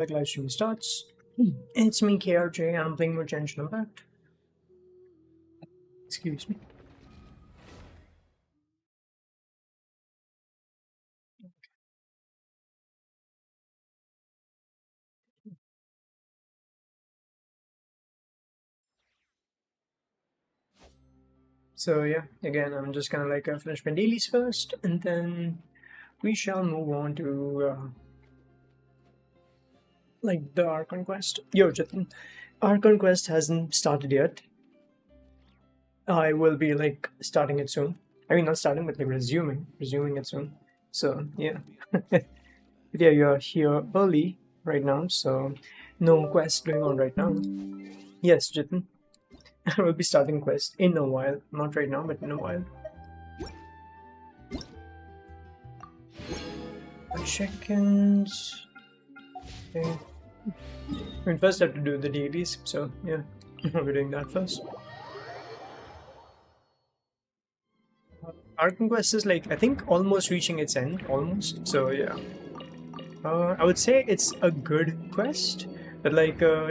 The live stream starts. It's me, KRJ, and I'm playing more Genshin Impact. Excuse me. So yeah, again, I'm just gonna finish my dailies first, and then we shall move on to the Archon quest. Yo, Jitin, Archon quest hasn't started yet. I will be starting it soon. I mean, not starting, but resuming it soon. So yeah, yeah, you're here early right now, so no quest going on right now. Yes, Jitin. I will be starting quest in a while. Not right now, but in a while. Check-ins. Okay. I mean, first I have to do the dailies, so yeah, we're doing that first. Archon quest is I think almost reaching its end, almost. So yeah, I would say it's a good quest, but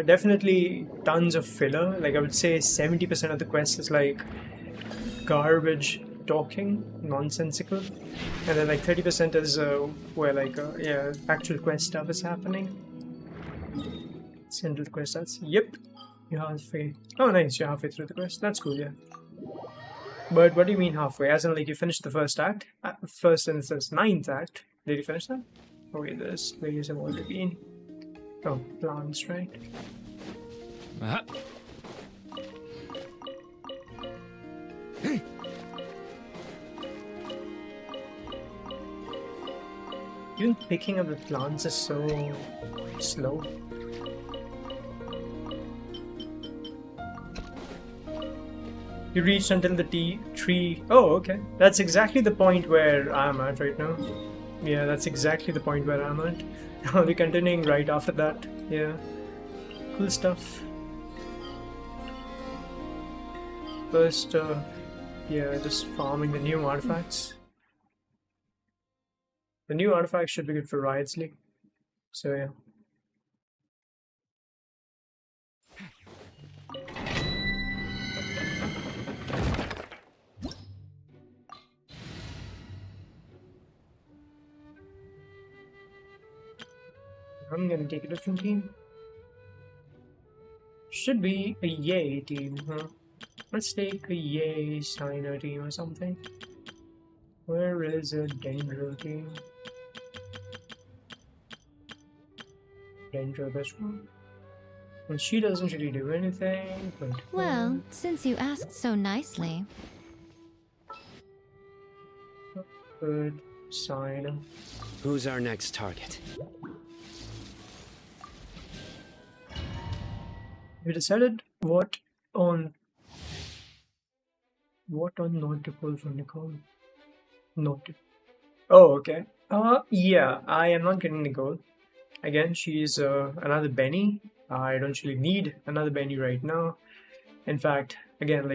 definitely tons of filler. I would say 70% of the quest is garbage talking, nonsensical, and then 30% is where yeah, actual quest stuff is happening. Send to the quest stats. Yep, you're halfway. Oh nice, you're halfway through the quest. That's cool, yeah. But what do you mean halfway? As in you finished the first act? First instance, 9th act. Did you finish that? Oh wait, there's ladies have already been. Oh, plants, right? Even picking up the plants is so slow. You reached until the tree. Oh, okay. That's exactly the point where I'm at right now. Yeah, that's exactly the point where I'm at. I'll be continuing right after that. Yeah. Cool stuff. First, yeah, just farming the new artifacts. The new artifacts should be good for Riot's League. So, yeah. I'm gonna take a different team. Should be a Yay team, huh? Let's take a Yay Signer team or something. Where is a Dendro team? Dendro, this one. And she doesn't really do anything, but... Well, since you asked so nicely. Good Signer. Who's our next target? We decided what on not to pull from Nicole. Not to. Oh, okay. Yeah, I am not getting Nicole. Again, she's another Benny. I don't really need another Benny right now. In fact, again,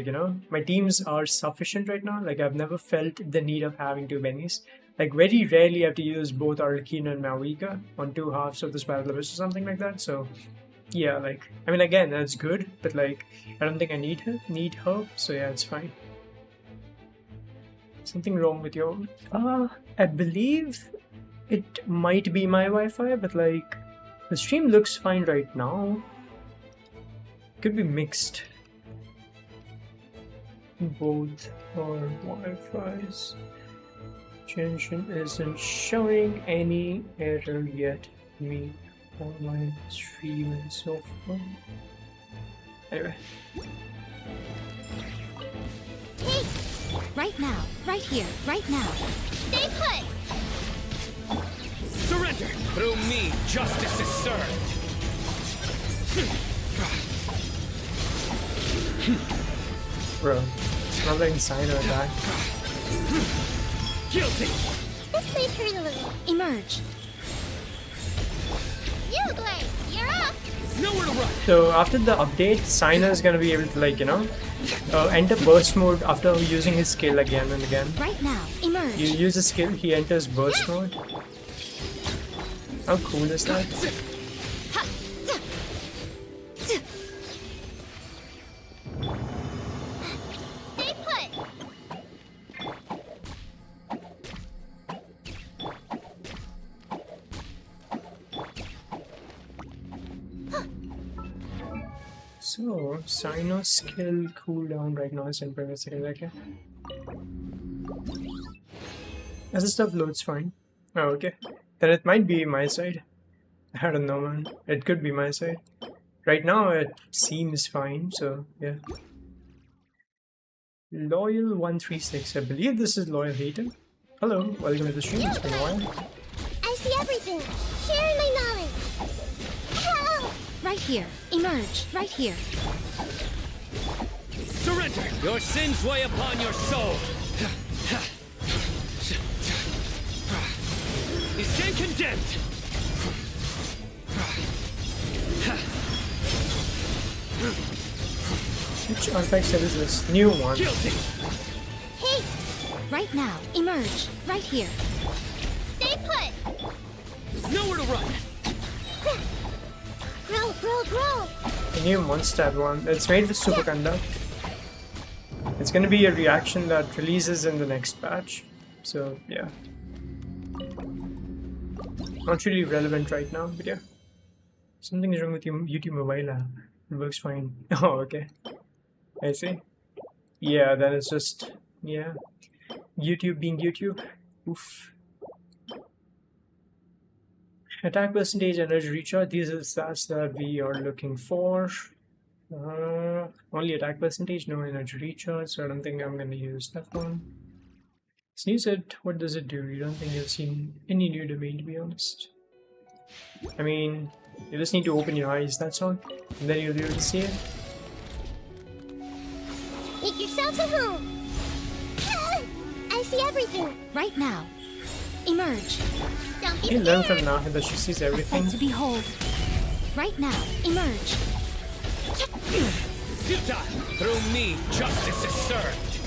my teams are sufficient right now. I've never felt the need of having two Bennies. Very rarely I have to use both Arlecchino and Maoika on two halves of this battle abyss or something like that. So yeah, I mean, again, that's good, but I don't think I need her, so yeah, it's fine. Something wrong with your... I believe it might be my Wi-Fi, but the stream looks fine right now. Could be mixed. Both are Wi-Fis. Genshin isn't showing any error yet. Me or my stream and so forth. Anyway. Take! Right now, right here, right now. Stay put! Surrender! Through me, justice is served! Bro, not letting Signer attack. Guilty! This may hurt a little. Emerge. You're up! Nowhere to run! So after the update, Signer is gonna be able to enter burst mode after using his skill again and again. Right now, emerge. You use his skill, he enters burst mode. How cool is that? So, Sino skill cooldown right now is in previous seconds, okay. As the stuff loads fine. Oh, okay. Then it might be my side. I don't know, man. It could be my side. Right now it seems fine, so yeah. Loyal136, I believe this is Loyal Hater. Hello, welcome to the stream, it's been a while. I see everything. Sharing my knowledge. Whoa! Right here. Emerge. Right here. Surrender! Your sins weigh upon your soul! You stand condemned! Which artifact set is this? New one. Guilty! Hey! Right now. Emerge. Right here. Stay put! Nowhere to run! Grow! The new Mondstadt one. It's made with Superconduct. It's gonna be a reaction that releases in the next patch. So, yeah. Not really relevant right now, but yeah. Something is wrong with your YouTube mobile app. It works fine. Oh, okay. I see. Yeah, then it's just, yeah. YouTube being YouTube. Oof. Attack percentage, energy recharge. These are the stats that we are looking for. Only attack percentage, no energy recharge, so I don't think I'm gonna use that one. Sneeze it, what does it do? You don't think you've seen any new domain, to be honest. I mean, you just need to open your eyes, that's all. And then you'll be able to see it. Make yourselves at home. I see everything. Right now. Emerge. Don't be You learn scared. from Naha that she sees everything. Set to behold. Right now. Emerge. Futile! Through me, justice is served!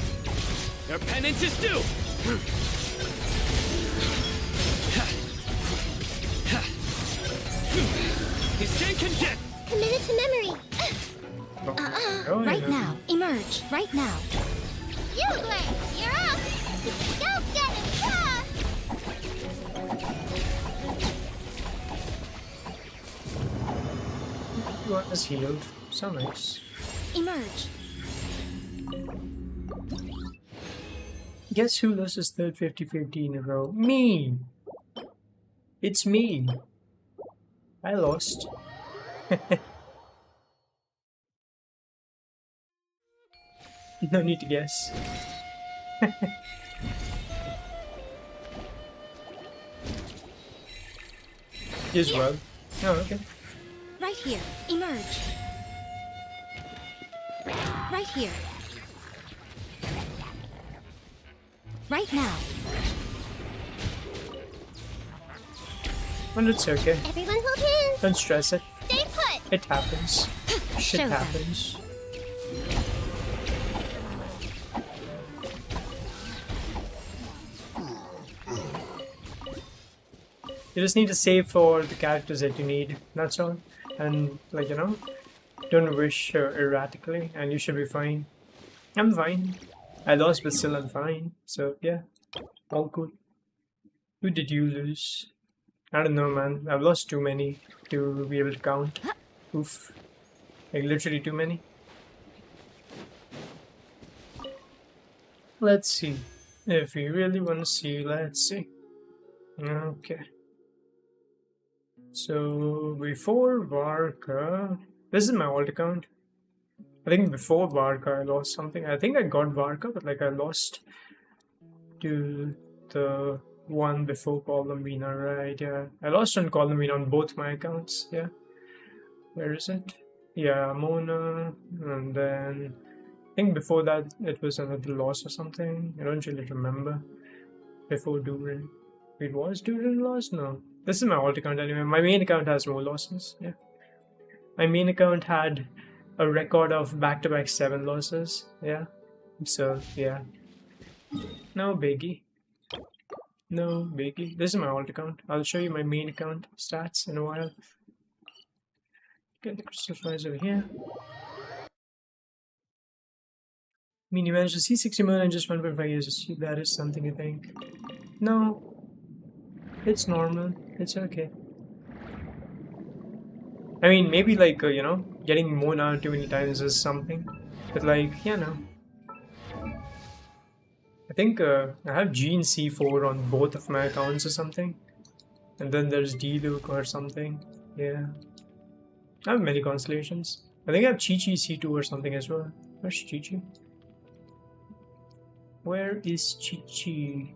Your penance is due! You stand condemned! Committed to memory. Oh, Right yeah. now. Emerge. Right now. ULTRAWIDE, you're up. Go get him. Ah! Everyone is healed. So nice. Emerge. Guess who loses third 50-50 in a row? Me! It's me! I lost. No need to guess. You as well. Oh, okay. Right here. Emerge. Right here. Right now. Well, it's okay. Everyone hold hands. Don't stress it. Stay put. It happens. Shit Show them. happens. You just need to save for the characters that you need, that's all. And, like, you know, don't wish erratically, and you should be fine. I'm fine. I lost, but still I'm fine. So, yeah, all good. Who did you lose? I don't know, man. I've lost too many to be able to count. Oof. Like, literally too many. Let's see. If you really want to see, let's see. Okay. So, before Varka... This is my alt account. I think before Varka I lost something. I think I got Varka, but like I lost to the one before Columbina, right? Yeah. I lost on Columbina on both my accounts, yeah. Where is it? Yeah, Mona, and then... I think before that it was another loss or something. I don't really remember. Before Durin. It was Durin lost? No. This is my alt account anyway. My main account has more losses, yeah. My main account had a record of back-to-back 7 losses, yeah. So, yeah. No biggie. No biggie. This is my alt account. I'll show you my main account stats in a while. Get the crystal flies over here. I mean, you managed to see 60 million in just 1.5 years. That is something you think. No. It's normal. It's okay. I mean, maybe like, you know, getting mown out too many times is something. But like, yeah, no. I think I have G and C4 on both of my accounts or something. And then there's D-Luke or something. Yeah. I have many constellations. I think I have Chi-Chi C2 or something as well. Where's Chi-Chi? Where is Chi-Chi?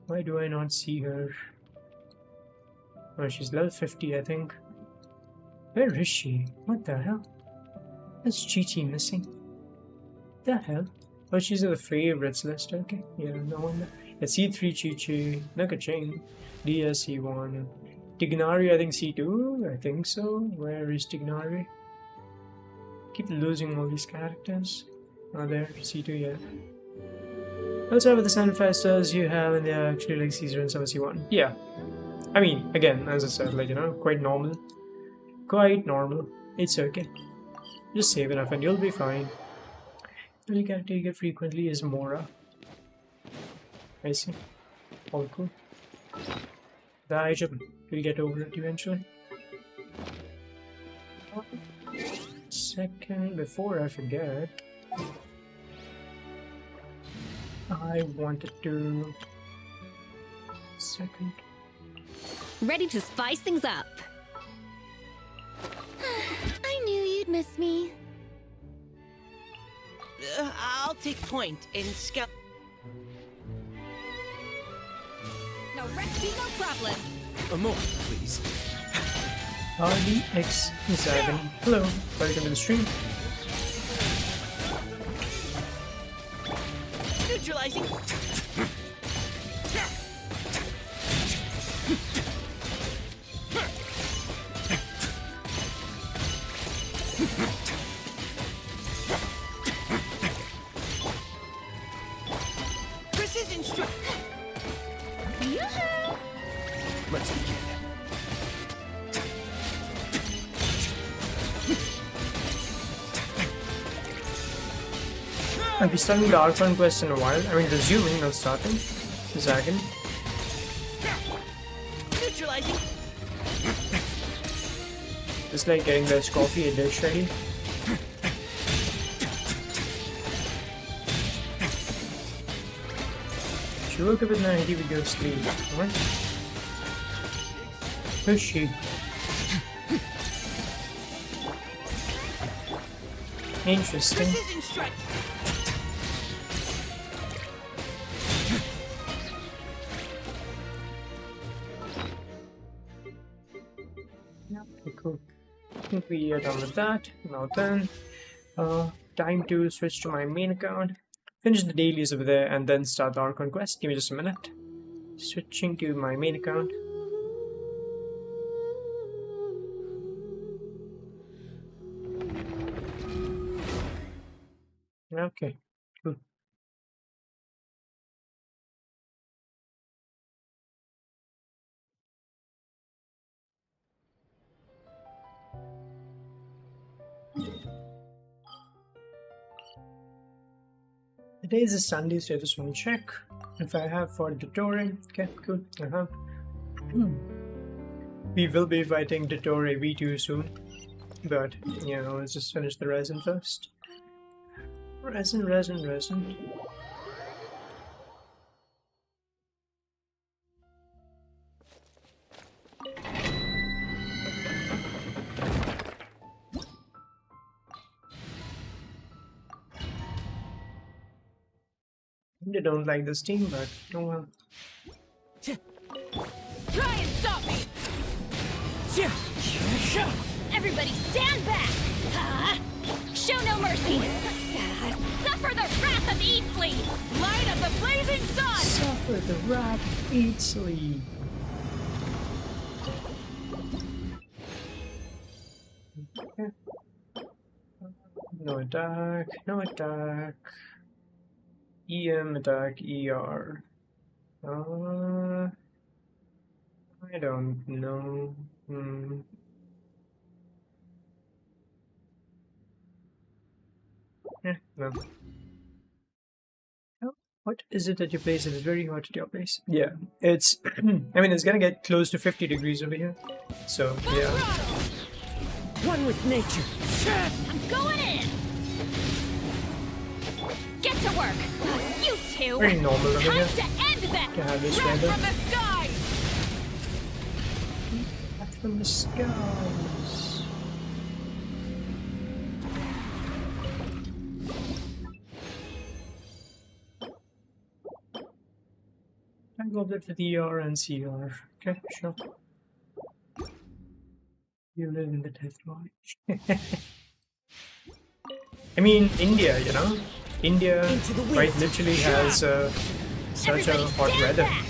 Why do I not see her? Oh, she's level 50, I think. Where is she? What the hell? Is Chi-Chi missing? The hell? Oh, she's in the favorites list. Okay, yeah, no wonder. It's C3 Chi-Chi, Naka-Ching, DS C1, Tignari, I think C2, I think so. Where is Tignari? Keep losing all these characters. Oh, there, C2, yeah. Also, with the Sunfesters you have, and they're actually like Caesar and 7C1. Yeah. I mean, again, as I said, like, you know, quite normal. Quite normal. It's okay. Just save enough and you'll be fine. The only character you get frequently is Mora. I see. All cool. We'll get over it eventually. Second, before I forget, I wanted to... Second. Ready to spice things up. I knew you'd miss me. I'll take point in scout. No recipe, no problem. A moment, please. RDX7. Hello, welcome to the stream. Neutralizing. Precision strike. Let's begin. I'll be starting the Archon quest in a while. I mean, resuming, not starting. Zagan. Neutralizing. Just like getting this coffee and dish ready. She woke up at 90 with your sleep. What? Who's she? Interesting. Precision strike. Okay, cool. I think we are done with that. Now then, time to switch to my main account, finish the dailies over there, and then start the Archon quest. Give me just a minute. Switching to my main account. Okay, cool. Today is a Sunday, so I just want to check if I have for Dottore. Okay, cool. We will be fighting Dottore V2 soon, but you know, let's just finish the resin first. Resin. They don't like this team, but oh well. Try and stop me! Everybody stand back! Show no mercy! Suffer the wrath of Eatsley! Light of the blazing sun! Suffer the wrath of Eatsley! Okay. No attack. EM attack ER. I don't know. No. Oh, what is it at your place? It is very hot at your place. Yeah, it's. I mean, it's gonna get close to 50 degrees over here. So yeah. One with nature. I'm going in! Get to work! You two! Very normal over Time here. to end them! Can have this Wrath weather. from the sky! Back from the skies. I go with ER and CR. Okay, sure. You live in the death lodge. I mean, India, you know? India Into the wind. quite literally has such a Everybody hot stand weather. back!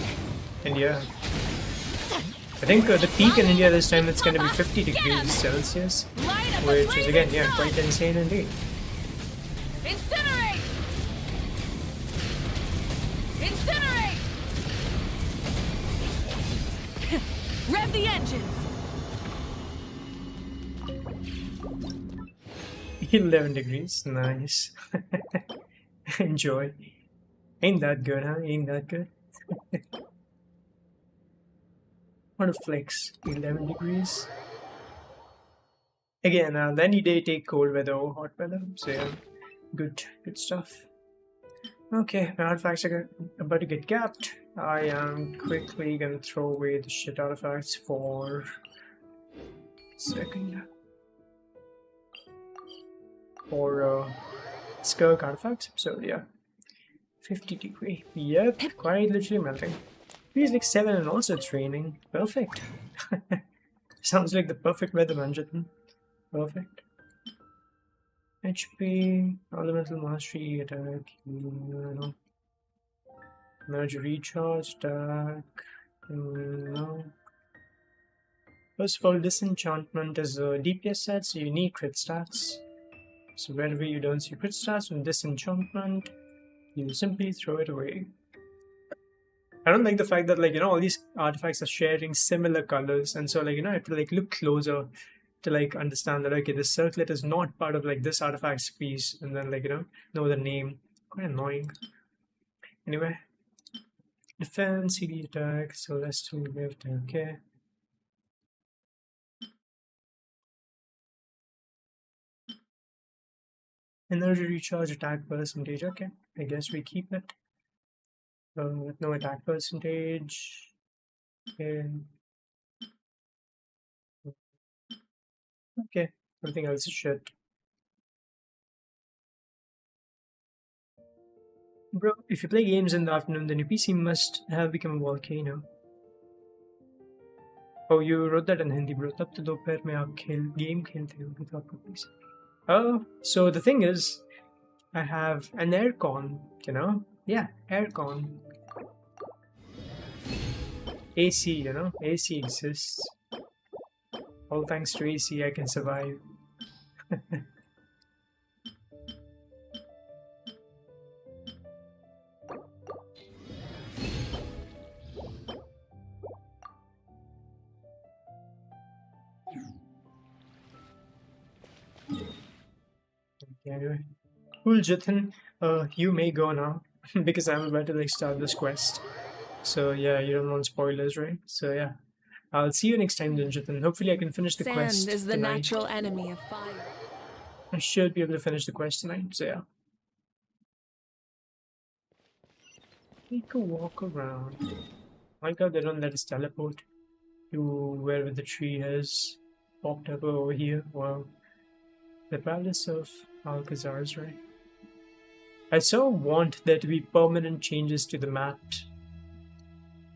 India. I think the peak in India this time it's going to be 50 degrees Celsius, Light up the which is again, blazing yeah, sun! quite insane indeed. Incinerate! Incinerate! Rev the engines. 11 degrees, nice. Enjoy. Ain't that good, huh? Ain't that good? What a flex. 11 degrees. Again, any day take cold weather or hot weather. So yeah, good stuff. Okay, my artifacts are about to get capped. I am quickly gonna throw away the shit artifacts for a second. For skirk artifacts. So yeah, 50 degree. Yep, quite literally melting. Feels like 7 and also it's raining. Perfect. Sounds like the perfect weather, Manjatan. Perfect. HP, elemental mastery, attack, no. Merge recharge, attack, no. First of all, disenchantment is a DPS set, so you need crit stats. So whenever you don't see crit stats from disenchantment, you simply throw it away. I don't like the fact that, like, you know, all these artifacts are sharing similar colors, and so, like, you know, I have to like look closer to like understand that, okay, this circlet is not part of like this artifact's piece, and then, like, you know the name. Quite annoying. Anyway, defense, CD attack, celestial gift, okay. Energy recharge, attack percentage, okay. I guess we keep it. No attack percentage. Okay. Okay, everything else is shit. Bro, if you play games in the afternoon, then your PC must have become a volcano. Oh, you wrote that in Hindi, bro. तब तो दोपहर में आप game खेलते हो तो आपको PC. Oh, so the thing is, I have an aircon, you know? Yeah, aircon. AC, you know? AC exists. All thanks to AC, I can survive. Anyway. Cool, Jithan. You may go now because I'm about to like start this quest. So yeah, you don't want spoilers, right? So yeah, I'll see you next time, then, Jithan. Hopefully, I can finish the quest Sand is the tonight. natural enemy of fire. I should be able to finish the quest tonight. So yeah, take a walk around. My God, they don't let us teleport to wherever the tree has popped up over here. Wow, the palace of Alcazar's, right? I so want there to be permanent changes to the map.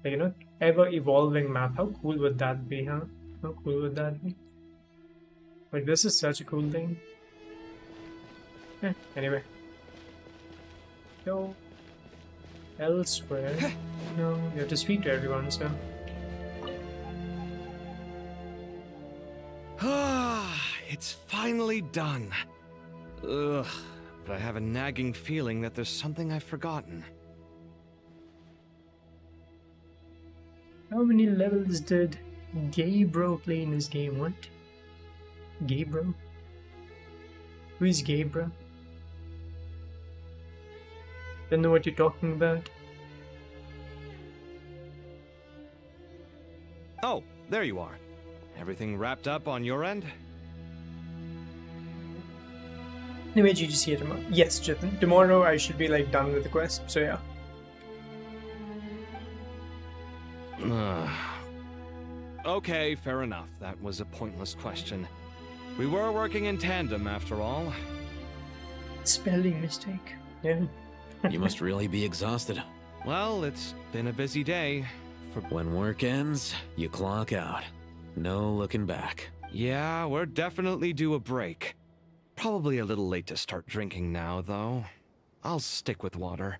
Like, you know, ever evolving map. How cool would that be, huh? How cool would that be? Like, this is such a cool thing. Anyway. Go elsewhere. No, you have to speak to everyone, so. Ah, it's finally done. Ugh, but I have a nagging feeling that there's something I've forgotten. How many levels did Gay Bro play in this game? What? Gay Bro? Who is Gay Bro? Don't know what you're talking about. Oh, there you are. Everything wrapped up on your end? Anyway, GGC tomorrow. Yes, Jitin. Tomorrow I should be like done with the quest, so yeah. Okay, fair enough. That was a pointless question. We were working in tandem, after all. Spelling mistake. Yeah. You must really be exhausted. Well, it's been a busy day. When work ends, you clock out. No looking back. Yeah, we're definitely due a break. Probably a little late to start drinking now, though. I'll stick with water.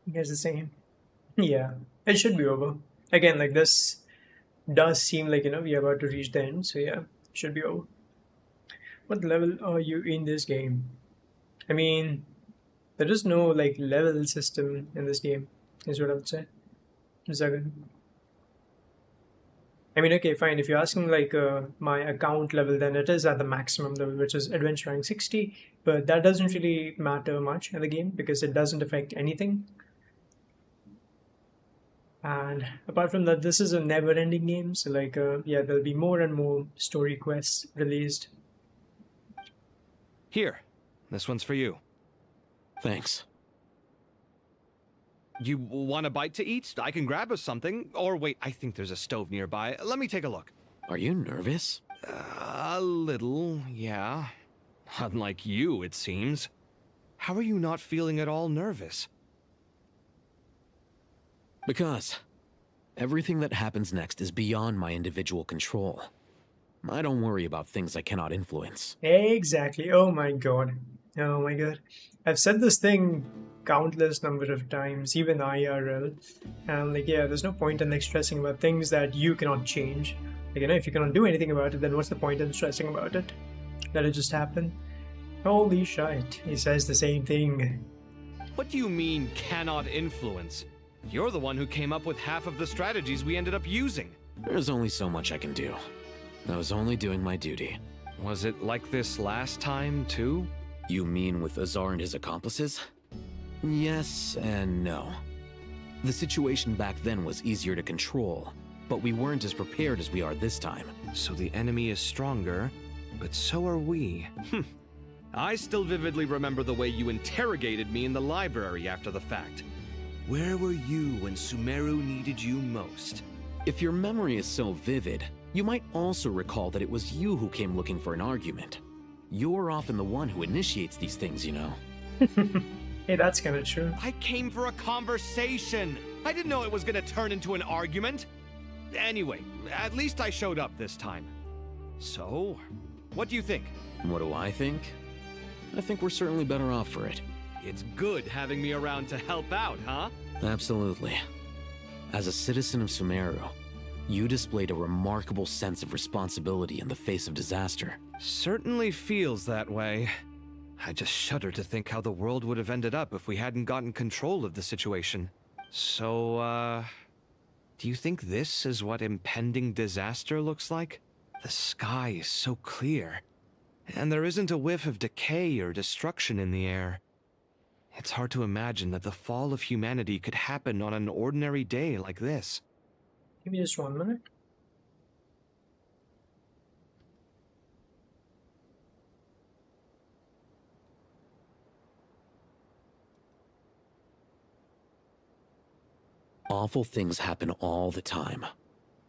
You guys the same. Yeah. It should be over. Again, like this does seem like, we're about to reach the end, so yeah, should be over. What level are you in this game? I mean, there is no like level system in this game, is what I would say. Zagan. I mean, okay, fine. If you're asking like my account level, then it is at the maximum level, which is adventure rank 60. But that doesn't really matter much in the game because it doesn't affect anything. And apart from that, this is a never-ending game. So like, yeah, there'll be more and more story quests released. Here, this one's for you. Thanks. You want a bite to eat? I can grab us something. Or wait, I think there's a stove nearby. Let me take a look. Are you nervous? A little, yeah. Unlike you, it seems. How are you not feeling at all nervous? Because everything that happens next is beyond my individual control. I don't worry about things I cannot influence. Exactly. Oh my god. Oh my god. I've said this thing countless number of times, even IRL. And like, yeah, there's no point in like stressing about things that you cannot change. Like, if you cannot do anything about it, then what's the point in stressing about it? Let it just happen. Holy shit. He says the same thing. What do you mean, cannot influence? You're the one who came up with half of the strategies we ended up using. There's only so much I can do. I was only doing my duty. Was it like this last time, too? You mean with Azar and his accomplices? Yes and no. The situation back then was easier to control, but we weren't as prepared as we are this time. So the enemy is stronger, but so are we. I still vividly remember the way you interrogated me in the library after the fact. Where were you when Sumeru needed you most? If your memory is so vivid, you might also recall that it was you who came looking for an argument. You're often the one who initiates these things, you know. Hey, that's kind of true. I came for a conversation. I didn't know it was gonna turn into an argument. Anyway, at least I showed up this time. So, what do you think? What do I think? I think we're certainly better off for it. It's good having me around to help out, huh? Absolutely. As a citizen of Sumeru, you displayed a remarkable sense of responsibility in the face of disaster. Certainly feels that way. I just shudder to think how the world would have ended up if we hadn't gotten control of the situation. So, do you think this is what impending disaster looks like? The sky is so clear, and there isn't a whiff of decay or destruction in the air. It's hard to imagine that the fall of humanity could happen on an ordinary day like this. Give me just 1 minute. Awful things happen all the time.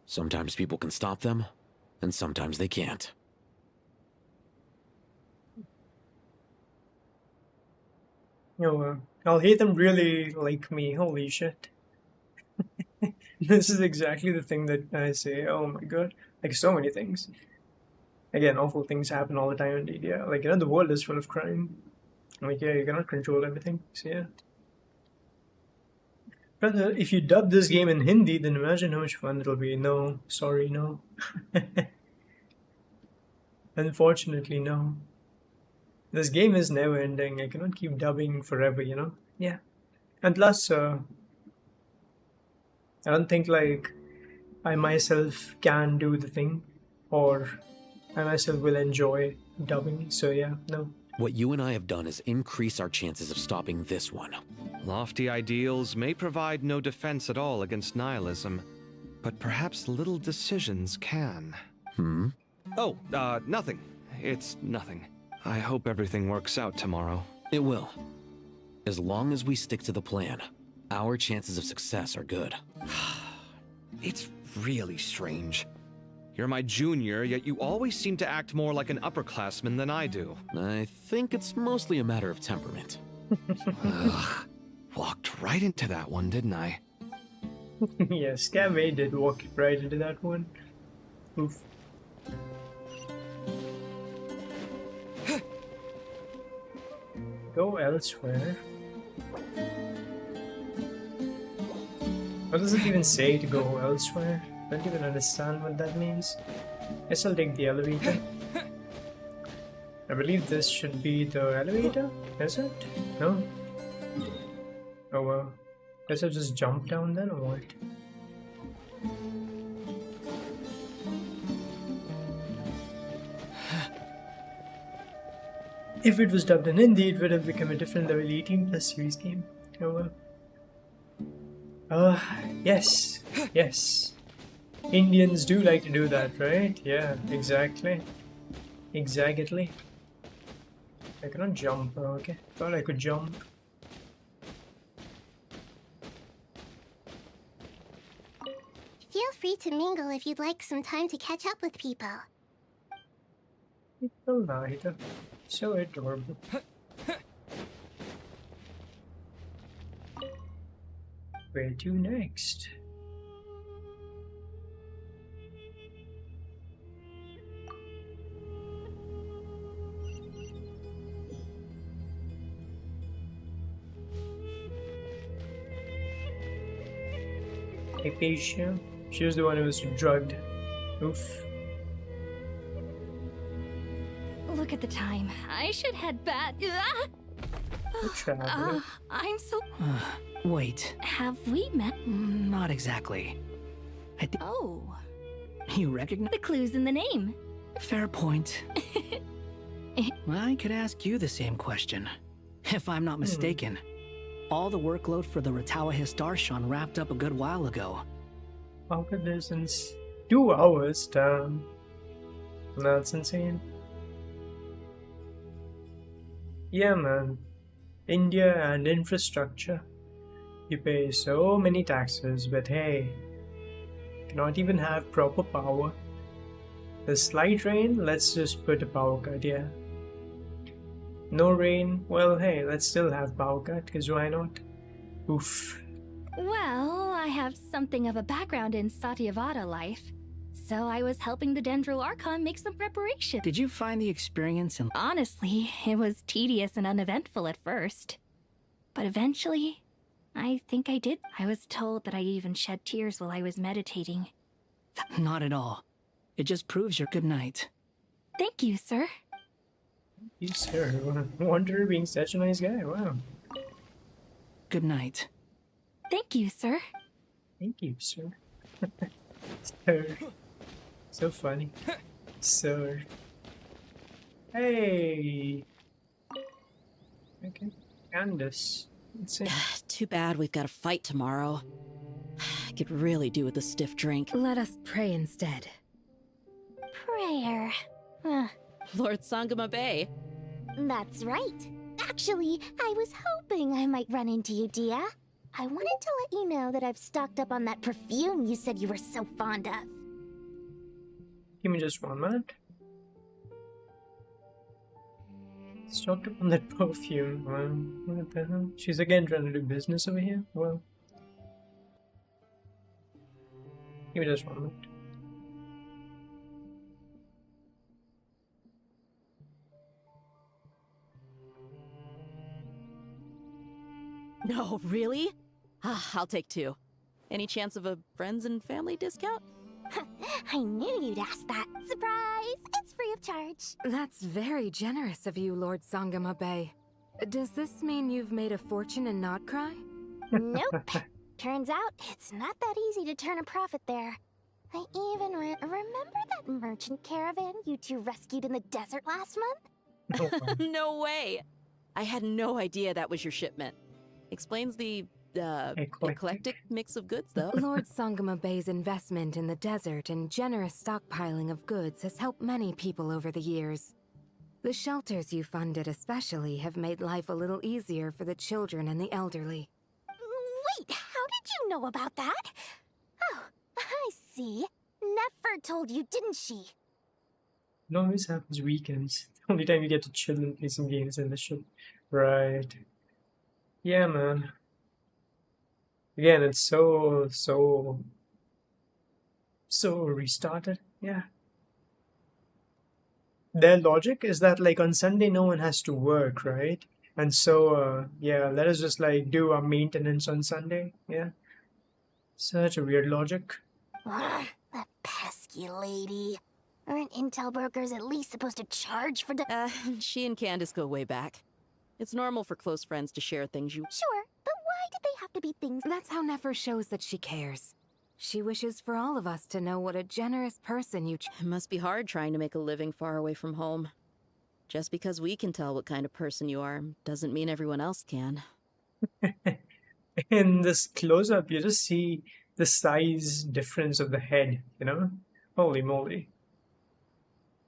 Sometimes people can stop them, and sometimes they can't. I'll hate them really like me. Holy shit. This is exactly the thing that I say. Oh my god. Like so many things. Again, awful things happen all the time indeed. Yeah. Like, the world is full of crime. Like, yeah, you cannot control everything. So, yeah. Brother, if you dub this game in Hindi, then imagine how much fun it'll be. No. Sorry, no. Unfortunately, no. This game is never ending. I cannot keep dubbing forever, Yeah. And plus, I don't think like I myself can do the thing, or I myself will enjoy dubbing. So yeah, no. What you and I have done is increase our chances of stopping this one. Lofty ideals may provide no defense at all against nihilism, but perhaps little decisions can. Hmm? Oh, nothing. It's nothing. I hope everything works out tomorrow. It will. As long as we stick to the plan, our chances of success are good. It's really strange. You're my junior, yet you always seem to act more like an upperclassman than I do. I think it's mostly a matter of temperament. Ugh. Walked right into that one, didn't I? Yeah, Scam A did walk right into that one. Oof. Go elsewhere. What does it even say to go elsewhere? Don't even understand what that means. Guess I'll take the elevator. I believe this should be the elevator, is it? No? Oh well. Guess I'll just jump down then or what? If it was dubbed in Hindi, it would have become a different level 18 plus series game. Oh well. Yes. Yes. Indians do like to do that, right? Yeah, exactly. Exactly. I cannot jump. Oh, okay. Thought I could jump. Feel free to mingle if you'd like some time to catch up with people. Oh, neither. So adorable. Where to next? Hypatia. She was the one who was drugged. Oof. Look at the time. I should head back. A traveler. I'm so... Wait, Have we met? not exactly. Oh, You recognize? the clue's in the name. Fair point. I could ask you the same question. If I'm not mistaken, all the workload for the Ratawa Archon wrapped up a good while ago. How could this since 2 hours? Damn. That's insane. Yeah, man. India and infrastructure. You pay so many taxes, but hey, cannot even have proper power. The slight rain, let's just put a power cut, yeah. No rain, well, hey, let's still have power cut, because why not? Oof. Well, I have something of a background in Satyavada life, so I was helping the Dendro Archon make some preparation. Did you find the experience in... Honestly, it was tedious and uneventful at first. But eventually, I think I did. I was told that I even shed tears while I was meditating. Not at all. It just proves your good night. Thank you, sir. You sir, Wanderer being such a nice guy, wow. Good night. Thank you, sir. Thank you, sir. Sir. So funny. Sir. Hey! Okay. Candace. Let's see. Too bad we've got to fight tomorrow. I could really do with a stiff drink. Let us pray instead. Prayer. Huh, Lord Sangama Bay. that's right. Actually, I was hoping I might run into you, Dia. I wanted to let you know that I've stocked up on that perfume you said you were so fond of. Give me just 1 minute. Stocked up on that perfume. What the hell? She's again trying to do business over here? Well. Give me just 1 minute. No, really? I'll take 2. Any chance of a friends and family discount? I knew you'd ask that. Surprise! It's free of charge. That's very generous of you, Lord Sangama Bay. Does this mean you've made a fortune in not Krai? Nope. Turns out it's not that easy to turn a profit there. I even remember that merchant caravan you two rescued in the desert last month? Oh, wow. No way! I had no idea that was your shipment. Explains the, eclectic mix of goods, though. Lord Sangama Bay's investment in the desert and generous stockpiling of goods has helped many people over the years. The shelters you funded especially have made life a little easier for the children and the elderly. Wait, how did you know about that? Oh, I see. Nefer told you, didn't she? It always happens weekends. The only time you get to chill and play some games in the show. Right. Yeah, man. Again, it's so restarted. Yeah. Their logic is that like on Sunday no one has to work, right? And so yeah, let us just like do our maintenance on Sunday. Yeah. Such a weird logic. Ugh, that pesky lady. Aren't intel brokers at least supposed to charge for the— She and Candace go way back. It's normal for close friends to share things you— Sure, but why did they have to be things— That's how Nefer shows that she cares. She wishes for all of us to know what a generous person you— It must be hard trying to make a living far away from home. Just because we can tell what kind of person you are doesn't mean everyone else can. In this close-up, you just see the size difference of the head, you know? Holy moly.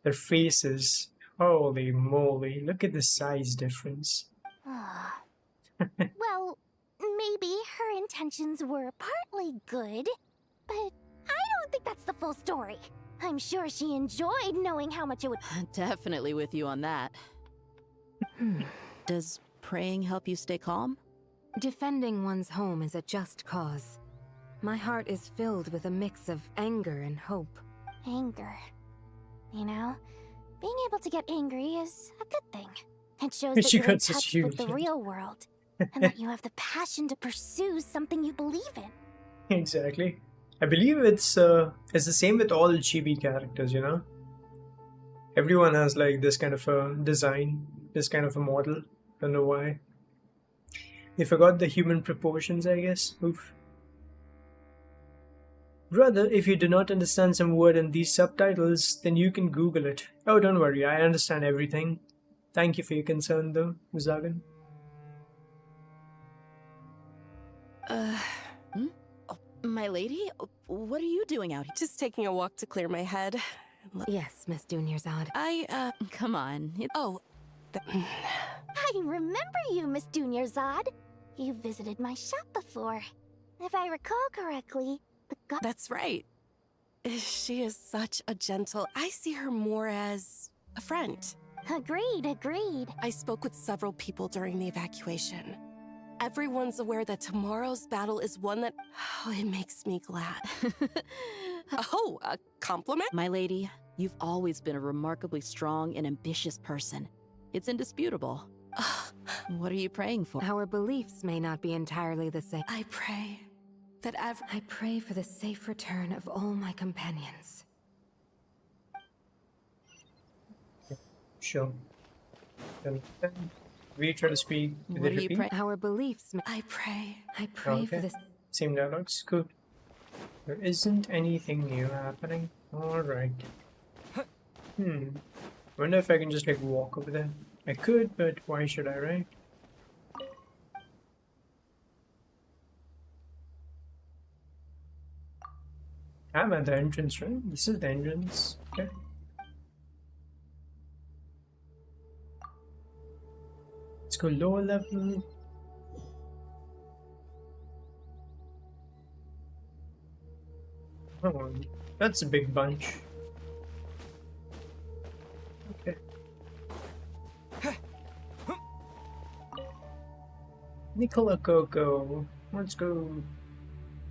Their faces. Holy moly. Look at the size difference. Well, maybe her intentions were partly good, but I don't think that's the full story. I'm sure she enjoyed knowing how much it would— Definitely with you on that. Does praying help you stay calm? Defending one's home is a just cause. My heart is filled with a mix of anger and hope. Anger. You know, being able to get angry is a good thing. It shows that She you're in got such touch huge with the head. real world, and that you have the passion to pursue something you believe in. Exactly. I believe it's the same with all chibi characters, you know? Everyone has like this kind of a design, this kind of a model. Don't know why. They forgot the human proportions, I guess. Oof. Brother, if you do not understand some word in these subtitles, then you can Google it. Oh, don't worry, I understand everything. Thank you for your concern, though, Zagan. My lady? What are you doing out here? Just taking a walk to clear my head. Yes, Miss Dunyarzad. Come on. I remember you, Miss Dunyarzad. You visited my shop before. If I recall correctly, That's right. She is such a gentle— I see her more as a friend. Agreed. I spoke with several people during the evacuation. Everyone's aware that tomorrow's battle is one that— oh, it makes me glad. Oh, a compliment? My lady, you've always been a remarkably strong and ambitious person. It's indisputable. What are you praying for? Our beliefs may not be entirely the same. I pray that I pray for the safe return of all my companions. Sure. Then we try to speak. Did What they are you repeat? praying? Our beliefs may— I pray. I pray for Okay. this. Same dialogues. Cool. There isn't anything new happening. Alright. Wonder if I can just like walk over there. I could, but why should I, right? I'm at the entrance, right? This is the entrance. Okay. Let's go lower level. Oh, that's a big bunch. Okay. Nicola Coco, let's go.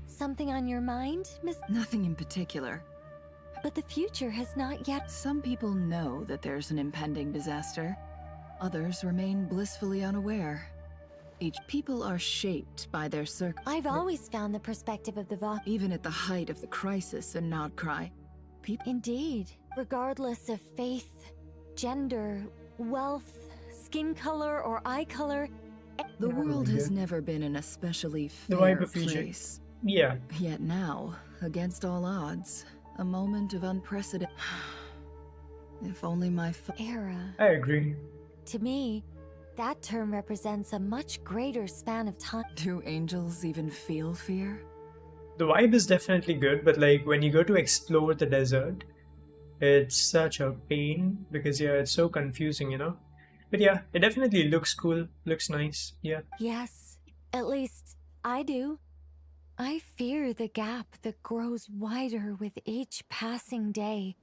Something on your mind, Miss? Nothing in particular. But the future has not yet. Some people know that there's an impending disaster. Others remain blissfully unaware. Each people are shaped by their I've always found the perspective of the Vox. Even at the height of the crisis in Krai, people— Indeed. Regardless of faith, gender, wealth, skin color, or eye color. The world has never been an especially The fair vibe of Egypt. place. Yeah. Yet now, against all odds, a moment of unprecedented— If only my era. I agree. To me, that term represents a much greater span of time. Do angels even feel fear? The vibe is definitely good, but like when you go to explore the desert, It's such a pain because yeah, it's so confusing, you know. But yeah, it definitely looks cool, looks nice. Yeah. Yes, at least I do. I fear the gap that grows wider with each passing day,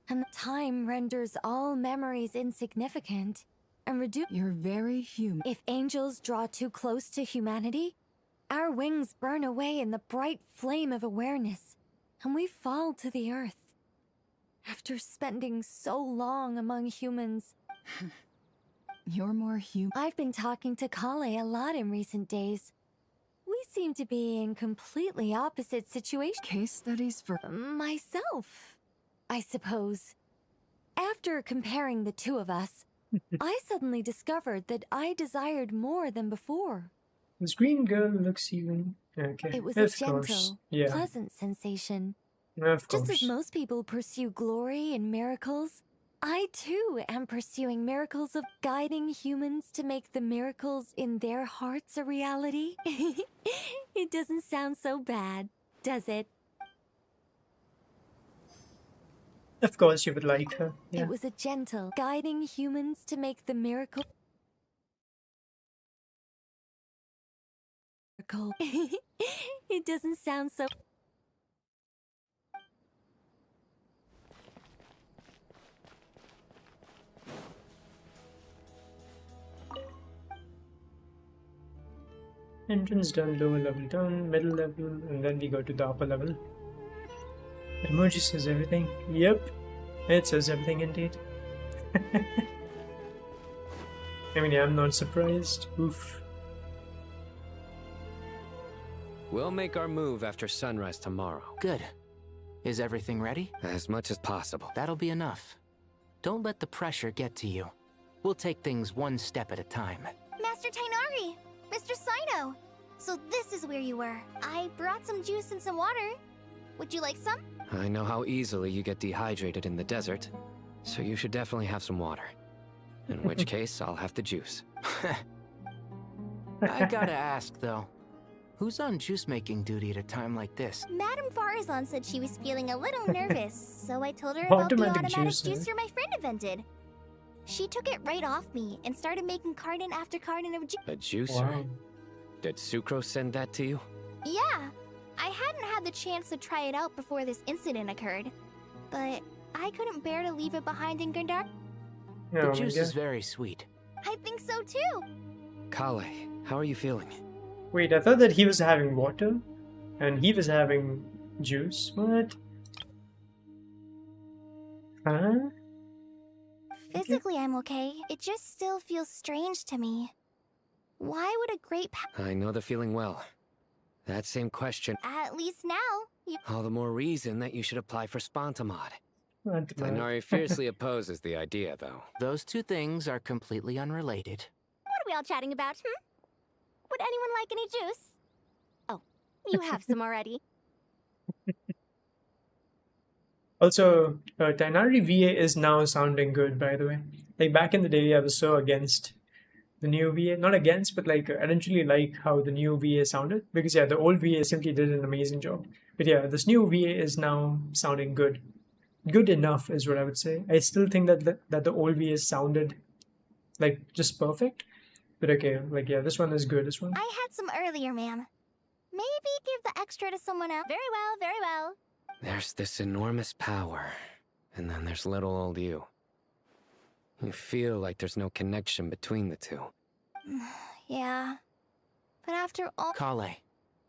and the time renders all memories insignificant and reduce. You're very human. If angels draw too close to humanity, our wings burn away in the bright flame of awareness, and we fall to the earth. After spending so long among humans, You're more human. I've been talking to Kale a lot in recent days. We seem to be in completely opposite situations. Case studies for. Myself, I suppose. After comparing the two of us, I suddenly discovered that I desired more than before. This green girl looks even okay. It was of a course. gentle, Yeah. pleasant sensation. Of Just course. as most people pursue glory and miracles, I too am pursuing miracles of guiding humans to make the miracles in their hearts a reality. It doesn't sound so bad, does it? Of course, you would like her. Yeah. It was a gentle, guiding humans to make the miracle. It doesn't sound so. Entrance done, lower level done, middle level, and then we go to the upper level. Emoji says everything. Yep, it says everything indeed. I mean, yeah, I'm not surprised. Oof. We'll make our move after sunrise tomorrow. Good. Is everything ready? As much as possible. That'll be enough. Don't let the pressure get to you. We'll take things one step at a time. Master Tainari! Mr. Sino! So this is where you were. I brought some juice and some water. Would you like some? I know how easily you get dehydrated in the desert, so you should definitely have some water. In which case, I'll have the juice. I gotta ask, though. Who's on juice-making duty at a time like this? Madame Farazan said she was feeling a little nervous, so I told her about the automatic juicer my friend invented. She took it right off me and started making carton after carton of juice. A juicer? Wow. Did Sucrose send that to you? Yeah, I hadn't had the chance to try it out before this incident occurred, but I couldn't bear to leave it behind in Gundar. The juice is very sweet. I think so too. Kale, how are you feeling? Wait, I thought that he was having water, and he was having juice. What? Huh? Physically, I'm okay. It just still feels strange to me. Why would a great I know the feeling well. That same question. At least now, you... All the more reason that you should apply for Spontamod. What? Tainari fiercely opposes the idea, though. Those two things are completely unrelated. What are we all chatting about, Would anyone like any juice? Oh, you have some already. Also, Tainari VA is now sounding good, by the way. Like, back in the day, I was so against the new VA. Not against, but like, I didn't really like how the new VA sounded. Because, yeah, the old VA simply did an amazing job. But yeah, this new VA is now sounding good. Good enough is what I would say. I still think that the old VA sounded, like, just perfect. But okay, like, yeah, this one is good, this one. I had some earlier, ma'am. Maybe give the extra to someone else. Very well, very well. There's this enormous power, and then there's little old you. You feel like there's no connection between the two. Yeah. But after all... Kale,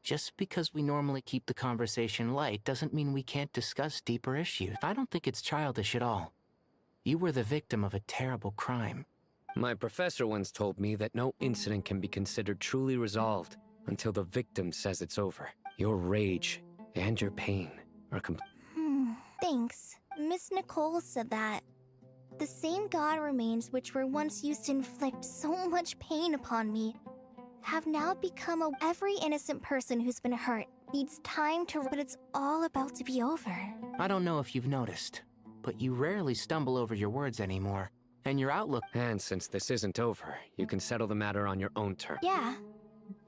just because we normally keep the conversation light doesn't mean we can't discuss deeper issues. I don't think it's childish at all. You were the victim of a terrible crime. My professor once told me that no incident can be considered truly resolved until the victim says it's over. Your rage and your pain are Thanks. Miss Nicole said that. The same god remains which were once used to inflict so much pain upon me have now become every innocent person who's been hurt needs time to... But it's all about to be over. I don't know if you've noticed, but you rarely stumble over your words anymore. And your outlook... And since this isn't over, you can settle the matter on your own terms. Yeah.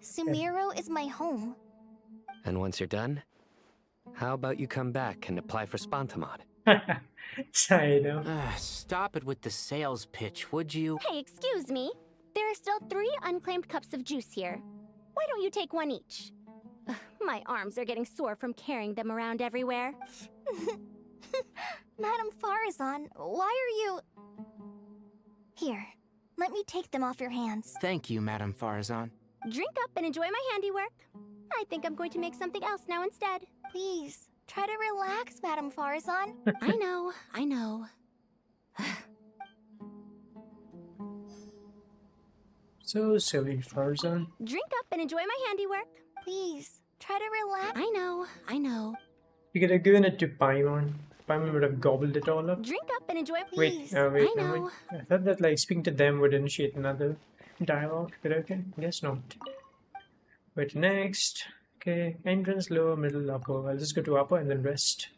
Sumiro is my home. And once you're done, how about you come back and apply for Spontamod? I know. Stop it with the sales pitch, would you? Hey, excuse me. There are still 3 unclaimed cups of juice here. Why don't you take one each? Ugh, my arms are getting sore from carrying them around everywhere. Madame Farazan, why are you... Here, let me take them off your hands. Thank you, Madame Farazan. Drink up and enjoy my handiwork. I think I'm going to make something else now instead. Please, try to relax, Madame Farazan. I know, I know. So silly, Farzan. Drink up and enjoy my handiwork. Please, try to relax. I know, I know. You could have given it to Paimon. Paimon would have gobbled it all up. Drink up and enjoy, Wait, please. wait, I no, know. wait. I thought that like speaking to them would initiate another dialogue, but okay, guess not. Wait, next. Okay, entrance, lower, middle, upper. I'll just go to upper and then rest.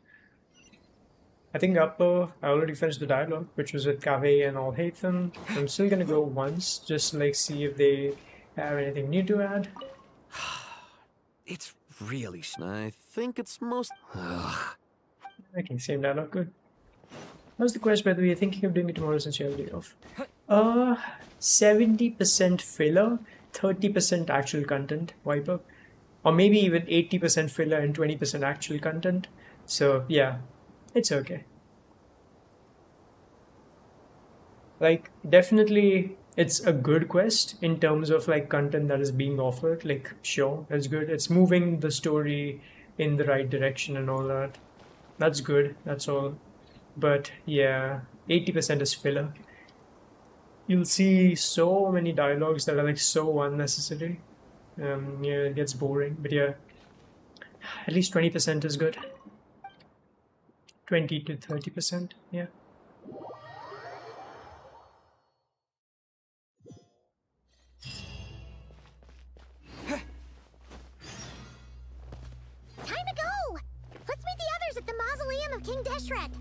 I think upper, I already finished the dialogue, which was with Kaveh and All Hate Them. I'm still gonna go once, just to like see if they have anything new to add. It's really... I think it's most... Okay, same dialogue, good. How's the quest, by the way? You're thinking of doing it tomorrow since you have a day off. 70% filler, 30% actual content, Wiper. Or maybe even 80% filler and 20% actual content. So, yeah, it's okay. Like, definitely, it's a good quest in terms of, like, content that is being offered. Like, sure, it's good. It's moving the story in the right direction and all that. That's good, that's all. But, yeah, 80% is filler. You'll see so many dialogues that are, like, so unnecessary. Yeah, it gets boring, but yeah, at least 20% is good. 20 to 30%, yeah. Time to go! Let's meet the others at the mausoleum of King Deshret.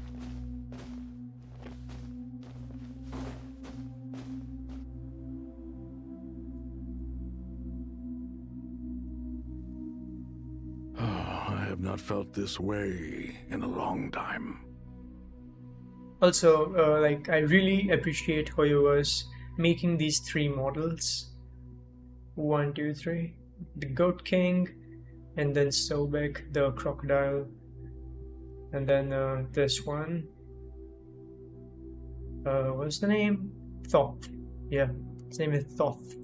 I have not felt this way in a long time. Also, like, I really appreciate how you was making these 3 models. 1, 2, 3. The Goat King, and then Sobek, the crocodile, and then this one. What's the name? Thoth. Yeah, his name is Thoth.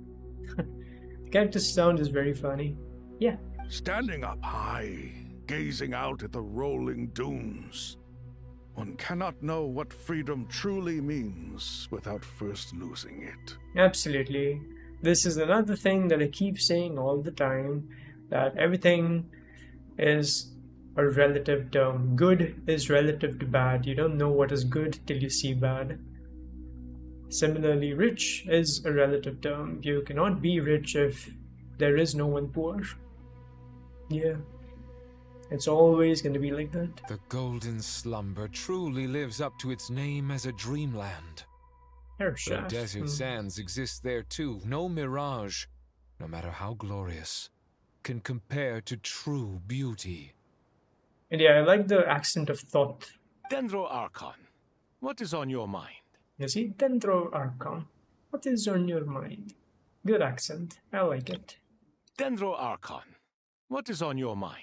The character's sound is very funny. Yeah. Standing up high, gazing out at the rolling dunes. One cannot know what freedom truly means without first losing it. Absolutely. This is another thing that I keep saying all the time, that everything is a relative term. Good is relative to bad. You don't know what is good till you see bad. Similarly, rich is a relative term. You cannot be rich if there is no one poor. Yeah. It's always going to be like that. The golden slumber truly lives up to its name as a dreamland. The desert sands exist there too. No mirage, no matter how glorious, can compare to true beauty. And yeah, I like the accent of Thoth. Dendro Archon, what is on your mind? You see, Dendro Archon. What is on your mind? Good accent. I like it. Dendro Archon, what is on your mind?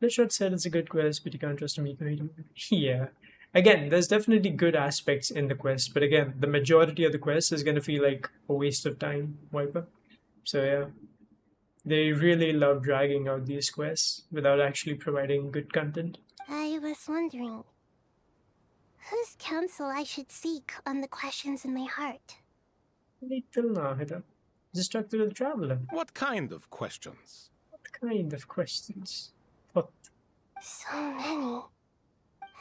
Splitshot said it's a good quest, but you can't trust him. Yeah. Again, there's definitely good aspects in the quest, but again, the majority of the quest is going to feel like a waste of time, Wiper. So yeah. They really love dragging out these quests without actually providing good content. I was wondering, whose counsel I should seek on the questions in my heart? Little Nahida. Just talk to the traveler. What kind of questions? What kind of questions? So many.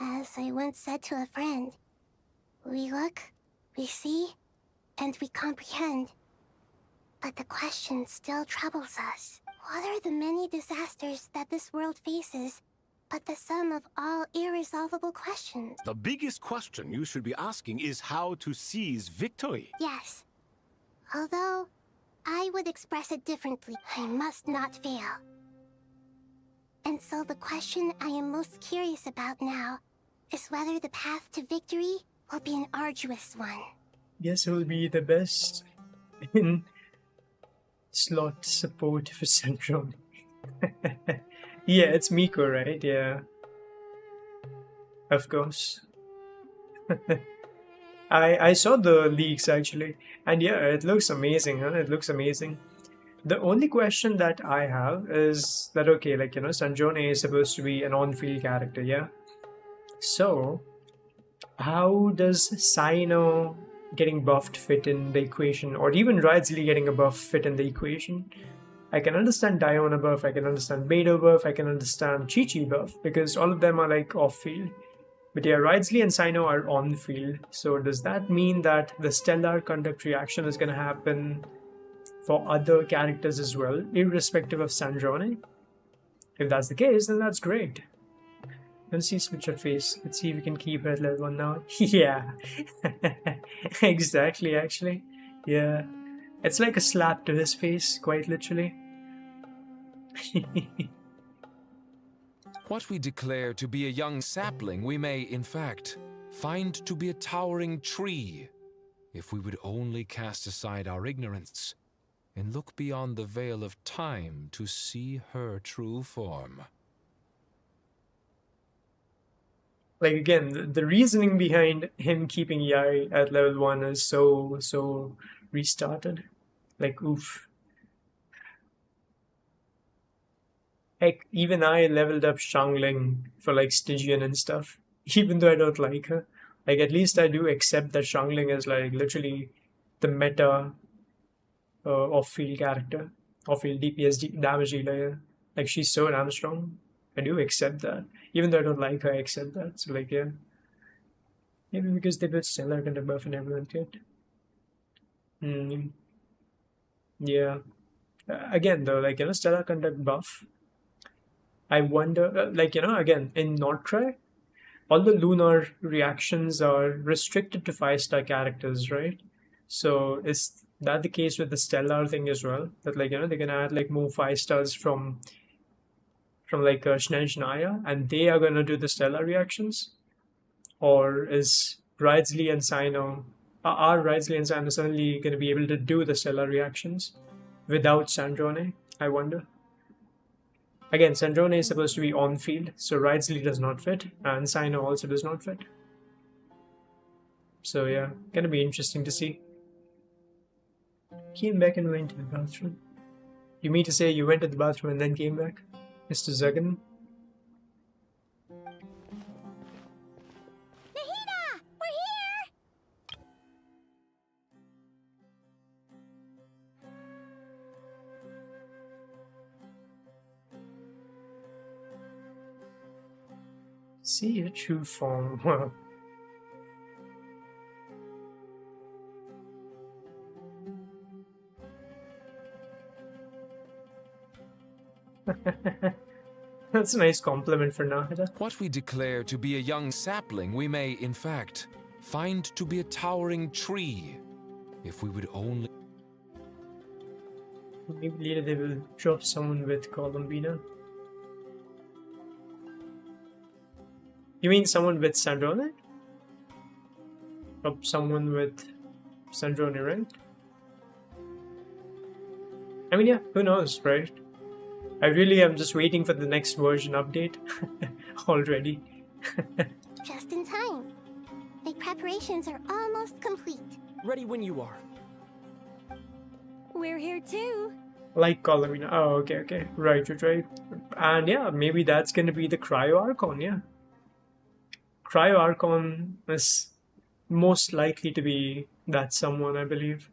As I once said to a friend, we look, we see, and we comprehend. But the question still troubles us. What are the many disasters that this world faces, but the sum of all irresolvable questions? The biggest question you should be asking is how to seize victory. Yes. Although, I would express it differently. I must not fail. And so the question I am most curious about now is whether the path to victory will be an arduous one. Guess who'll be the best in slot support for Centron? Yeah, it's Miko, right? Yeah. Of course. I saw the leaks actually, and yeah, it looks amazing, huh? It looks amazing. The only question that I have is that, okay, like, Sanjone is supposed to be an on-field character, yeah? So, how does Saino getting buffed fit in the equation, or even Ridsley getting a buff fit in the equation? I can understand Diona buff, I can understand Beidou buff, I can understand Chi-Chi buff, because all of them are like off-field. But yeah, Ridsley and Saino are on-field, so does that mean that the stellar conduct reaction is going to happen for other characters as well, irrespective of Sanjone? If that's the case, then that's great. Let's see switch her face. Let's see if we can keep her at level 1 now. Yeah. Exactly, actually. Yeah. It's like a slap to his face, quite literally. What we declare to be a young sapling, we may, in fact, find to be a towering tree, if we would only cast aside our ignorance and look beyond the veil of time to see her true form. Like, again, the reasoning behind him keeping Yai at level 1 is so restarted. Like, oof. Heck, even I leveled up Xiangling for like Stygian and stuff, even though I don't like her. Like, at least I do accept that Xiangling is like literally the meta off-field character, off-field DPS damage dealer. Like, she's so damn strong. I do accept that. Even though I don't like her, I accept that. So like, yeah. Maybe because they built Stellar Conduct buff and everyone did. Yeah. Again though, like, Stellar Conduct buff, I wonder, like, again, in Nortrai, all the lunar reactions are restricted to 5-star characters, right? So is that the case with the Stellar thing as well? That, like, they're gonna add like more 5 stars from like Snezhnaya, and they are gonna do the Stellar reactions? Or is Ridsley and Saino, are Ridsley and Saino suddenly gonna be able to do the Stellar reactions without Sandrone? I wonder. Again, Sandrone is supposed to be on-field, so Ridsley does not fit, and Saino also does not fit. So yeah, gonna be interesting to see. Came back and went to the bathroom. You mean to say you went to the bathroom and then came back, Mr. Zuggan? Nahida! We're here! See your true form. Wow. That's a nice compliment for Nahida. What we declare to be a young sapling, we may, in fact, find to be a towering tree, if we would only... Maybe later they will drop someone with Columbina. You mean someone with Sandrone? Or someone with Sandrone, right? I mean, yeah, who knows, right? I really am just waiting for the next version update already. Just in time. The preparations are almost complete. Ready when you are. We're here too. Like Columbina. Oh, okay. Right. And yeah, maybe that's gonna be the Cryo Archon, yeah. Cryo Archon is most likely to be that someone, I believe.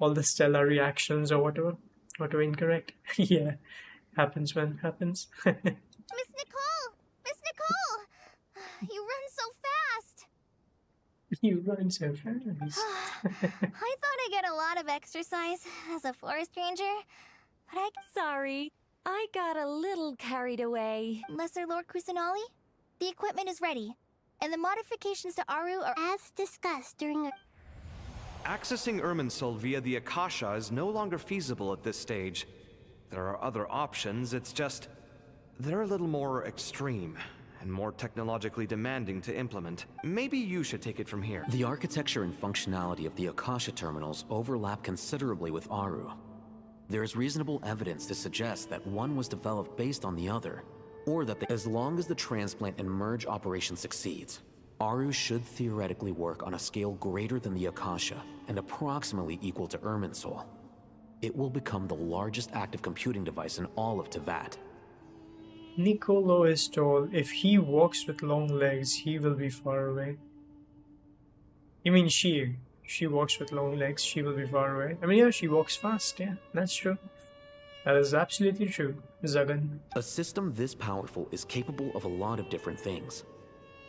All the stellar reactions or whatever. Incorrect. Yeah. Happens when happens. Miss Nicole! Miss Nicole! You run so fast! You run so fast. I thought I'd get a lot of exercise as a forest ranger, but Sorry, I got a little carried away. Lesser Lord Kusanali, the equipment is ready, and the modifications to Aru are as discussed during a... Accessing Irminsul via the Akasha is no longer feasible at this stage. There are other options, it's just... they're a little more extreme, and more technologically demanding to implement. Maybe you should take it from here. The architecture and functionality of the Akasha terminals overlap considerably with Aru. There is reasonable evidence to suggest that one was developed based on the other, or that as long as the transplant and merge operation succeeds, Aru should theoretically work on a scale greater than the Akasha and approximately equal to Irminsul. It will become the largest active computing device in all of Teyvat. Nicolo is told if he walks with long legs, he will be far away. You mean she? She walks with long legs, she will be far away. I mean, yeah, she walks fast, yeah, that's true. That is absolutely true, Zagan. A system this powerful is capable of a lot of different things.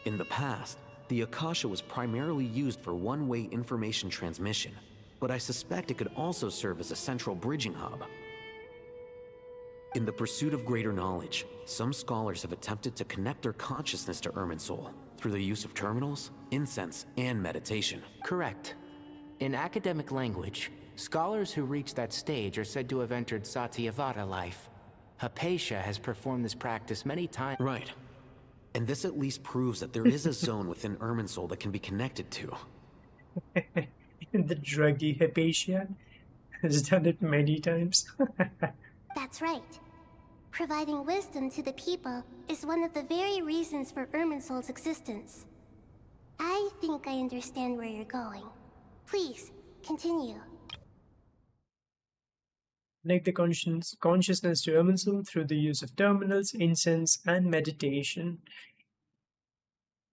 In the past, the Akasha was primarily used for one-way information transmission, but I suspect it could also serve as a central bridging hub. In the pursuit of greater knowledge, some scholars have attempted to connect their consciousness to Irminsul through the use of terminals, incense, and meditation. Correct. In academic language, scholars who reach that stage are said to have entered Satyavada life. Hypatia has performed this practice many times. Right. And this at least proves that there is a zone within Irminsul that can be connected to. The druggy Hypatia has done it many times. That's right. Providing wisdom to the people is one of the very reasons for Irminsul's existence. I think I understand where you're going. Please, continue. Connect the consciousness to Irminsul through the use of terminals, incense, and meditation.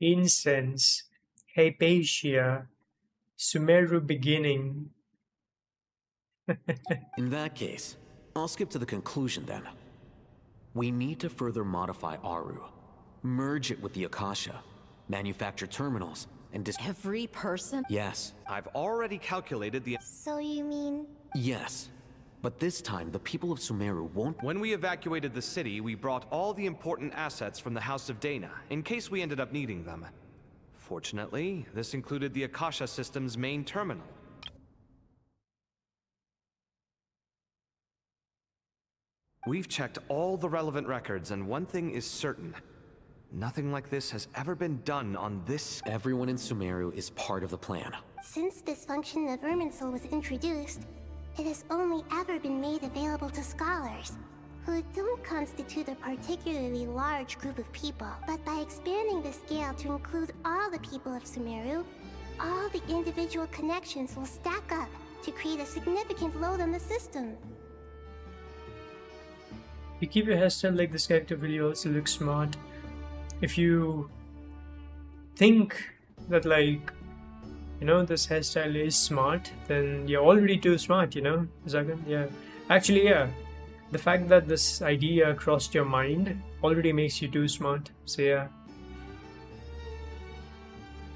Incense, Hypatia, Sumeru beginning. In that case, I'll skip to the conclusion then. We need to further modify Aru, merge it with the Akasha, manufacture terminals, and Every person? Yes. I've already calculated the... So you mean... Yes. But this time, the people of Sumeru won't... When we evacuated the city, we brought all the important assets from the House of Dana, in case we ended up needing them. Fortunately, this included the Akasha system's main terminal. We've checked all the relevant records, and one thing is certain. Nothing like this has ever been done on this... Everyone in Sumeru is part of the plan. Since this function of Irminsul was introduced, it has only ever been made available to scholars, who don't constitute a particularly large group of people. But by expanding the scale to include all the people of Sumeru, all the individual connections will stack up to create a significant load on the system. If you keep your hairstyle like this character, will you also look smart? If you think that, like, you know, this hairstyle is smart, then you're already too smart, you know, Zagan? Yeah. Actually, yeah. The fact that this idea crossed your mind already makes you too smart. So, yeah.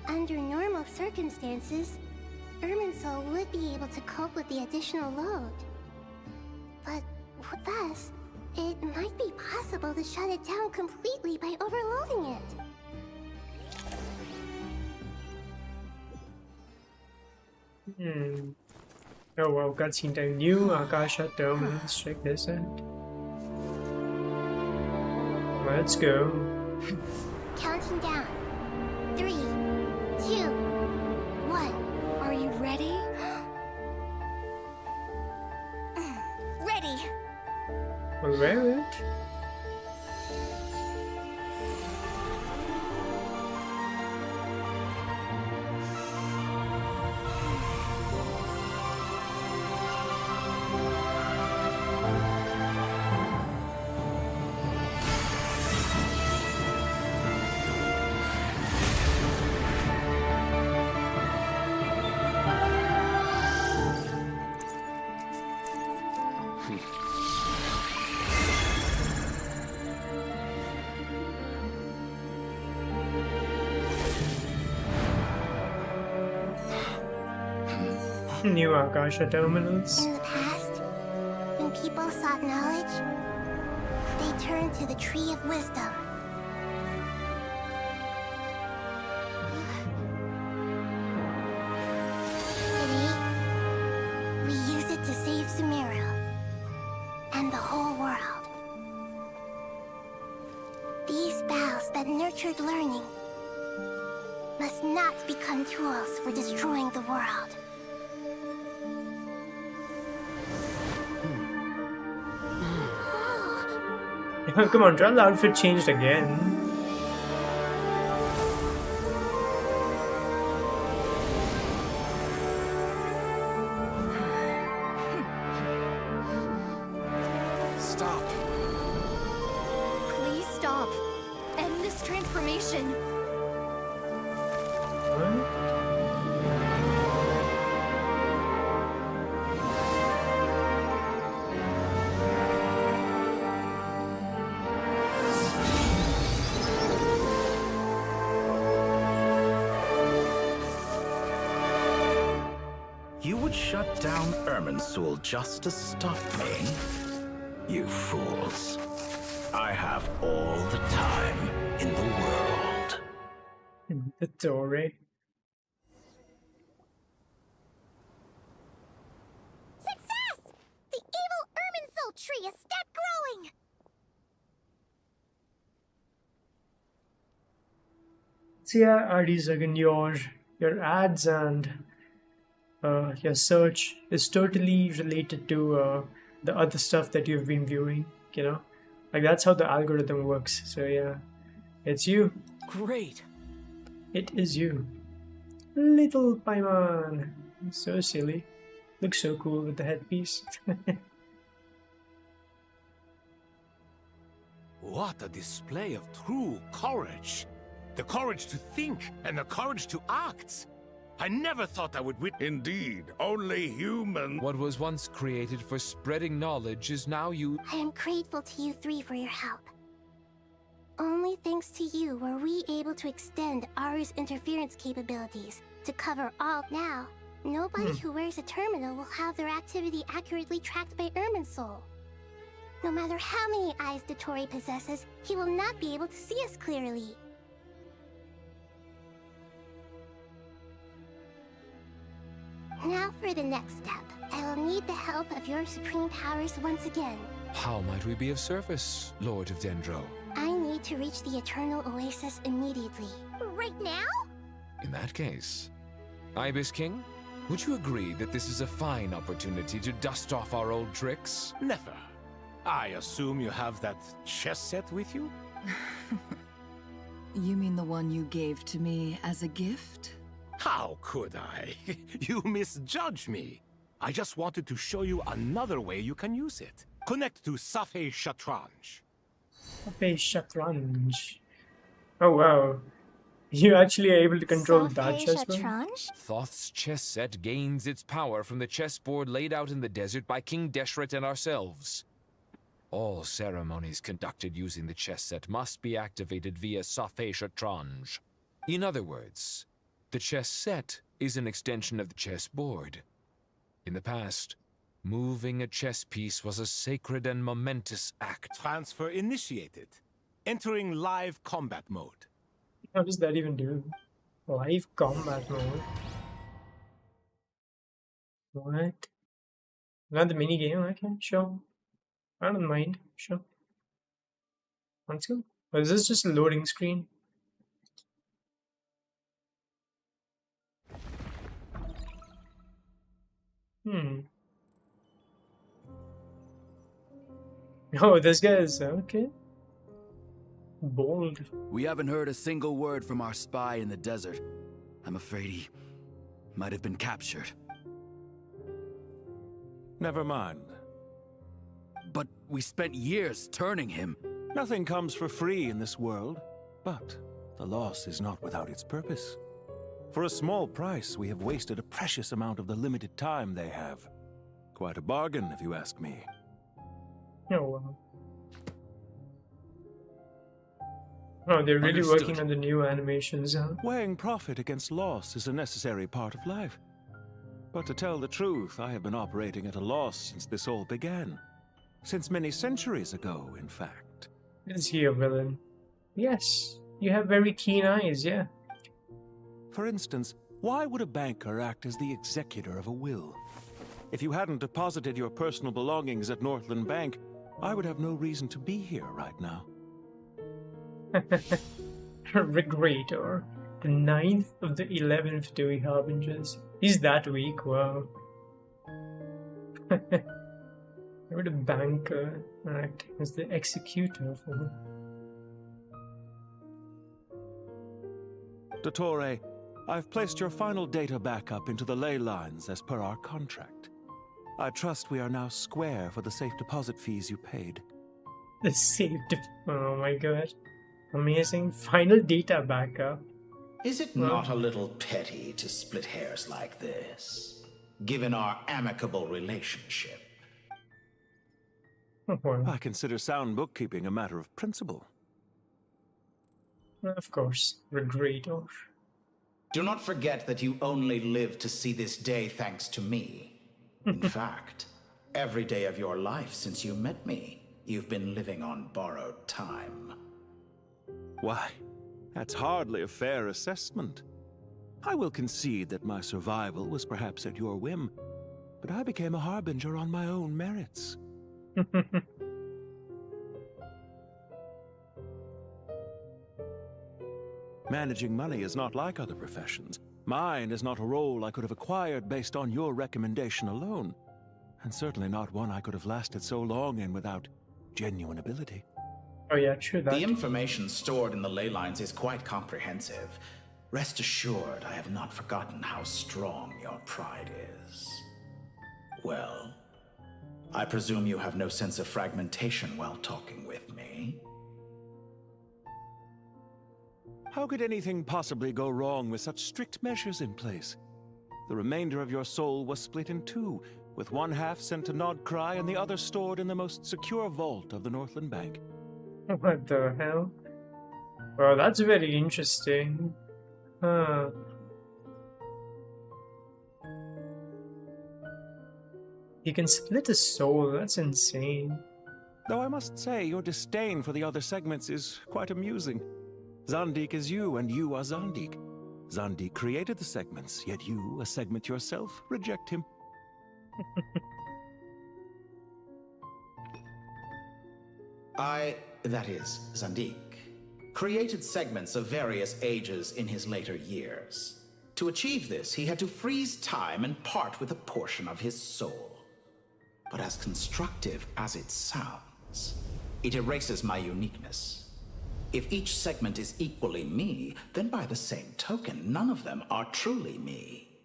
Under normal circumstances, Irminsul would be able to cope with the additional load. But with us, it might be possible to shut it down completely by overloading it. Oh wow, cutscene time. New Akasha terminals. Check this out. Let's go. Counting down. 3, 2, 1. Are you ready? Ready. Well, wear it. New Akasha terminals. In the past, when people sought knowledge, they turned to the Tree of Wisdom. Today, we use it to save Sumeru and the whole world. These boughs that nurture nurtured learning must not become tools for destroying the world. Come on, Drell's outfit changed again. Stop. Please stop. End this transformation. You would shut down Irminsul just to stop me? You fools. I have all the time in the world. The Tory. Success! The evil Irminsul tree has stopped growing! So yeah, Artie, your ads and your search is totally related to the other stuff that you've been viewing, you know? Like, that's how the algorithm works. So yeah, it's you. Great. It is you. Little Paimon. So silly. Looks so cool with the headpiece. What a display of true courage. The courage to think and the courage to act. I never thought I would Indeed, only human. What was once created for spreading knowledge is now I am grateful to you three for your help. Only thanks to you were we able to extend Aru's interference capabilities to cover all. Now, nobody who wears a terminal will have their activity accurately tracked by Irminsul. No matter how many eyes the Tory possesses, he will not be able to see us clearly. Now for the next step. I will need the help of your supreme powers once again. How might we be of service, Lord of Dendro? I need to reach the Eternal Oasis immediately. Right now? In that case, Ibis King, would you agree that this is a fine opportunity to dust off our old tricks? Never. I assume you have that chess set with you? You mean the one you gave to me as a gift? How could I? You misjudge me. I just wanted to show you another way you can use it. Connect to Safei Shatranj. Safei Shatranj. Oh wow. You actually are able to control that chessboard? Thoth's chess set gains its power from the chessboard laid out in the desert by King Deshret and ourselves. All ceremonies conducted using the chess set must be activated via Safei Shatranj. In other words, the chess set is an extension of the chessboard. In the past, moving a chess piece was a sacred and momentous act. Transfer initiated. Entering live combat mode. How does that even do? Live combat mode? What? Not the mini game? Okay, sure. I don't mind. Sure. Let's go. Or is this just a loading screen? Oh, this guy is okay. Bold. We haven't heard a single word from our spy in the desert. I'm afraid he might have been captured. Never mind. But we spent years turning him. Nothing comes for free in this world, but the loss is not without its purpose. For a small price, we have wasted a precious amount of the limited time they have. Quite a bargain, if you ask me. Oh, wow. Oh, they're really working on the new animations, huh? Weighing profit against loss is a necessary part of life. But to tell the truth, I have been operating at a loss since this all began. Since many centuries ago, in fact. Is he a villain? Yes. You have very keen eyes, yeah. For instance, why would a banker act as the executor of a will? If you hadn't deposited your personal belongings at Northland Bank, I would have no reason to be here right now. Regulator. The 9th of the 11th Dewey Harbingers. He's that weak, wow. Maybe the banker act as the executor for him. Dottore, I've placed your final data backup into the ley lines as per our contract. I trust we are now square for the safe deposit fees you paid. The oh my god. Amazing. Final data backup. Is it not a little petty to split hairs like this, given our amicable relationship? I consider sound bookkeeping a matter of principle. Of course, Regulator. Do not forget that you only live to see this day thanks to me. In fact, every day of your life since you met me, you've been living on borrowed time. Why, that's hardly a fair assessment. I will concede that my survival was perhaps at your whim, but I became a harbinger on my own merits. Managing money is not like other professions. Mine is not a role I could have acquired based on your recommendation alone, and certainly not one I could have lasted so long in without genuine ability. Oh yeah, true that. The information stored in the ley lines is quite comprehensive. Rest assured, I have not forgotten how strong your pride is. Well, I presume you have no sense of fragmentation while talking with me. How could anything possibly go wrong with such strict measures in place? The remainder of your soul was split in two, with one half sent to Nod Krai and the other stored in the most secure vault of the Northland Bank. What the hell? Well, that's very interesting. Huh. You can split a soul, that's insane. Though I must say, your disdain for the other segments is quite amusing. Zandik is you, and you are Zandik. Zandik created the segments, yet you, a segment yourself, reject him. That is, Zandik, created segments of various ages in his later years. To achieve this, he had to freeze time and part with a portion of his soul. But as constructive as it sounds, it erases my uniqueness. If each segment is equally me, then by the same token, none of them are truly me.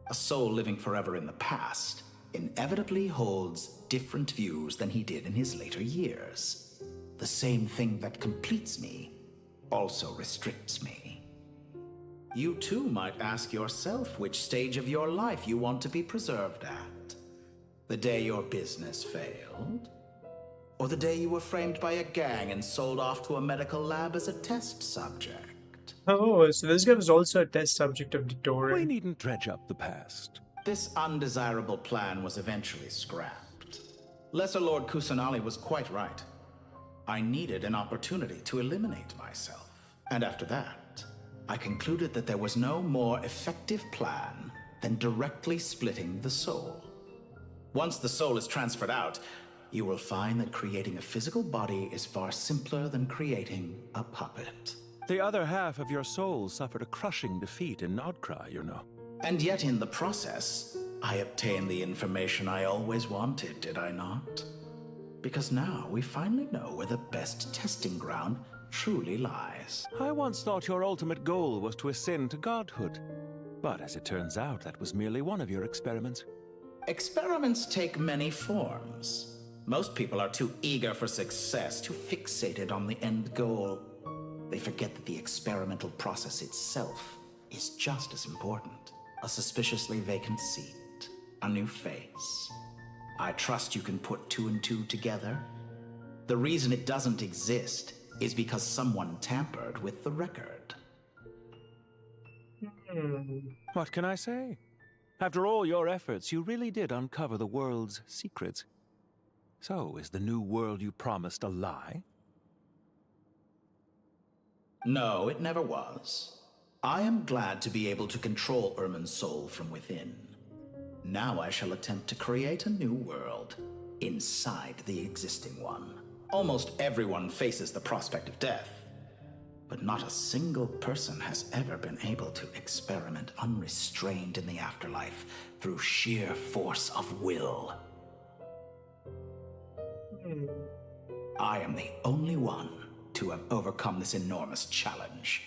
A soul living forever in the past inevitably holds different views than he did in his later years. The same thing that completes me also restricts me. You too might ask yourself which stage of your life you want to be preserved at. The day your business failed? Or the day you were framed by a gang and sold off to a medical lab as a test subject? Oh, so this guy was also a test subject of Dottore. We needn't dredge up the past. This undesirable plan was eventually scrapped. Lesser Lord Kusanali was quite right. I needed an opportunity to eliminate myself. And after that, I concluded that there was no more effective plan than directly splitting the soul. Once the soul is transferred out, you will find that creating a physical body is far simpler than creating a puppet. The other half of your soul suffered a crushing defeat in Nod Krai, you know. And yet in the process, I obtained the information I always wanted, did I not? Because now we finally know where the best testing ground truly lies. I once thought your ultimate goal was to ascend to godhood. But as it turns out, that was merely one of your experiments. Experiments take many forms. Most people are too eager for success, too fixated on the end goal. They forget that the experimental process itself is just as important. A suspiciously vacant seat, a new face. I trust you can put two and two together. The reason it doesn't exist is because someone tampered with the record. What can I say? After all your efforts, you really did uncover the world's secrets. So, is the new world you promised a lie? No, it never was. I am glad to be able to control Irmin's soul from within. Now I shall attempt to create a new world inside the existing one. Almost everyone faces the prospect of death. but not a single person has ever been able to experiment unrestrained in the afterlife through sheer force of will. I am the only one to have overcome this enormous challenge.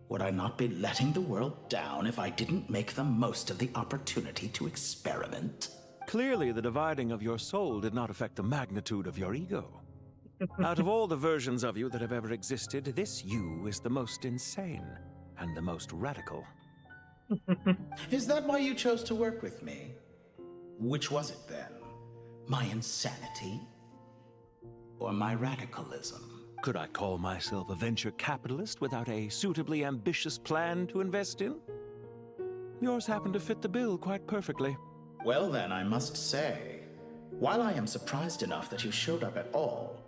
Would I not be letting the world down if I didn't make the most of the opportunity to experiment? Clearly, the dividing of your soul did not affect the magnitude of your ego. Out of all the versions of you that have ever existed, this you is the most insane and the most radical. Is that why you chose to work with me? Which was it then? My insanity? Or my radicalism? Could I call myself a venture capitalist without a suitably ambitious plan to invest in? Yours happened to fit the bill quite perfectly. Well then, I must say, while I am surprised enough that you showed up at all,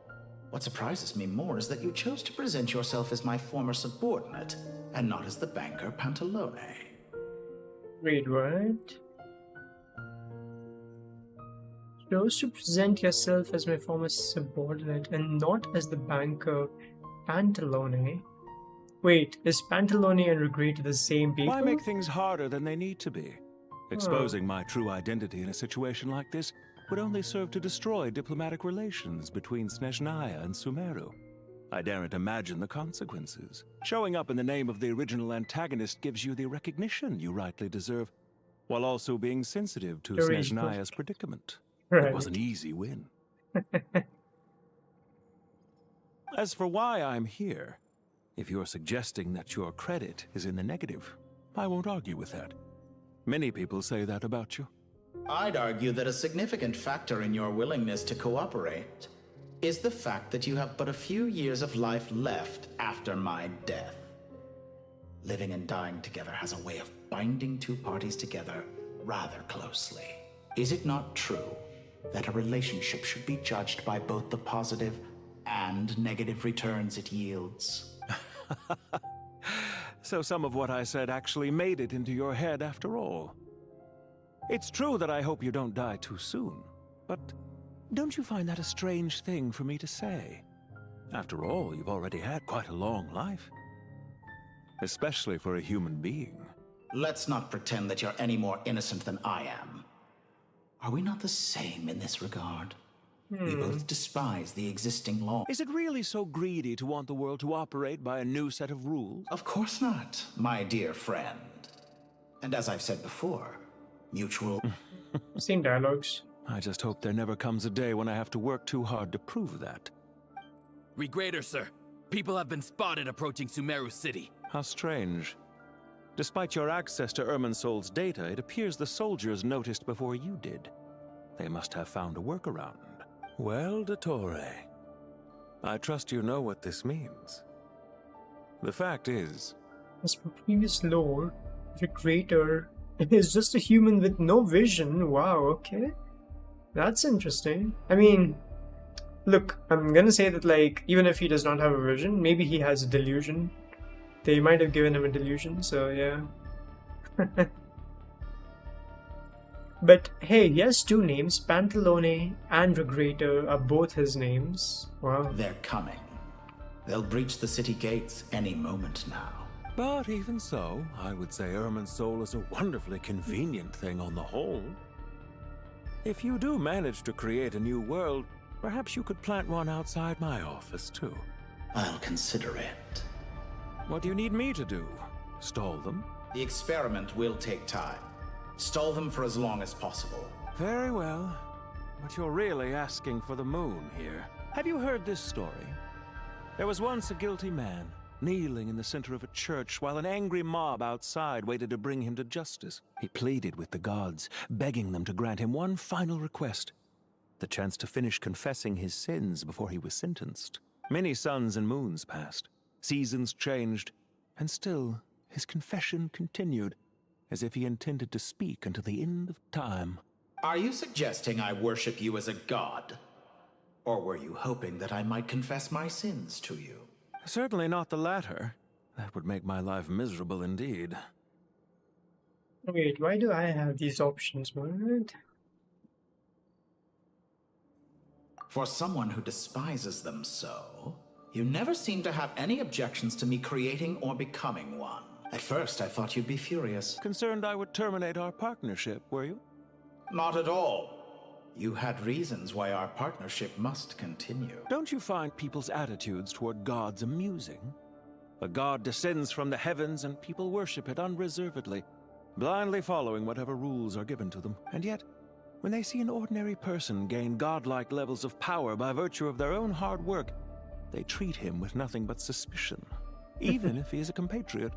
what surprises me more is that you chose to present yourself as my former subordinate, and not as the banker Pantalone. Wait, what? Chose to present yourself as my former subordinate and not as the banker Pantalone? Wait, is Pantalone and Regret the same people? Why make things harder than they need to be? Exposing my true identity in a situation like this would only serve to destroy diplomatic relations between Snezhnaya and Sumeru. I daren't imagine the consequences. Showing up in the name of the original antagonist gives you the recognition you rightly deserve, while also being sensitive to Snezhnaya's predicament. Right. It was an easy win. As for why I'm here, if you're suggesting that your credit is in the negative, I won't argue with that. Many people say that about you. I'd argue that a significant factor in your willingness to cooperate is the fact that you have but a few years of life left after my death. Living and dying together has a way of binding two parties together rather closely. Is it not true that a relationship should be judged by both the positive and negative returns it yields? So some of what I said actually made it into your head after all. It's true that I hope you don't die too soon, but don't you find that a strange thing for me to say? After all, you've already had quite a long life. Especially for a human being. Let's not pretend that you're any more innocent than I am. Are we not the same in this regard? We both despise the existing law. Is it really so greedy to want the world to operate by a new set of rules? Of course not, my dear friend. And as I've said before, mutual... Same dialogues. I just hope there never comes a day when I have to work too hard to prove that. Regrader, sir. People have been spotted approaching Sumeru City. How strange. Despite your access to Irminsol's data, it appears the soldiers noticed before you did. They must have found a workaround. Well, Dottore, I trust you know what this means. The fact is... As per previous lore, the creator is just a human with no vision. Wow, okay. That's interesting. I mean, look, I'm gonna say that, like, even if he does not have a vision, maybe he has a delusion. They might have given him a delusion, so yeah. But hey, he has two names. Pantalone and Regretter are both his names. Wow. They're coming. They'll breach the city gates any moment now. But even so, I would say Irminsol is a wonderfully convenient thing on the whole. If you do manage to create a new world, perhaps you could plant one outside my office too. I'll consider it. What do you need me to do? Stall them? The experiment will take time. Stall them for as long as possible. Very well. But you're really asking for the moon here. Have you heard this story? There was once a guilty man, kneeling in the center of a church while an angry mob outside waited to bring him to justice. He pleaded with the gods, begging them to grant him one final request: the chance to finish confessing his sins before he was sentenced. Many suns and moons passed, seasons changed, and still his confession continued, as if he intended to speak until the end of time. Are you suggesting I worship you as a god? Or were you hoping that I might confess my sins to you? Certainly not the latter. That would make my life miserable indeed. Wait, why do I have these options, man? For someone who despises them so, You never seem to have any objections to me creating or becoming one. At first, I thought you'd be furious. Concerned I would terminate our partnership, were you? Not at all. You had reasons why our partnership must continue. Don't you find people's attitudes toward gods amusing? A god descends from the heavens and people worship it unreservedly, blindly following whatever rules are given to them. And yet, when they see an ordinary person gain godlike levels of power by virtue of their own hard work, they treat him with nothing but suspicion, even if he is a compatriot.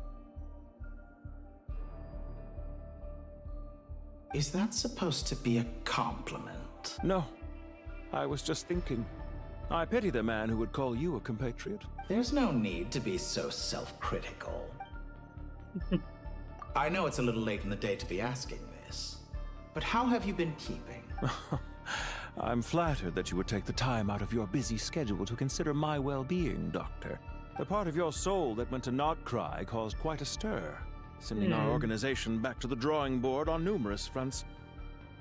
Is that supposed to be a compliment? No. I was just thinking. I pity the man who would call you a compatriot. There's no need to be so self-critical. I know it's a little late in the day to be asking this, but how have you been keeping? I'm flattered that you would take the time out of your busy schedule to consider my well-being, Doctor. The part of your soul that went to Krai caused quite a stir, sending our organization back to the drawing board on numerous fronts.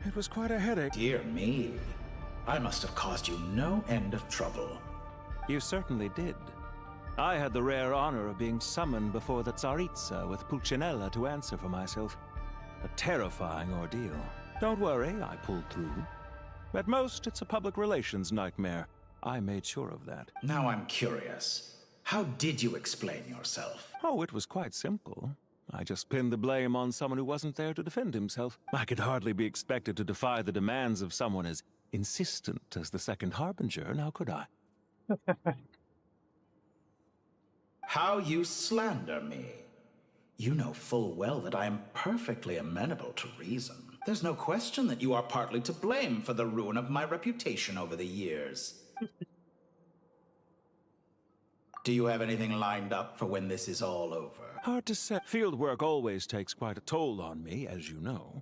It was quite a headache. Dear me. I must have caused you no end of trouble. You certainly did. I had the rare honor of being summoned before the Tsaritsa with Pulcinella to answer for myself. A terrifying ordeal. Don't worry, I pulled through. At most, it's a public relations nightmare. I made sure of that. Now I'm curious. How did you explain yourself? Oh, it was quite simple. I just pinned the blame on someone who wasn't there to defend himself. I could hardly be expected to defy the demands of someone as insistent as the Second Harbinger, now could I? How you slander me. You know full well that I am perfectly amenable to reason. There's no question that you are partly to blame for the ruin of my reputation over the years. Do you have anything lined up for when this is all over? Hard to say. Field work always takes quite a toll on me, as you know.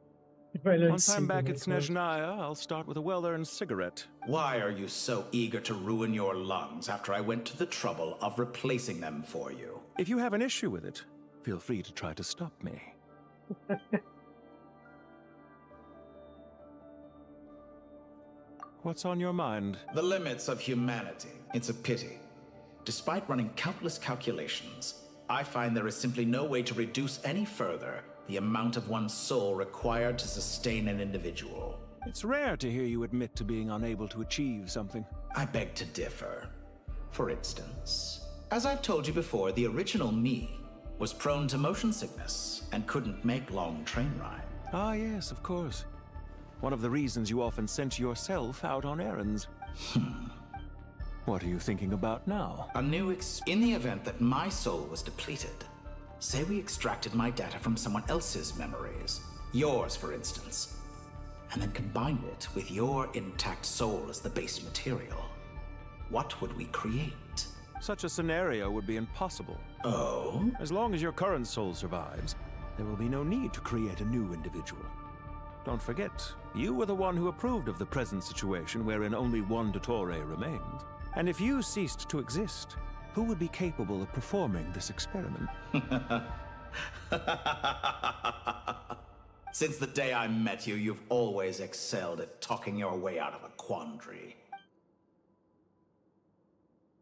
Once I'm back at Snezhnaya, I'll start with a well-earned cigarette. Why are you so eager to ruin your lungs after I went to the trouble of replacing them for you? If you have an issue with it, feel free to try to stop me. What's on your mind? The limits of humanity. It's a pity. Despite running countless calculations, I find there is simply no way to reduce any further the amount of one's soul required to sustain an individual. It's rare to hear you admit to being unable to achieve something. I beg to differ. For instance, as I've told you before, the original me was prone to motion sickness and couldn't make long train rides. Ah, yes, of course. One of the reasons you often sent yourself out on errands. What are you thinking about now? A new in the event that my soul was depleted, say we extracted my data from someone else's memories, yours for instance, and then combined it with your intact soul as the base material. What would we create? Such a scenario would be impossible. Oh? As long as your current soul survives, there will be no need to create a new individual. Don't forget, you were the one who approved of the present situation wherein only one Dottore remains. And if you ceased to exist, who would be capable of performing this experiment? Since the day I met you, you've always excelled at talking your way out of a quandary.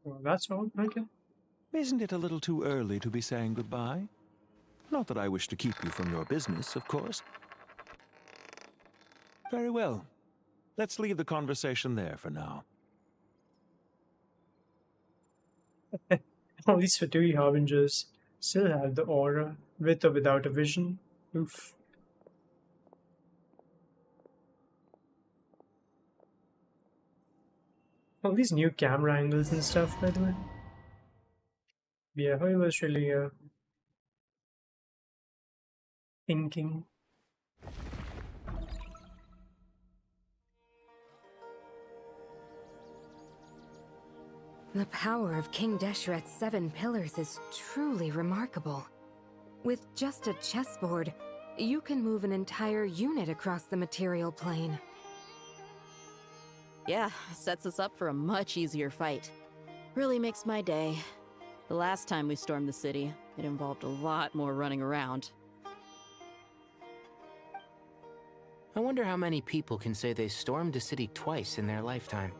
Well, that's all, okay. Isn't it a little too early to be saying goodbye? Not that I wish to keep you from your business, of course. Very well. Let's leave the conversation there for now. All these Fatui Harbingers still have the aura, with or without a vision. Oof. All these new camera angles and stuff, by the way. Yeah, he was really thinking. The power of King Deshret's 7 pillars is truly remarkable. With just a chessboard, you can move an entire unit across the material plane. Yeah, sets us up for a much easier fight. Really makes my day. The last time we stormed the city, it involved a lot more running around. I wonder how many people can say they stormed a city twice in their lifetime.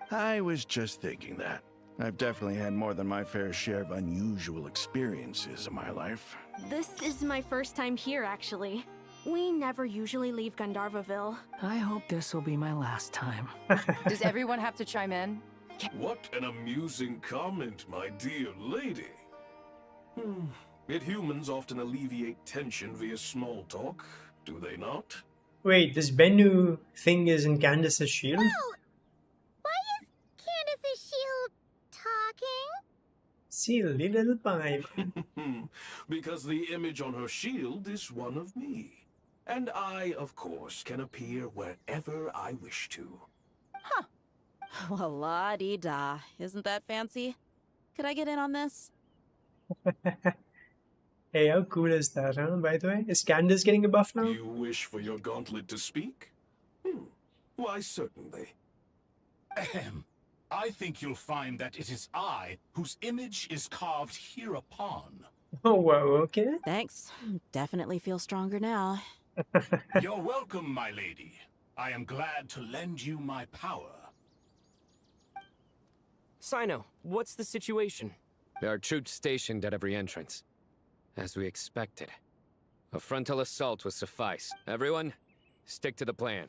I was just thinking that. I've definitely had more than my fair share of unusual experiences in my life. This is my first time here, actually. We never usually leave Gandharvaville. I hope this will be my last time. Does everyone have to chime in? What an amusing comment, my dear lady. Yet humans often alleviate tension via small talk, do they not? Wait, this Bennu thing is in Candace's shield? Why is Candace's shield talking? Silly little pipe. Because the image on her shield is one of me. And I, of course, can appear wherever I wish to. Huh. Well, la-dee-da. Isn't that fancy? Could I get in on this? Hey, how cool is that, huh? By the way, is Candace getting a buff now? You wish for your gauntlet to speak? Why, certainly. Ahem. I think you'll find that it is I whose image is carved hereupon. Oh, wow, okay. Thanks. Definitely feel stronger now. You're welcome, my lady. I am glad to lend you my power. Sino, what's the situation? There are troops stationed at every entrance. As we expected. A frontal assault will suffice. Everyone, stick to the plan.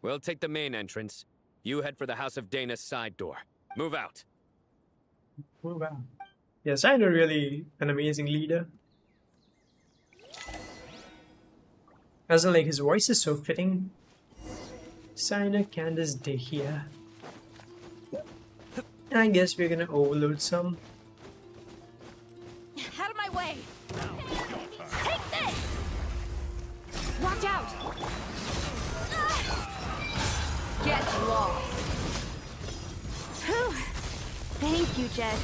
We'll take the main entrance. You head for the House of Dana's side door. Move out. Move out. Yes, I know, really an amazing leader. As in, like, his voice is so fitting. Sino, Candace, Dehya. I guess we're gonna overload some. Out of my way! Take this! Watch out! Get lost! Whew. Thank you, Jed.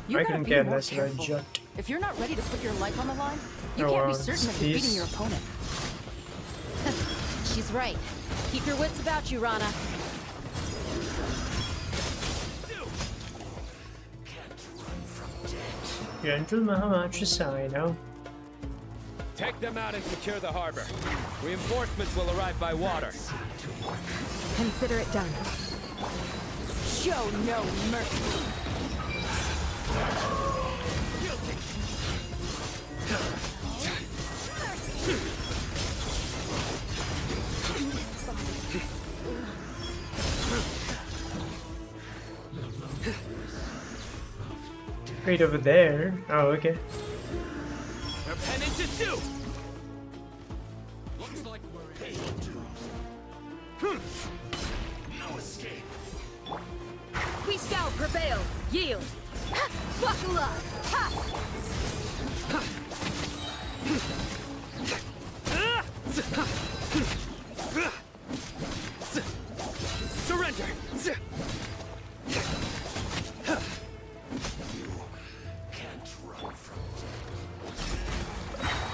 You I gotta couldn't be care more less about careful. Jut. If you're not ready to put your life on the line, you Oh, can't be certain of defeating please. your opponent. She's right. Keep your wits about you, Rana. Gentle Mahamacha Sino. Take them out and secure the harbor. Reinforcements will arrive by water. Consider it done. Show no mercy. Right over there. Oh, okay. Their penance is due! Looks like we're able to. No escape. We shall prevail. Yield. Buckle up. Surrender!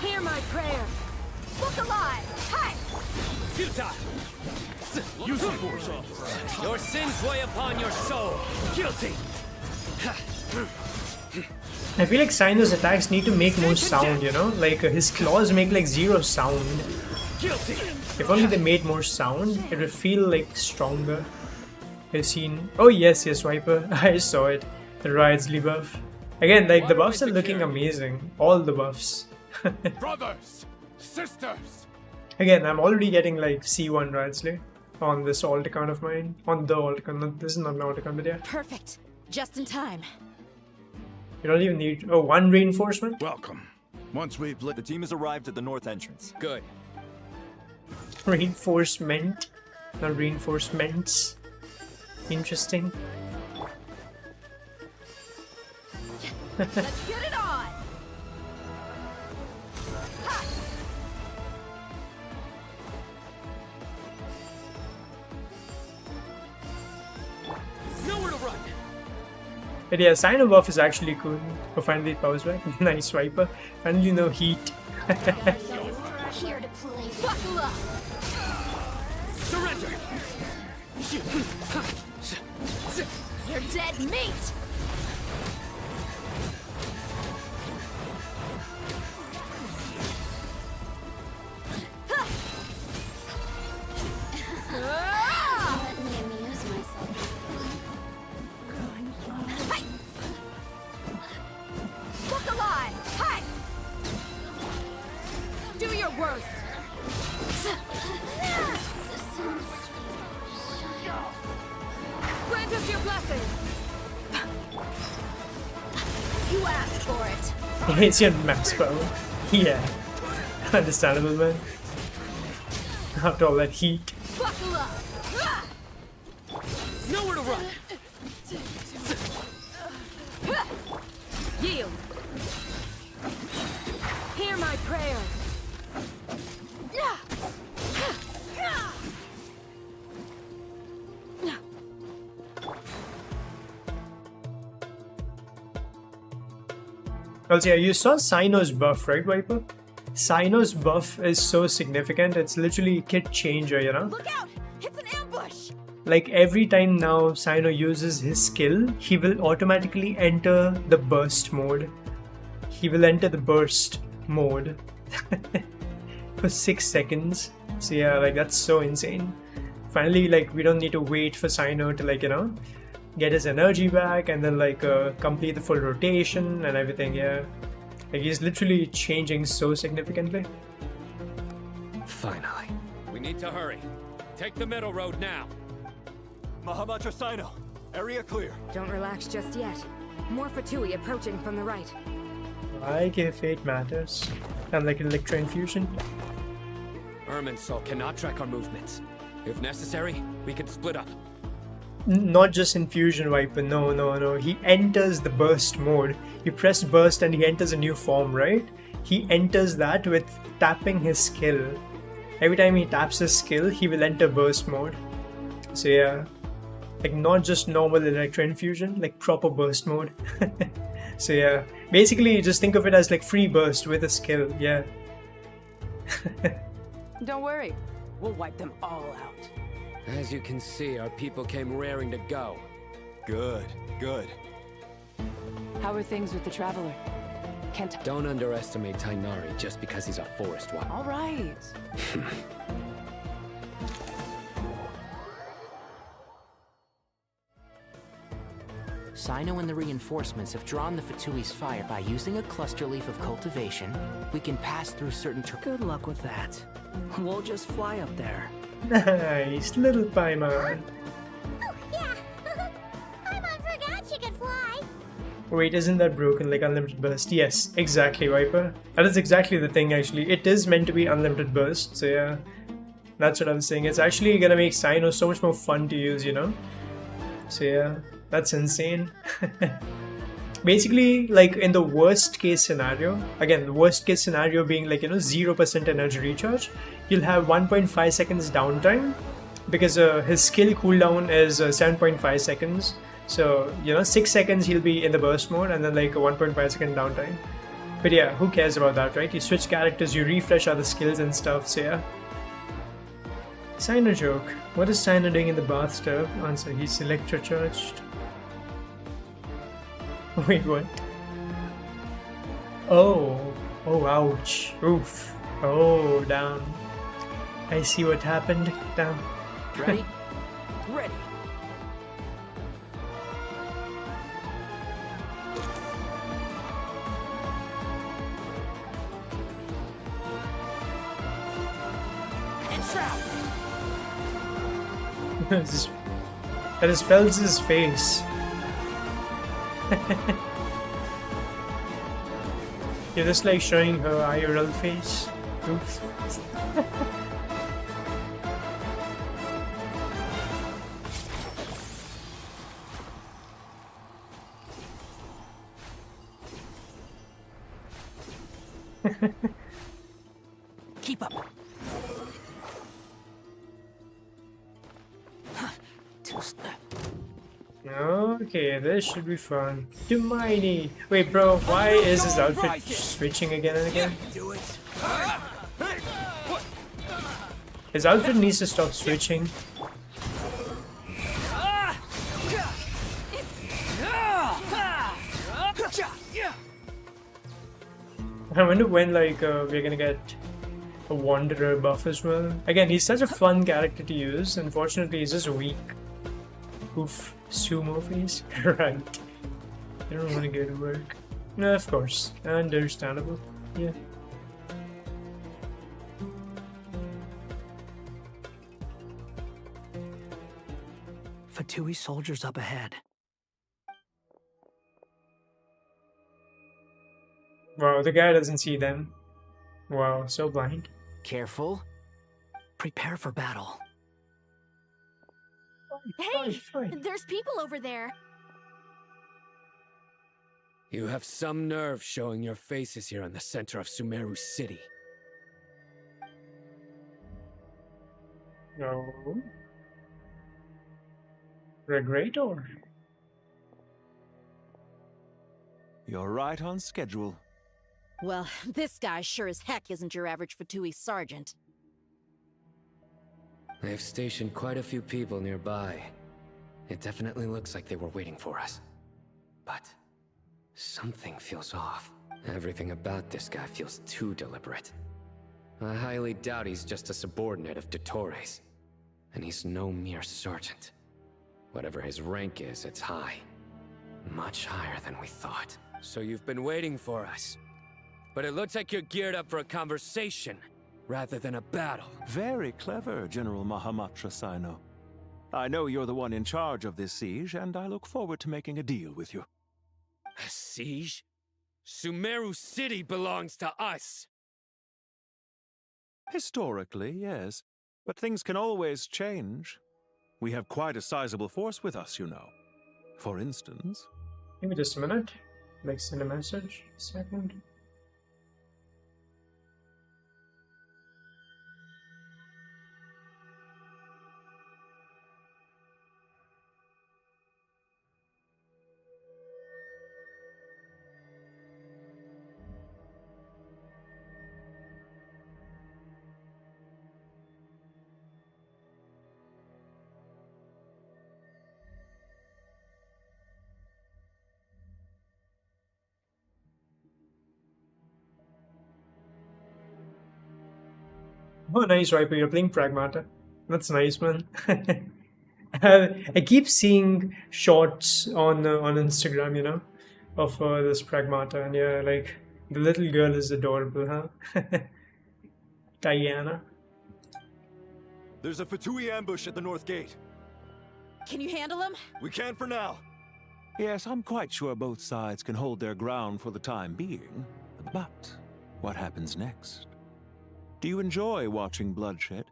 Hear my prayer. Look alive. Hi. Futile! Use the force. Your sins weigh upon your soul. Guilty! I feel like Sino's attacks need to make more sound, you know? Like, his claws make like 0 sound. Guilty! If only they made more sound, it would feel like stronger. I've seen. Oh, yes, Viper. I saw it. The Riotsley buff. Again, like, the buffs are looking amazing. All the buffs. Brothers, sisters. Again, I'm already getting like C1 Riotsley on this alt account of mine. On the alt account. This is not my alt account, but yeah. Perfect. Just in time. You don't even need. Oh, 1 reinforcement? Welcome. Once we've lit. The team has arrived at the north entrance. Good. Reinforcement. Not reinforcements. Interesting. Let's get it on. Nowhere to run. But yeah, Sino buff is actually cool. Oh, finally powers back. Nice Viper. Finally no heat. Here to play. Buckle up. Surrender! You're dead meat. Let me amuse myself. worst. Grant us your blessing. You asked for it. It's your max power. Yeah. Understandable, man. After all that heat. Buckle up. Nowhere to run. Yield. Hear my prayer. Also, yeah, you saw Cyno's buff, right, Viper? Cyno's buff is so significant, it's literally kit changer, you know? Look out! It's an ambush! Like every time now Cyno uses his skill, he will automatically enter the burst mode. He will enter the burst mode for 6 seconds. So yeah, like that's so insane. Finally, like we don't need to wait for Cyno to, like, you know, get his energy back and then like complete the full rotation and everything. Yeah, like he's literally changing so significantly. Finally. We need to hurry. Take the middle road now. Mahamacha Cyno, area clear. Don't relax just yet. More Fatui approaching from the right. Like if fate matters. And like electro infusion. Irminsul cannot track our movements. If necessary, we can split up. Not just infusion Viper, no. He enters the burst mode. You press burst and he enters a new form, right? He enters that with tapping his skill. Every time he taps his skill, he will enter burst mode. So yeah, like not just normal electro infusion, like proper burst mode. So yeah, basically just think of it as like free burst with a skill, yeah. Don't worry, we'll wipe them all out. As you can see, our people came raring to go. Good. How are things with the Traveler? Don't underestimate Tainari just because he's a forest one. All right. Cyno and the reinforcements have drawn the Fatui's fire. By using a cluster leaf of cultivation, we can pass through certain Good luck with that. We'll just fly up there. Nice, little Paimon. Oh, yeah. Paimon forgot she could fly. Wait, isn't that broken like unlimited burst? Yes, exactly, Viper. That is exactly the thing actually. It is meant to be unlimited burst, so yeah. That's what I was saying. It's actually gonna make Cyno so much more fun to use, you know? So yeah, that's insane. Basically, like in the worst case scenario, again, the worst case scenario being like, you know, 0% energy recharge, you'll have 1.5 seconds downtime because his skill cooldown is 7.5 seconds. So, you know, 6 seconds he'll be in the burst mode and then like a 1.5 second downtime. But yeah, who cares about that, right? You switch characters, you refresh other skills and stuff, so yeah. Cyno joke. What is Cyno doing in the bathtub? Answer, he's electrocharged. Wait, what? Oh, ouch. Oof. Oh, down. I see what happened. Down. Ready? Ready. And trap. That is Fel's face. You're just like showing her IRL face. Oof. Keep up. Okay, this should be fun. Hermione! Wait, bro, why is his outfit switching again and again? His outfit needs to stop switching. I wonder when, like, we're gonna get a Wanderer buff as well. Again, he's such a fun character to use. Unfortunately, he's just weak. Oof. Sumo face? Right. I don't want to go to work. No, of course. Understandable. Yeah. Fatui soldiers up ahead. Wow, the guy doesn't see them. Wow, so blind. Careful. Prepare for battle. Hey! There's people over there! You have some nerve showing your faces here in the center of Sumeru City. No. Regret or? You're right on schedule. Well, this guy sure as heck isn't your average Fatui sergeant. They've stationed quite a few people nearby. It definitely looks like they were waiting for us. But something feels off. Everything about this guy feels too deliberate. I highly doubt he's just a subordinate of Dottores. And he's no mere sergeant. Whatever his rank is, it's high. Much higher than we thought. So you've been waiting for us. But it looks like you're geared up for a conversation, rather than a battle. Very clever, General Mahamatra Sino. I know you're the one in charge of this siege, and I look forward to making a deal with you. A siege? Sumeru City belongs to us! Historically, yes. But things can always change. We have quite a sizable force with us, you know. For instance... Give me just a minute. Like, send a message. A second. Oh, nice, Riper. You're playing Pragmata. That's nice, man. I keep seeing shorts on Instagram, you know, of this Pragmata, and yeah, like the little girl is adorable, huh? Diana. There's a Fatui ambush at the north gate. Can you handle him? We can for now. Yes, I'm quite sure both sides can hold their ground for the time being. But what happens next? Do you enjoy watching bloodshed?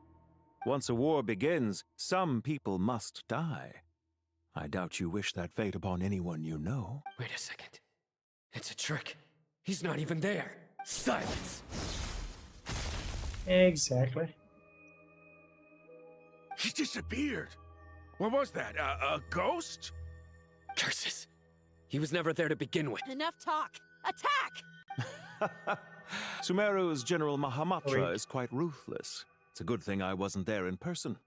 Once a war begins, some people must die. I doubt you wish that fate upon anyone you know. Wait a second. It's a trick. He's not even there. Silence! Exactly. He disappeared. What was that? A ghost? Curses! He was never there to begin with. Enough talk! Attack! Sumeru's General Mahamatra is quite ruthless. It's a good thing I wasn't there in person.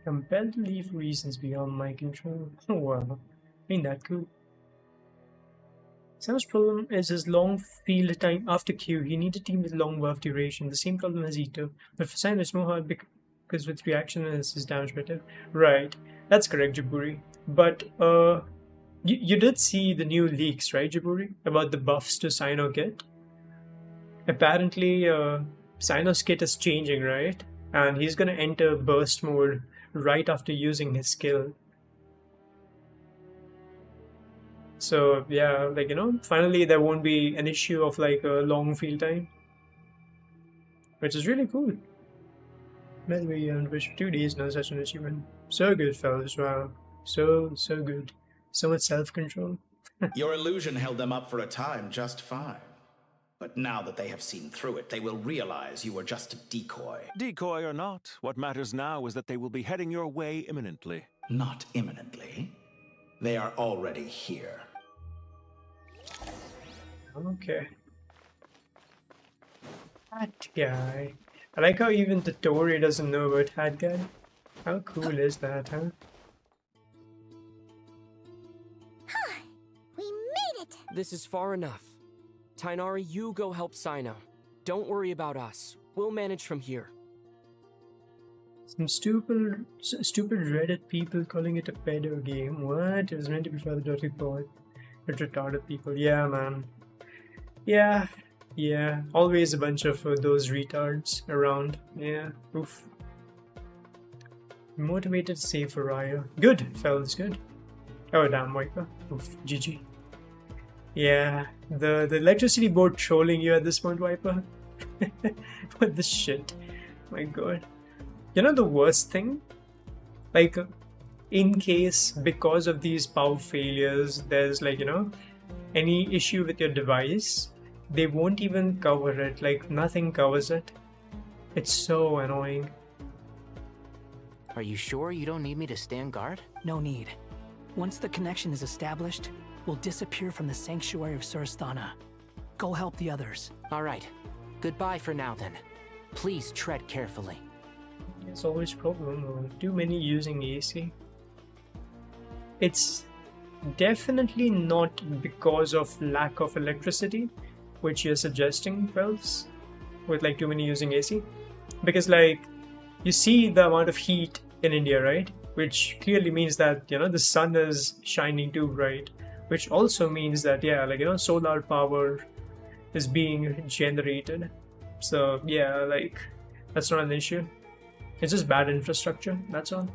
Compelled to leave for reasons beyond my control. Oh wow. Ain't that cool? Sam's problem is his long field time after Q. He needs a team with long buff duration. The same problem as Ito. But for Sam it's more hard because with reaction is his damage better. Right. That's correct, Jaburi. But you did see the new leaks, right, Jaburi? About the buffs to Sino kit. Apparently Sino's kit is changing, right? And he's gonna enter burst mode right after using his skill. So yeah, like, you know, finally there won't be an issue of like a long field time, which is really cool. By the way, you earned wish for 2 days, no such an achievement. So good, fellas, wow. So good. So much self-control. Your illusion held them up for a time just fine. But now that they have seen through it, they will realize you were just a decoy. Decoy or not, what matters now is that they will be heading your way imminently. Not imminently. They are already here. Okay. Hat guy. I like how even the Tory doesn't know about Hat guy. How cool is that, huh? We made it! This is far enough. Tainari, you go help Sino. Don't worry about us. We'll manage from here. Some stupid Reddit people calling it a pedo game. What? It was meant to be for the dirty boy. But retarded people. Yeah, man. Yeah, Yeah, always a bunch of those retards around. Yeah, oof. Motivated save for Raya. Good, fellas, good. Oh damn, Viper. Oof, GG. Yeah, the electricity board trolling you at this point, Viper. What the shit? My god. You know the worst thing? Like, in case because of these power failures, there's like, any issue with your device, they won't even cover it. Like, nothing covers it. It's so annoying. Are you sure you don't need me to stand guard? No need. Once the connection is established, we'll disappear from the sanctuary of Surasthana. Go help the others. All right. Goodbye for now, then. Please tread carefully. It's always problem. Too many using AC. It's definitely not because of lack of electricity, which you're suggesting, Phelps, with like too many using AC. Because like, you see the amount of heat in India, right? Which clearly means that, the sun is shining too, right? Which also means that, yeah, like, solar power is being generated. So, yeah, like, that's not an issue. It's just bad infrastructure, that's all.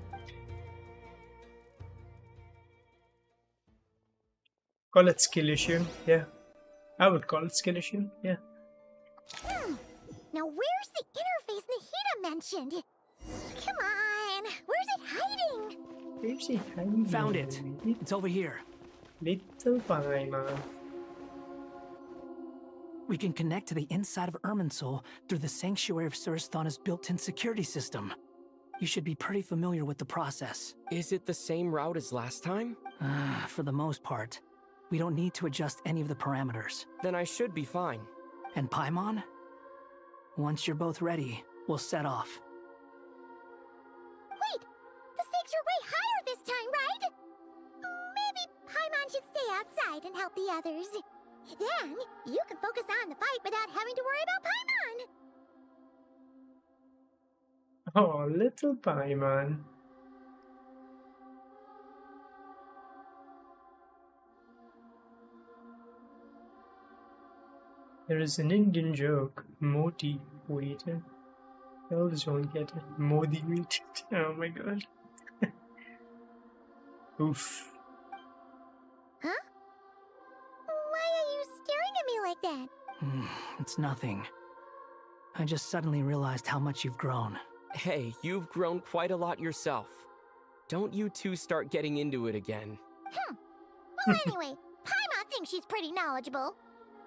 Call it skill issue, yeah. I would call it skill issue, yeah. Now where's the interface Nahida mentioned? Come on, where's it hiding? Where's it hiding? Found it. It's over here. Little Paimon. We can connect to the inside of Irminsul through the Sanctuary of Surasthana's built-in security system. You should be pretty familiar with the process. Is it the same route as last time? For the most part. We don't need to adjust any of the parameters. Then I should be fine. And Paimon? Once you're both ready, we'll set off. Wait! The stakes are way higher this time, right? Maybe Paimon should stay outside and help the others. Then, you can focus on the fight without having to worry about Paimon. Oh, little Paimon. There is an Indian joke, motivated. Elves won't get it. Motivated. Oh my god. Oof. Huh? Why are you staring at me like that? It's nothing. I just suddenly realized how much you've grown. Hey, you've grown quite a lot yourself. Don't you two start getting into it again. Well, anyway, Paimon thinks she's pretty knowledgeable.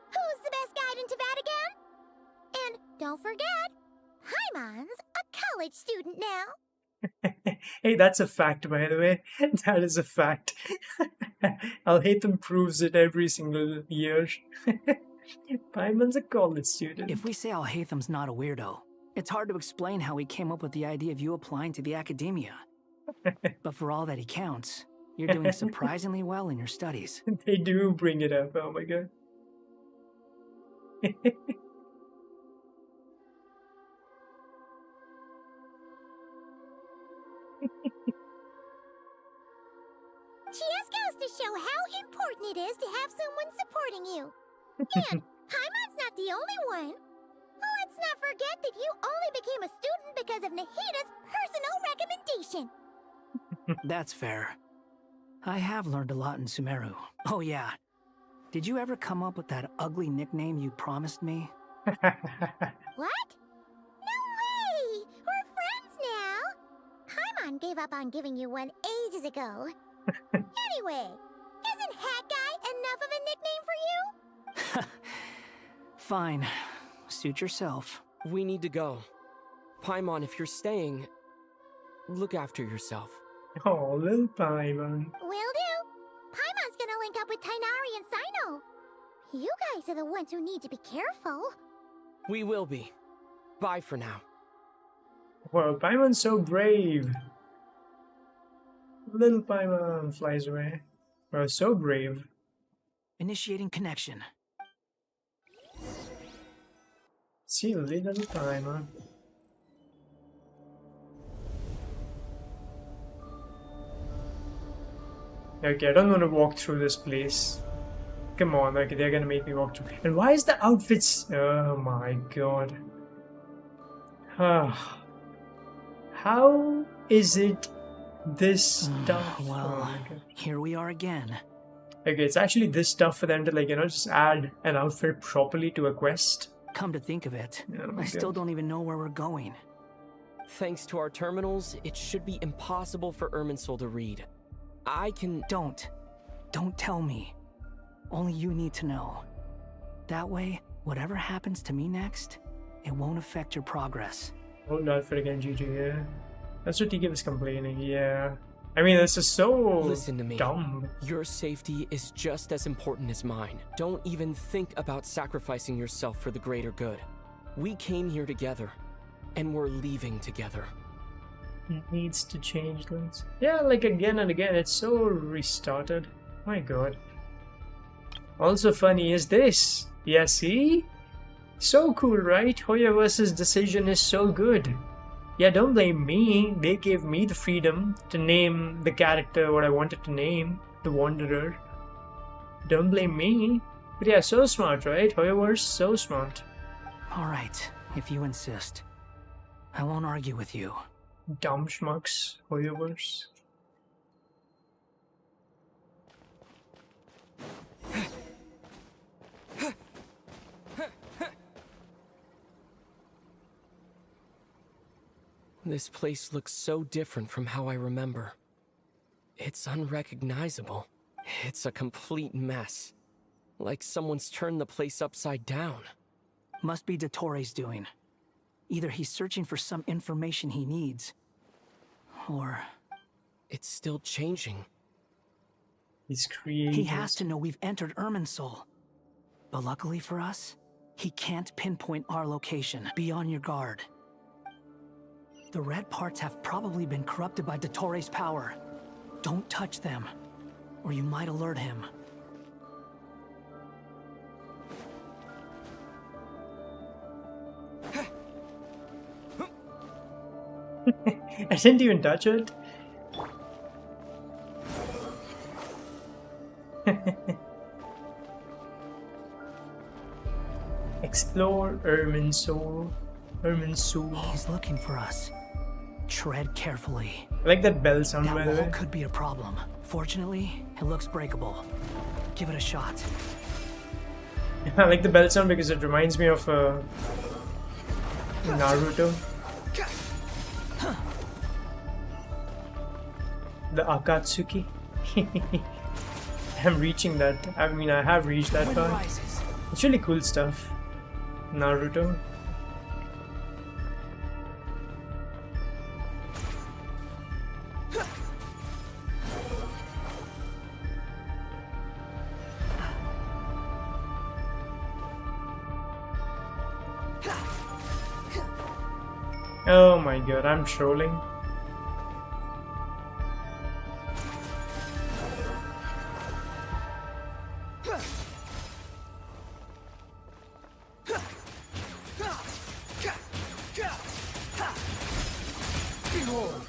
Who's the best guide in Tavatigan? And don't forget, Paimon's a college student now. Hey, that's a fact, by the way. That is a fact. Alhaitham proves it every single year. Paimon's a college student. If we say Alhaitham's not a weirdo, it's hard to explain how he came up with the idea of you applying to the academia. But for all that he counts, you're doing surprisingly well in your studies. They do bring it up, oh my god. Just goes to show how important it is to have someone supporting you. And Paimon's not the only one. Let's not forget that you only became a student because of Nahida's personal recommendation. That's fair. I have learned a lot in Sumeru. Oh yeah. Did you ever come up with that ugly nickname you promised me? What? No way! We're friends now! Paimon gave up on giving you one ages ago. Anyway, isn't Hat Guy enough of a nickname for you? Fine. Suit yourself. We need to go. Paimon, if you're staying, look after yourself. Oh, little Paimon. Will do. Paimon's gonna link up with Tighnari and Cyno. You guys are the ones who need to be careful. We will be. Bye for now. Wow, Paimon's so brave. Little Paimon flies away. Wow, so brave. Initiating connection. See you later, little Paimon. Okay, I don't want to walk through this place. Come on, like they're gonna make me walk through. And why is the outfits? Oh my god. How is it this stuff? Well, here we are again. Okay, it's actually this stuff for them to, like, just add an outfit properly to a quest. Come to think of it, Oh my I still God. don't even know where we're going. Thanks to our terminals, it should be impossible for Irminsul to read. I can... Don't tell me. Only you need to know. That way, whatever happens to me next, it won't affect your progress. Old outfit again, GG, yeah. That's what TK was complaining, yeah. I mean, this is so Listen to me. dumb. Your safety is just as important as mine. Don't even think about sacrificing yourself for the greater good. We came here together, and we're leaving together. It needs to change things. Yeah, like again and again, it's so restarted. My god. Also funny is this. Yeah, see? So cool, right? Hoyoverse's decision is so good. Yeah, don't blame me. They gave me the freedom to name the character what I wanted to name, the Wanderer. Don't blame me. But yeah, so smart, right? Hoyoverse, so smart. Alright, if you insist. I won't argue with you. Dumb schmucks, Hoyoverse. This place looks so different from how I remember. It's unrecognizable. It's a complete mess. Like someone's turned the place upside down. Must be Dottoro's doing. Either he's searching for some information he needs, or... It's still changing. He's creating... He has to know we've entered Irminsul. But luckily for us, he can't pinpoint our location. Be on your guard. The red parts have probably been corrupted by Dottoro's power. Don't touch them, or you might alert him. I didn't even touch it. Explore Irminsul. He's looking for us. Tread carefully. I like that bell sound, by That the wall way. could be a problem. Fortunately, it looks breakable. Give it a shot. I like the bell sound because it reminds me of Naruto. The Akatsuki. I'm reaching that. I mean, I have reached that part. It's really cool stuff. Naruto. Oh my god, I'm trolling. Behold.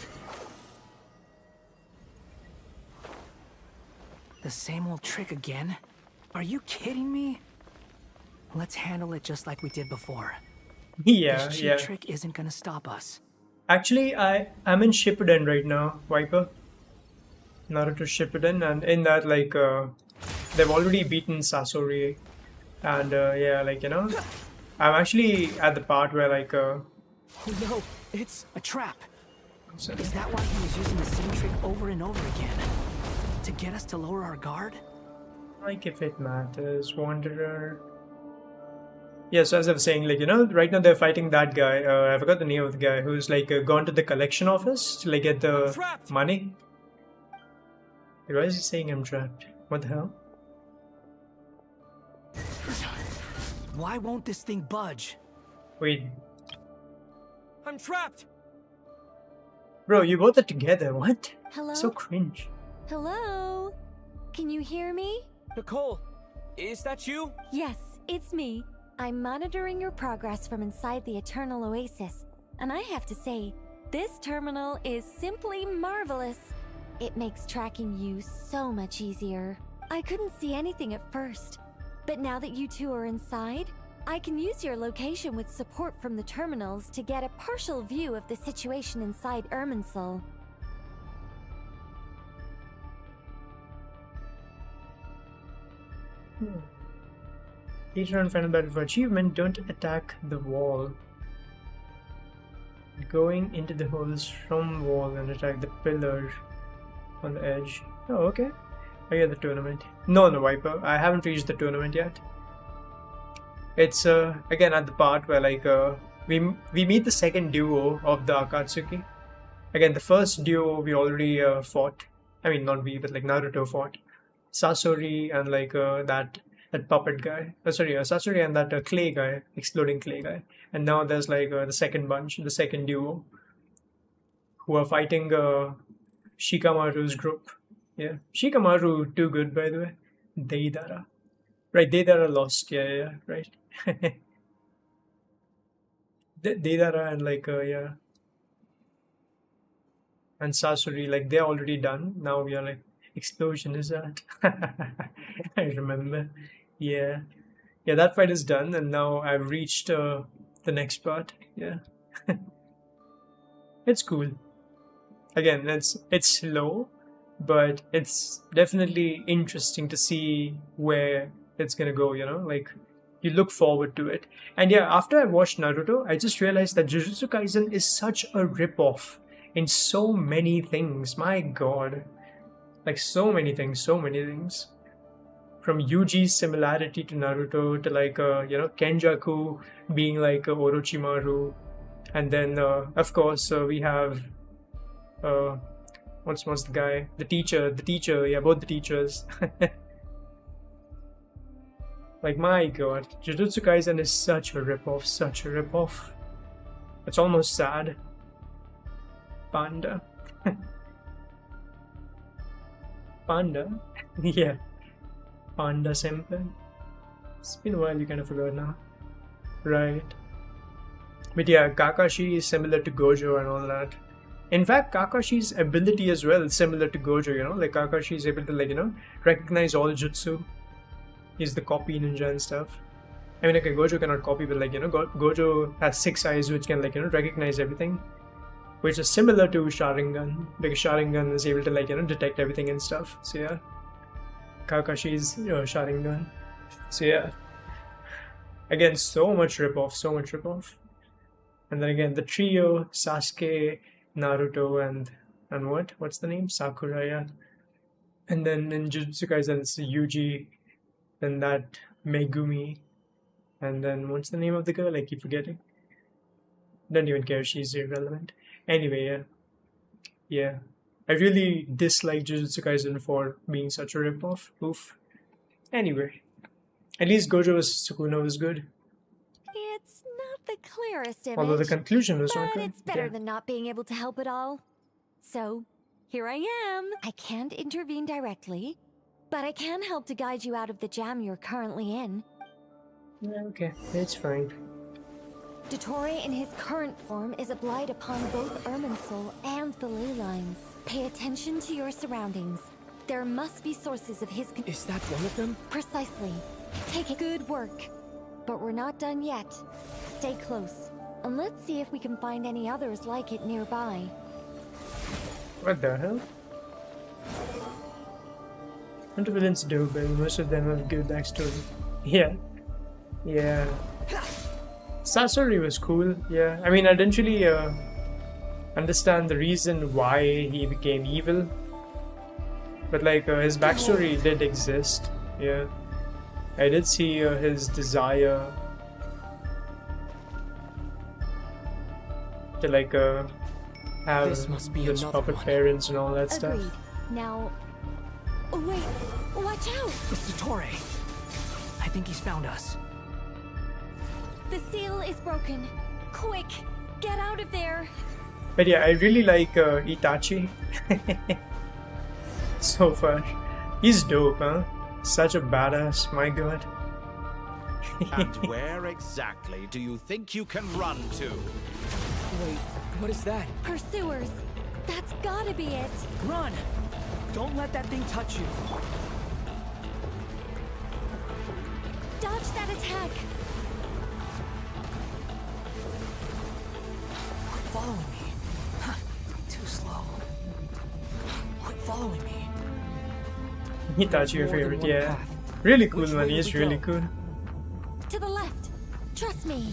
The same old trick again? Are you kidding me? Let's handle it just like we did before. Yeah, this cheat yeah. trick isn't gonna stop us. Actually, I'm in Shippuden right now, Viper. Naruto Shippuden, and in that, like, they've already beaten Sasori, and yeah, like, I'm actually at the part where, like, Oh no, it's a trap. Is that why he was using the same trick over and over again? To get us to lower our guard? like if it matters, Wanderer. Yeah, so as I was saying, like, right now they're fighting that guy, I forgot the name of the guy, who's, like, gone to the collection office to, like, get the money. Why is he saying I'm trapped? What the hell? Why won't this thing budge? Wait, I'm trapped! bro, you both are together, what? Hello? So cringe. Hello? Can you hear me? Nicole, is that you? Yes, it's me. I'm monitoring your progress from inside the Eternal Oasis, and I have to say, this terminal is simply marvelous. It makes tracking you so much easier. I couldn't see anything at first, but now that you two are inside, I can use your location with support from the terminals to get a partial view of the situation inside Irminsul. Later on, final battle for achievement, don't attack the wall. Going into the holes from wall and attack the pillar on the edge. Oh, okay. I get the tournament. No, Viper. I haven't reached the tournament yet. It's again at the part where like we meet the second duo of the Akatsuki. Again, the first duo we already fought. I mean, not we, but like Naruto fought. Sasori and like that puppet guy. Sasori and that clay guy, exploding clay guy. And now there's like the second bunch, the second duo, who are fighting Shikamaru's group. Yeah, Shikamaru too good, by the way. Deidara. Right, Deidara lost. Yeah, right. Deidara and like, yeah. And Sasori, like, they're already done. Now we are like, explosion is that? I remember. Yeah. Yeah, that fight is done, and now I've reached the next part. Yeah. It's cool. Again, it's slow, but it's definitely interesting to see where it's gonna go, you know? Like, you look forward to it. And yeah, after I watched Naruto, I just realized that Jujutsu Kaisen is such a rip-off in so many things. My god. Like, so many things. From Yuji's similarity to Naruto to like, you know, Kenjaku being like Orochimaru. And then, of course, we have, what's the guy? The teacher, yeah, both the teachers. Like, my god, Jujutsu Kaisen is such a rip-off. It's almost sad. Panda. Panda? Yeah. Panda Senpai. It's been a while, you kind of forgot now. Right. But yeah, Kakashi is similar to Gojo and all that. In fact, Kakashi's ability as well is similar to Gojo, you know? Like, Kakashi is able to, like, you know, recognize all jutsu. He's the copy ninja and stuff. I mean, okay, Gojo cannot copy, but like, you know, Gojo has 6 eyes which can, like, you know, recognize everything. Which is similar to Sharingan, because Sharingan is able to, like, you know, detect everything and stuff. So yeah, Kakashi's Sharingan. So yeah, again, so much rip-off. And then again, the trio, Sasuke, Naruto, and what's the name? Sakura, yeah. And then in Jujutsu Kaisen, it's Yuji, then that Megumi, and then what's the name of the girl? I keep forgetting. Don't even care, she's irrelevant. Anyway, yeah. I really dislike Jujutsu Kaisen for being such a ripoff. Oof. Anyway, at least Gojo's Sukuna was good. It's not the clearest image, Although the conclusion was but okay. it's better than not being able to help at all. So, here I am. I can't intervene directly, but I can help to guide you out of the jam you're currently in. Yeah, okay, it's fine. Dottore in his current form is a blight upon both Irminsul and the ley lines. Pay attention to your surroundings. There must be sources of his... Is that one of them? Precisely. Take it. Good work. But we're not done yet. Stay close. And let's see if we can find any others like it nearby. What the hell? Hunter villains do, but most of them have good backstory. Yeah. Yeah. Sasori was cool, yeah. I mean, I didn't really understand the reason why he became evil. But like, his backstory did exist, yeah. I did see his desire to like have those puppet parents and all that stuff. Agreed. Now... Oh, wait! Watch out! It's Dottore. I think he's found us. The seal is broken. Quick! Get out of there! But yeah, I really like Itachi. So far. He's dope, huh? Such a badass, my god. And where exactly do you think you can run to? Wait, what is that? that attack! Quit following me. Huh, too slow. Quit following me. Itachi, your More than favorite, one yeah. path. Really cool, Which man. way do He's we really go? cool. To the left! Trust me!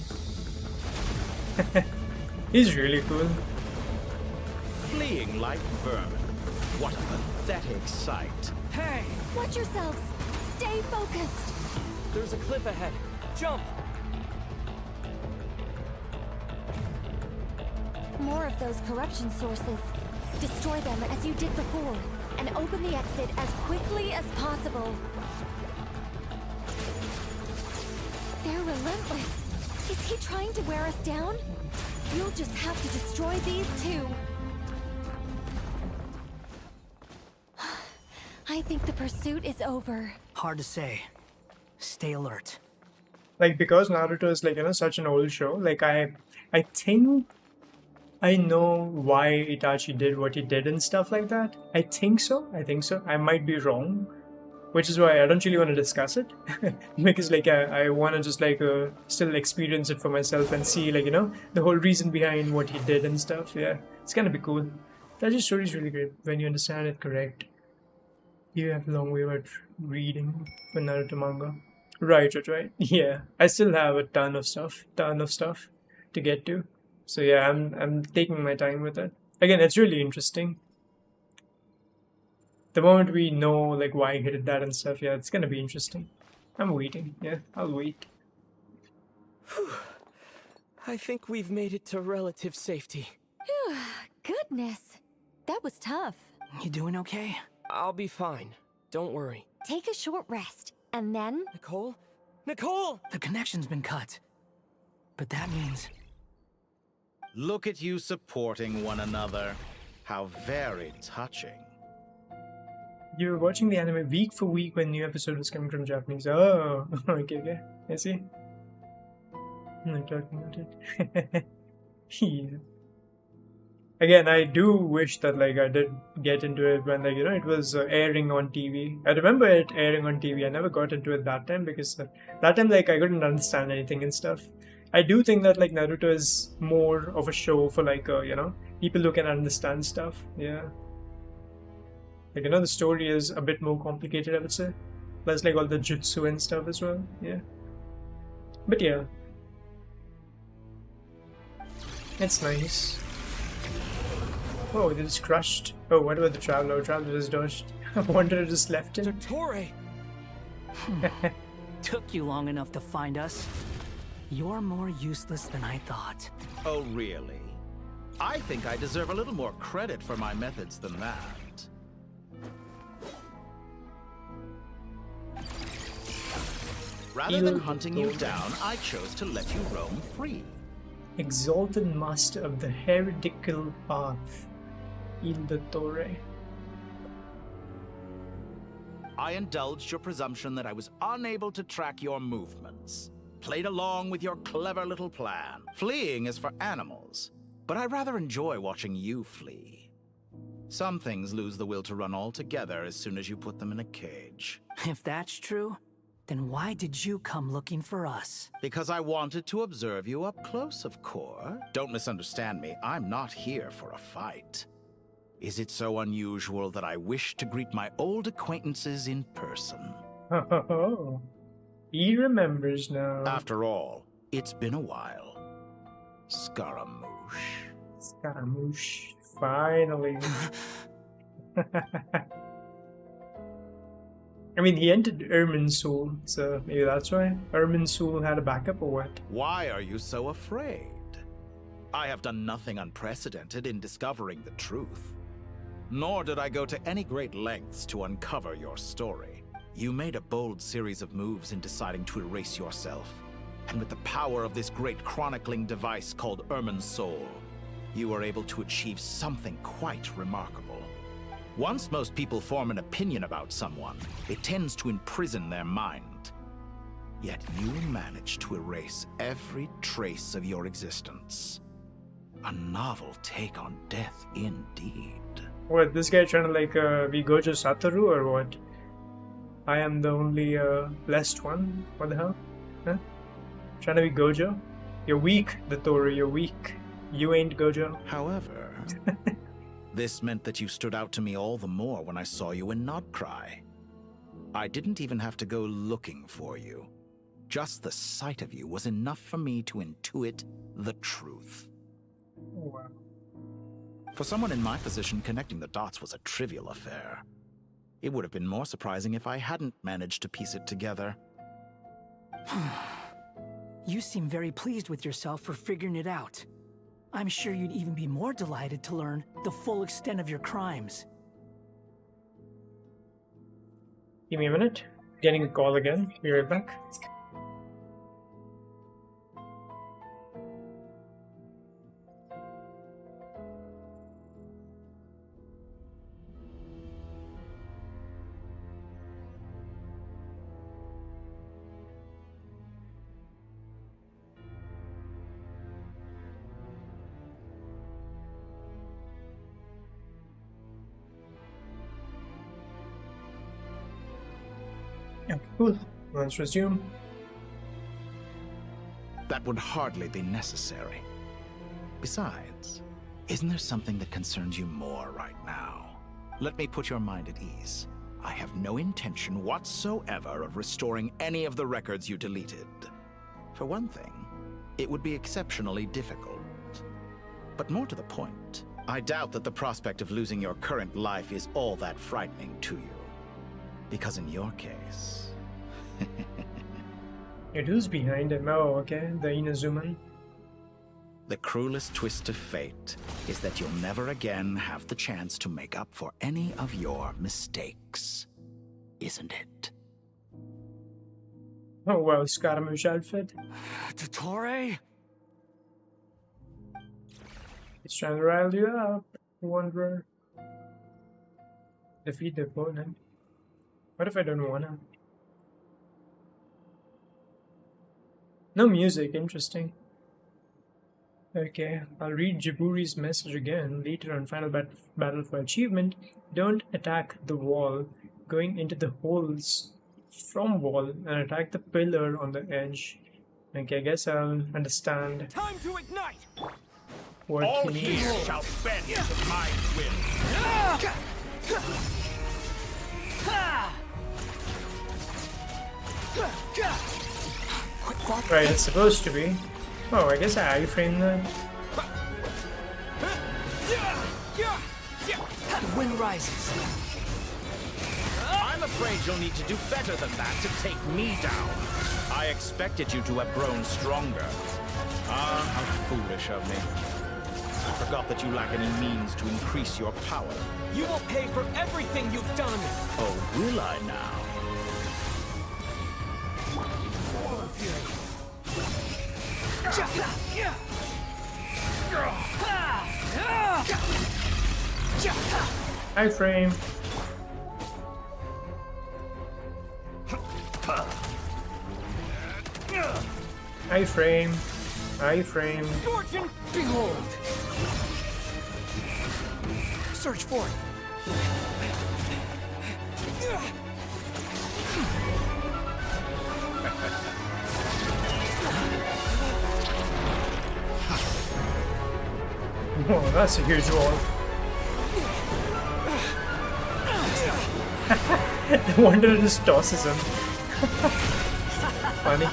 He's really cool. Fleeing like vermin. What a pathetic sight. Hey! Watch yourselves! Stay focused! There's a cliff ahead. Jump! More of those corruption sources. Destroy them as you did before, and open the exit as quickly as possible. They're relentless. Is he trying to wear us down? You'll just have to destroy these too. I think the pursuit is over. Hard to say. Stay alert. Like, because Naruto is like, you know, such an old show, like I think I know why Itachi did what he did and stuff like that. I think so. I might be wrong, which is why I don't really want to discuss it because like I want to just like still experience it for myself and see, like, you know, the whole reason behind what he did and stuff. Yeah, it's gonna be cool. That story is really great when you understand it correct. You have a long way about reading for Naruto manga. Right. Yeah, I still have a ton of stuff to get to. So yeah, I'm taking my time with it. Again, it's really interesting. The moment we know like why he did that and stuff, yeah, it's gonna be interesting. I'm waiting. Yeah, I'll wait. I think we've made it to relative safety. Goodness, that was tough. You doing okay? I'll be fine. Don't worry. Take a short rest, and then... Nicole? Nicole! The connection's been cut. But that means... Look at you supporting one another. How very touching. You were watching the anime week for week when new episode was coming from Japanese. Oh, okay. I see. I'm not talking about it. Yeah. Again, I do wish that like I did get into it when like, you know, it was airing on TV. I remember it airing on TV. I never got into it that time because that time like I couldn't understand anything and stuff. I do think that like Naruto is more of a show for like you know, people who can understand stuff. Yeah. Like, you know, the story is a bit more complicated, I would say. Plus like all the jutsu and stuff as well. Yeah. But yeah. It's nice. Oh, they just crushed. Oh, what about the Traveler? Traveler just dodged. Wanderer just left him. Dottore! Took you long enough to find us. You're more useless than I thought. Oh, really? I think I deserve a little more credit for my methods than that. Rather than hunting you down, I chose to let you roam free. Exalted master of the heretical path, ULTRAWIDE. I indulged your presumption that I was unable to track your movements. Played along with your clever little plan. Fleeing is for animals, but I rather enjoy watching you flee. Some things lose the will to run altogether as soon as you put them in a cage. If that's true, then why did you come looking for us? Because I wanted to observe you up close, of course. Don't misunderstand me, I'm not here for a fight. Is it so unusual that I wish to greet my old acquaintances in person? Oh, he remembers now. After all, it's been a while. Scaramouche. Scaramouche, finally. I mean, he entered Irminsul, so maybe that's why. Irminsul had a backup or what? Why are you so afraid? I have done nothing unprecedented in discovering the truth. Nor did I go to any great lengths to uncover your story. You made a bold series of moves in deciding to erase yourself. And with the power of this great chronicling device called Irminsul, you were able to achieve something quite remarkable. Once most people form an opinion about someone, it tends to imprison their mind. Yet you managed to erase every trace of your existence. A novel take on death indeed. What, this guy trying to like be Gojo Satoru or what? I am the only blessed one? What the hell? Huh? Trying to be Gojo? You're weak, the Toru, you're weak. You ain't Gojo. However, this meant that you stood out to me all the more when I saw you in Krai. I didn't even have to go looking for you. Just the sight of you was enough for me to intuit the truth. Oh, wow. For someone in my position, connecting the dots was a trivial affair. It would have been more surprising if I hadn't managed to piece it together. You seem very pleased with yourself for figuring it out. I'm sure you'd even be more delighted to learn the full extent of your crimes. Give me a minute. Getting a call again. Be right back. Okay, cool. Let's resume. That would hardly be necessary. Besides, isn't there something that concerns you more right now? Let me put your mind at ease. I have no intention whatsoever of restoring any of the records you deleted. For one thing, it would be exceptionally difficult. But more to the point, I doubt that the prospect of losing your current life is all that frightening to you. Because in your case... It who's behind him? Oh, okay. The Inazuman. The cruelest twist of fate is that you'll never again have the chance to make up for any of your mistakes. Isn't it? Oh, wow. Scaramouche outfit. Dottore? It's trying to rile you up, Wanderer. Defeat the opponent. What if I don't wanna? No music, interesting. Okay, I'll read Jaburi's message again later on Final Battle for Achievement. Don't attack the wall, going into the holes from wall and attack the pillar on the edge. Okay, I guess I'll understand. Time to ignite! What All he needs. here shall bend to my will. Right, it's supposed to be. Oh, I guess I iframe that. The wind rises. I'm afraid you'll need to do better than that to take me down. I expected you to have grown stronger. Ah, how foolish of me. I forgot that you lack any means to increase your power. You will pay for everything you've done! Oh, will I now? Iframe. Iframe. Iframe. Fortune, behold! Search for it. Whoa, that's a huge wall. No wonder it just tosses him. Funny.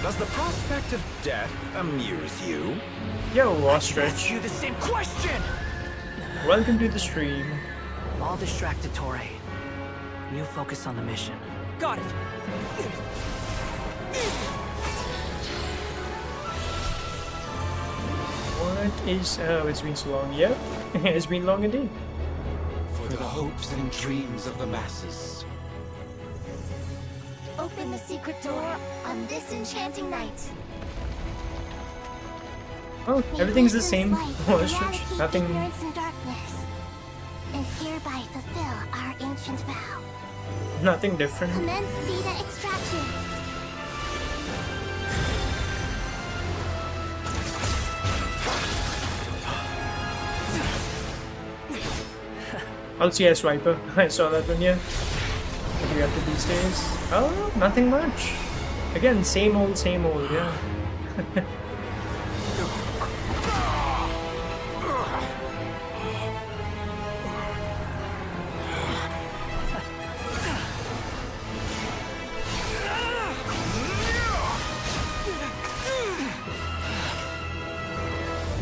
Does the prospect of death amuse you? Yo, Ostrich. You the same question! Welcome to the stream. I'll distract Dottore. You focus on the mission. Got it! What is... Oh, it's been so long. Yep, it's been long indeed. For the hopes and dreams of the masses. Open the secret door on this enchanting night. Oh, everything's the same. Oh, Ostrich. Eradicate Nothing... ignorance and darkness, and hereby fulfill our ancient vow. Nothing different. Commence data extraction. Also, yes, Viper. I saw that one, yeah. we up to these days? Oh, nothing much. Again, same old, yeah.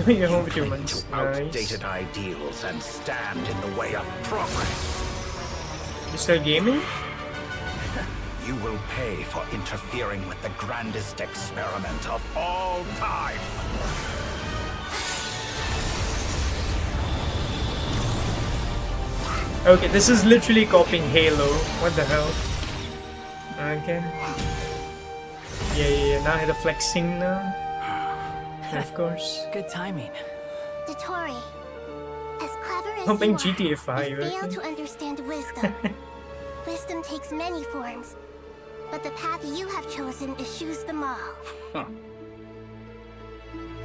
You're home for 2 months. Outdated ideals and stand in the way of progress. You still gaming? You will pay for interfering with the grandest experiment of all time. Okay, this is literally copying Halo. What the hell? Okay. Yeah. Now I had a flexing now. Of course. Good timing. Dotori, as clever as I'm playing you are, GTA 5. you fail Okay. to understand wisdom. Wisdom takes many forms, but the path you have chosen eschews them all.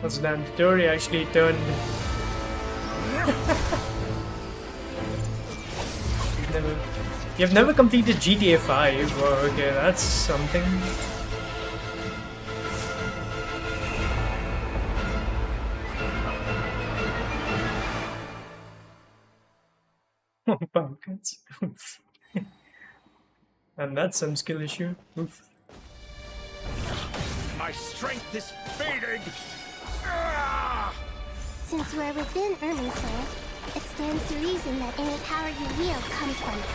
What's that? Dory actually turned. You've never completed GTA 5. Well, okay, that's something. Oh, pumpkins. And that's some skill issue. Oof. My strength is fading. Since we're within Irminsul, it stands to reason that any power you wield comes from it.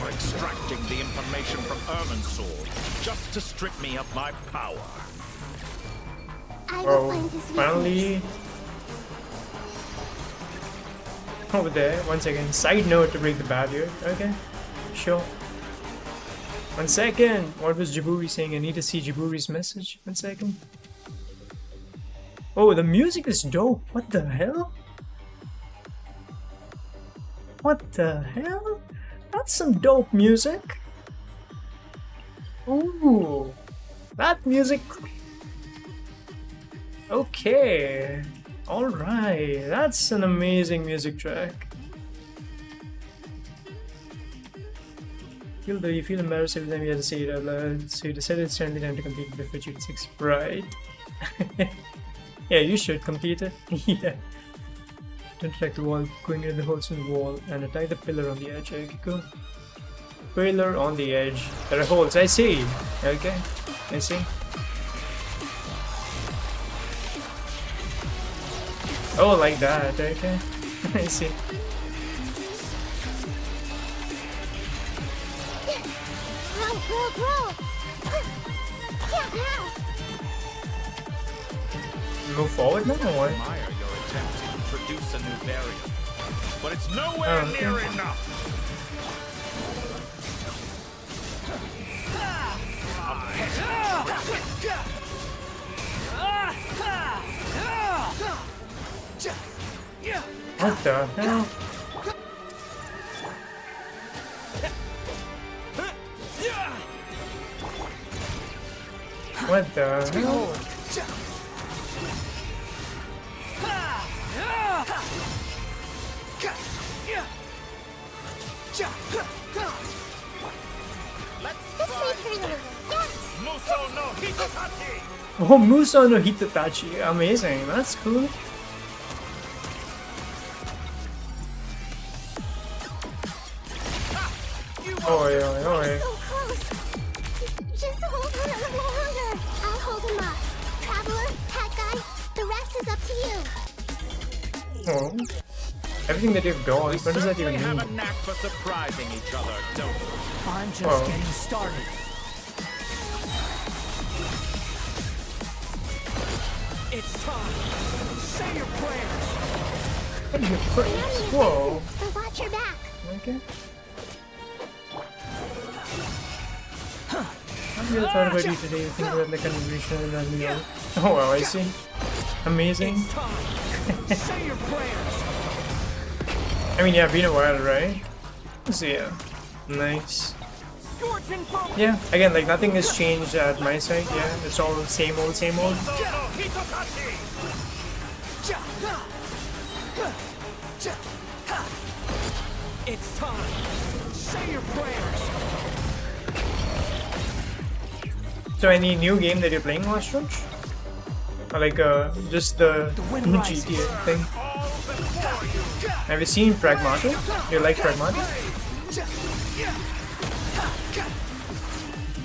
For extracting the information from Irminsul, just to strip me of my power. I will find his Finally. Over there. 1 second. Side note to break the barrier. Okay. Sure. 1 second. What was Jaburi saying? I need to see Jaburi's message. 1 second. Oh, the music is dope. What the hell? What the hell? That's some dope music. Ooh. That music. Okay. Alright. That's an amazing music track. You feel embarrassed every time you have to say it out loud, so you decided it's finally time to complete it before June 6. Right. Yeah, you should complete it. Yeah. Don't attack the wall, going into the holes in the wall, and attack the pillar on the edge. Okay, cool. Pillar on the edge. There are holes, I see. Okay, I see. Oh, like that, okay. I see. Roll! Move forward now, or what? Admire your attempt to introduce a new variant, but it's nowhere near enough. What the hell? What the hell? Oh, Muso no Hitatachi. Amazing. That's cool. Oh, yeah. So close. Just hold on a little longer. I'll hold him up. Traveler, Cat Guy, the rest is up to you. Oh. Everything that you've done, what does that even have mean? a knack for surprising each other, don't we? I'm just Oh. getting started. It's time. Say your prayers. Whoa. So watch your back. Okay. I've really thought about you today. Think about the conversation and then you know. Oh wow, I see. Amazing. Say your prayers. I mean, yeah, been a while, right? So yeah, nice. Yeah, again, like nothing has changed at my side. Yeah, it's all same old, same old. It's time. Say your prayers. So any new game that you're playing, Ostrich? Or like just the GTA thing? Have you seen Pragmata? You like Pragmata?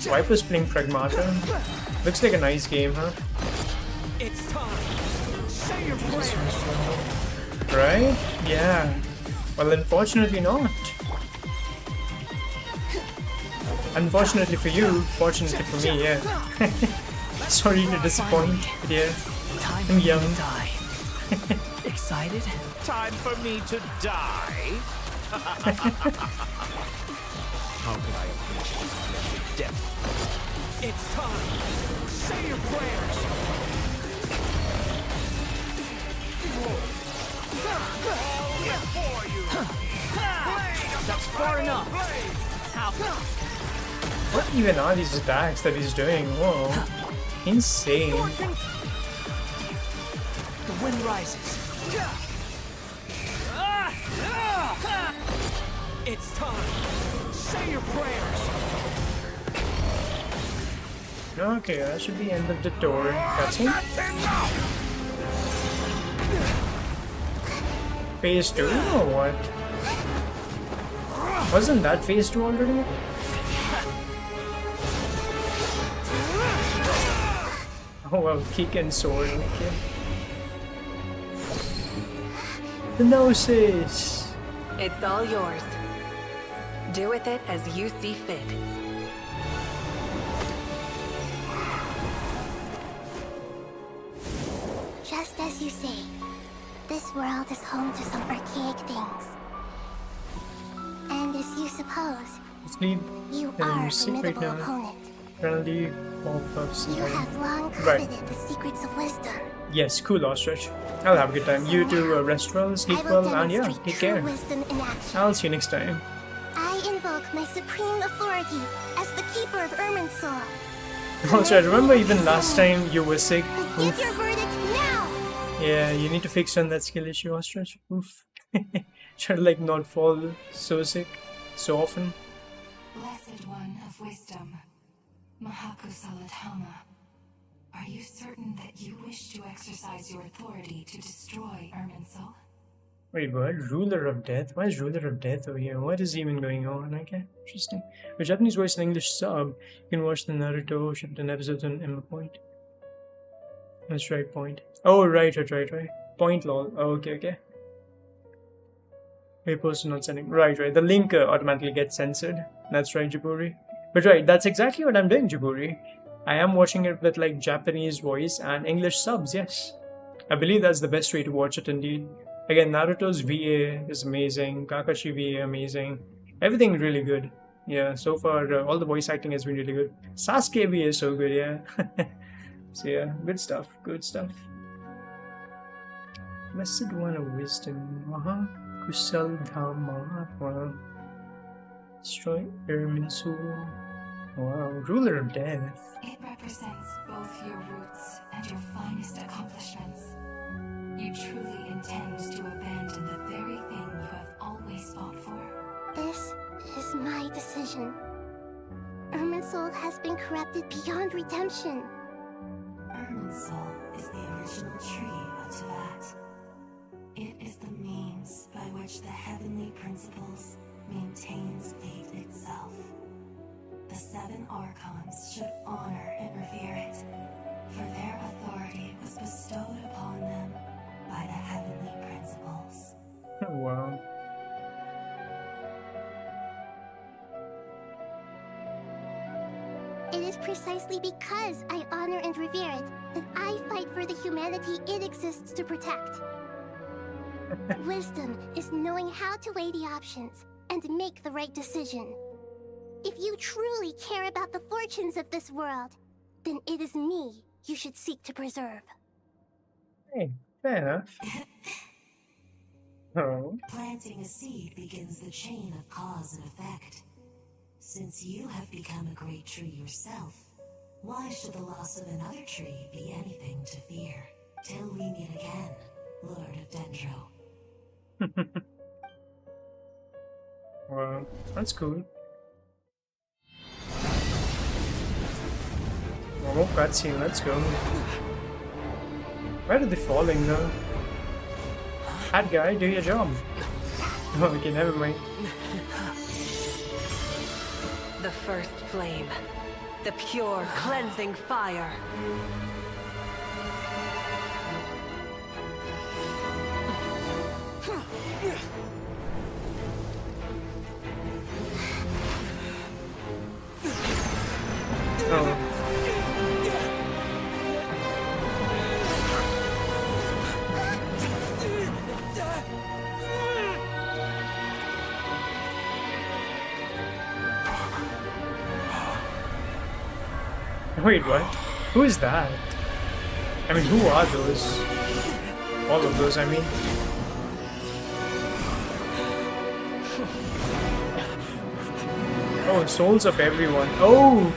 Viper's playing Pragmata. Looks like a nice game, huh? It's time. Say your prayers. Right? Yeah. Well, unfortunately not. Unfortunately for you, fortunately for me, yeah. Sorry to disappoint, but yeah. I'm young. Excited? Time for me to die? How can I appreciate death? It's time. Say your prayers. That's far enough. How? What even are these attacks that he's doing? Whoa. Insane. The wind rises. It's time. Say your prayers. Okay, that should be end of the door. Cutscene. Phase 2 or what? Wasn't that phase 2 already? Oh well, kick and sword, okay. The Gnosis! It's all yours. Do with it as you see fit. Just as you say, this world is home to some archaic things. And as you suppose, Sleep you and are a sleep right formidable now. opponent. Apparently, all puffs You have long right. coveted the secrets of wisdom. Yes, cool, Ostrich. I'll have a good time. You too, rest well, sleep I will well, and yeah, demonstrate take true care. wisdom in action. I'll see you next time. I invoke my supreme authority as the keeper of Irminsul. Also, I remember even last time you were sick. Give Oof. your verdict now! Yeah, you need to fix on that skill issue, Ostrich. Oof. Try to like not fall so sick so often. Blessed One of Wisdom, Mahakusaladhama, are you certain that you wish to exercise your authority to destroy Irminsul? Wait, what? Ruler of Death? Why is Ruler of Death over here? What is even going on? Okay, interesting. With Japanese voice and English sub, you can watch the Naruto Shippuden episodes on Emma Point. That's right, Point. Oh, right. Point lol. Oh, okay. Wait, post not sending. Right. The link automatically gets censored. That's right, Jaburi. But right, that's exactly what I'm doing, Jaburi. I am watching it with like Japanese voice and English subs, yes. I believe that's the best way to watch it indeed. Again, Naruto's VA is amazing, Kakashi VA amazing, everything really good. Yeah, so far all the voice acting has been really good. Sasuke VA is so good, yeah. So yeah, good stuff. Blessed One of Wisdom, Kusaldhama, wow. Destroy Irminsul, wow. Ruler of Death. It represents both your roots and your finest accomplishments. You truly intend to abandon the very thing you have always fought for. This is my decision. Irminsul has been corrupted beyond redemption. Irminsul is the original tree of Teyvat. It is the means by which the heavenly principles maintains fate itself. The 7 Archons should honor and revere it, for their authority was bestowed upon them by the heavenly principles. Oh, wow. It is precisely because I honor and revere it that I fight for the humanity it exists to protect. Wisdom is knowing how to weigh the options and make the right decision. If you truly care about the fortunes of this world, then it is me you should seek to preserve. Hey, fair enough. Oh. Planting a seed begins the chain of cause and effect. Since you have become a great tree yourself, why should the loss of another tree be anything to fear? Till we meet again, Lord of Dendro. Wow, that's cool. Oh, cutscene, let's go. Where are they falling now? That guy, do your job. Oh, okay, never mind. The first flame. The pure, cleansing fire. Oh. Wait, what? Who is that? I mean, who are those? All of those, I mean. Oh, souls of everyone. Oh!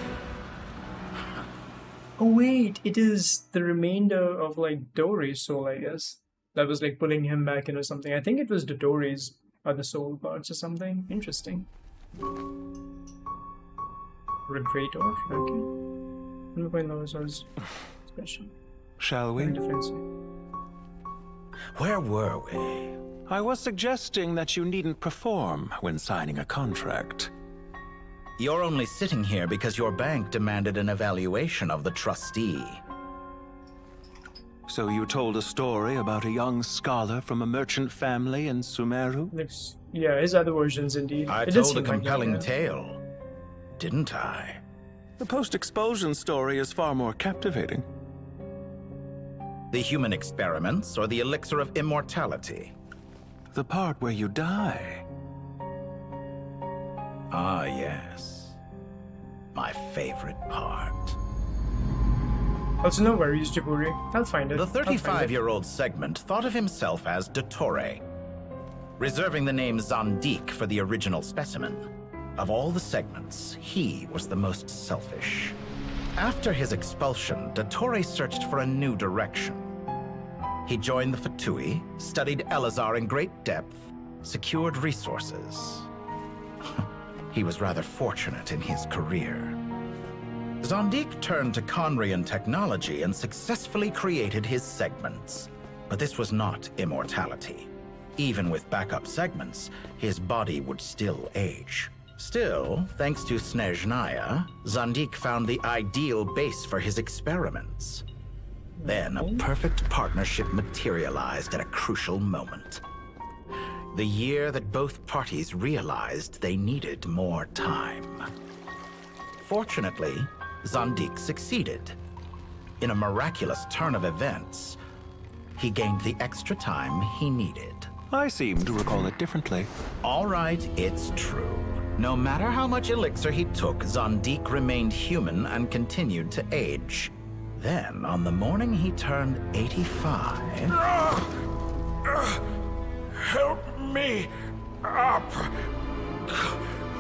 Oh wait, it is the remainder of like Dory's soul, I guess. That was like pulling him back in or something. I think it was Dory's other soul parts or something. Interesting. Redrator, okay. I'm going those was special. Shall we? Where were we? I was suggesting that you needn't perform when signing a contract. You're only sitting here because your bank demanded an evaluation of the trustee. So you told a story about a young scholar from a merchant family in Sumeru? Yeah, his other versions indeed. I told a compelling tale, didn't I? The post-expulsion story is far more captivating. The human experiments or the elixir of immortality? The part where you die. Ah, yes. My favorite part. Also, no worries, Jaburi. I'll find it. The 35-year-old segment thought of himself as Dottore, reserving the name Zandik for the original specimen. Of all the segments, he was the most selfish. After his expulsion, Dottore searched for a new direction. He joined the Fatui, studied Elazar in great depth, secured resources. He was rather fortunate in his career. Zandik turned to Conrian technology and successfully created his segments. But this was not immortality. Even with backup segments, his body would still age. Still, thanks to Snezhnaya, Zandik found the ideal base for his experiments. Then a perfect partnership materialized at a crucial moment. The year that both parties realized they needed more time. Fortunately, Zandik succeeded. In a miraculous turn of events, he gained the extra time he needed. I seem to recall it differently. All right, it's true. No matter how much elixir he took, Zandik remained human and continued to age. Then, on the morning he turned 85... Help me up!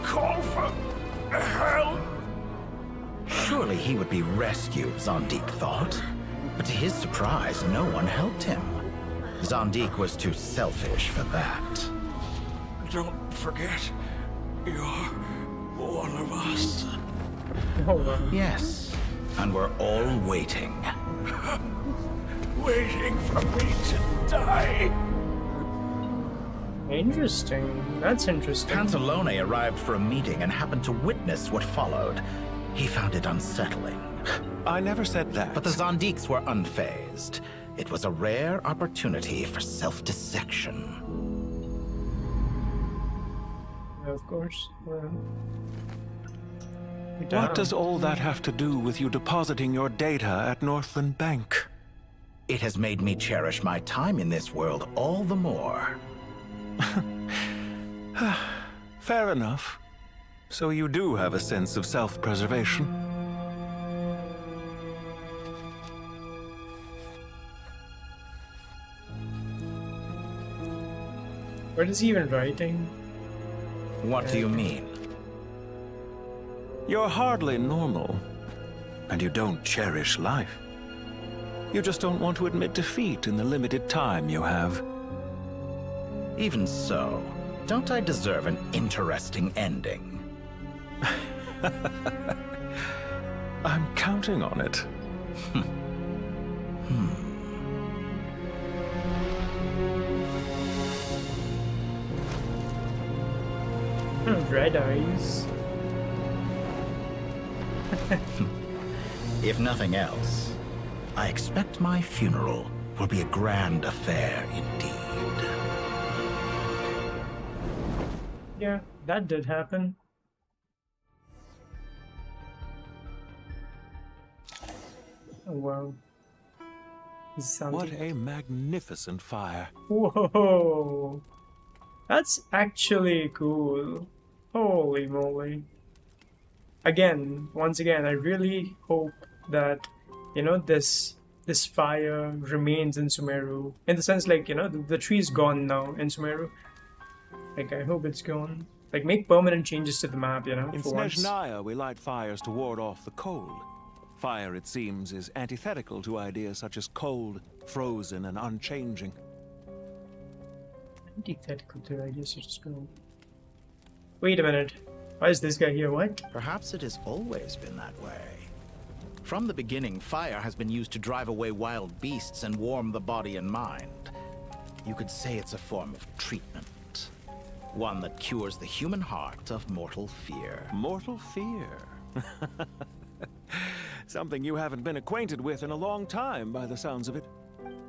Call for help! Surely he would be rescued, Zandik thought. But to his surprise, no one helped him. Zandik was too selfish for that. Don't forget, you're one of us. Yes, and we're all waiting. Waiting for me to die. Interesting. That's interesting. Pantalone arrived for a meeting and happened to witness what followed. He found it unsettling. I never said that. But the Zandiks were unfazed. It was a rare opportunity for self-dissection. Of course. What does all that have to do with you depositing your data at Northland Bank? It has made me cherish my time in this world all the more. Fair enough. So you do have a sense of self-preservation. What is he even writing? What do you mean? You're hardly normal. And you don't cherish life. You just don't want to admit defeat in the limited time you have. Even so, don't I deserve an interesting ending? I'm counting on it. Red eyes. If nothing else, I expect my funeral will be a grand affair indeed. Yeah, that did happen. Oh wow. What a magnificent fire. Whoa! That's actually cool. Holy moly. Once again, I really hope that, this fire remains in Sumeru. In the sense, like, the tree's gone now in Sumeru. Like, I hope it's gone. Like, make permanent changes to the map, In for once. Snezhnaya, we light fires to ward off the cold. Fire, it seems, is antithetical to ideas such as cold, frozen, and unchanging. Antithetical to ideas such as cold. Wait a minute. Why is this guy here? What? Perhaps it has always been that way. From the beginning, fire has been used to drive away wild beasts and warm the body and mind. You could say it's a form of treatment. One that cures the human heart of mortal fear. Mortal fear? Something you haven't been acquainted with in a long time, by the sounds of it.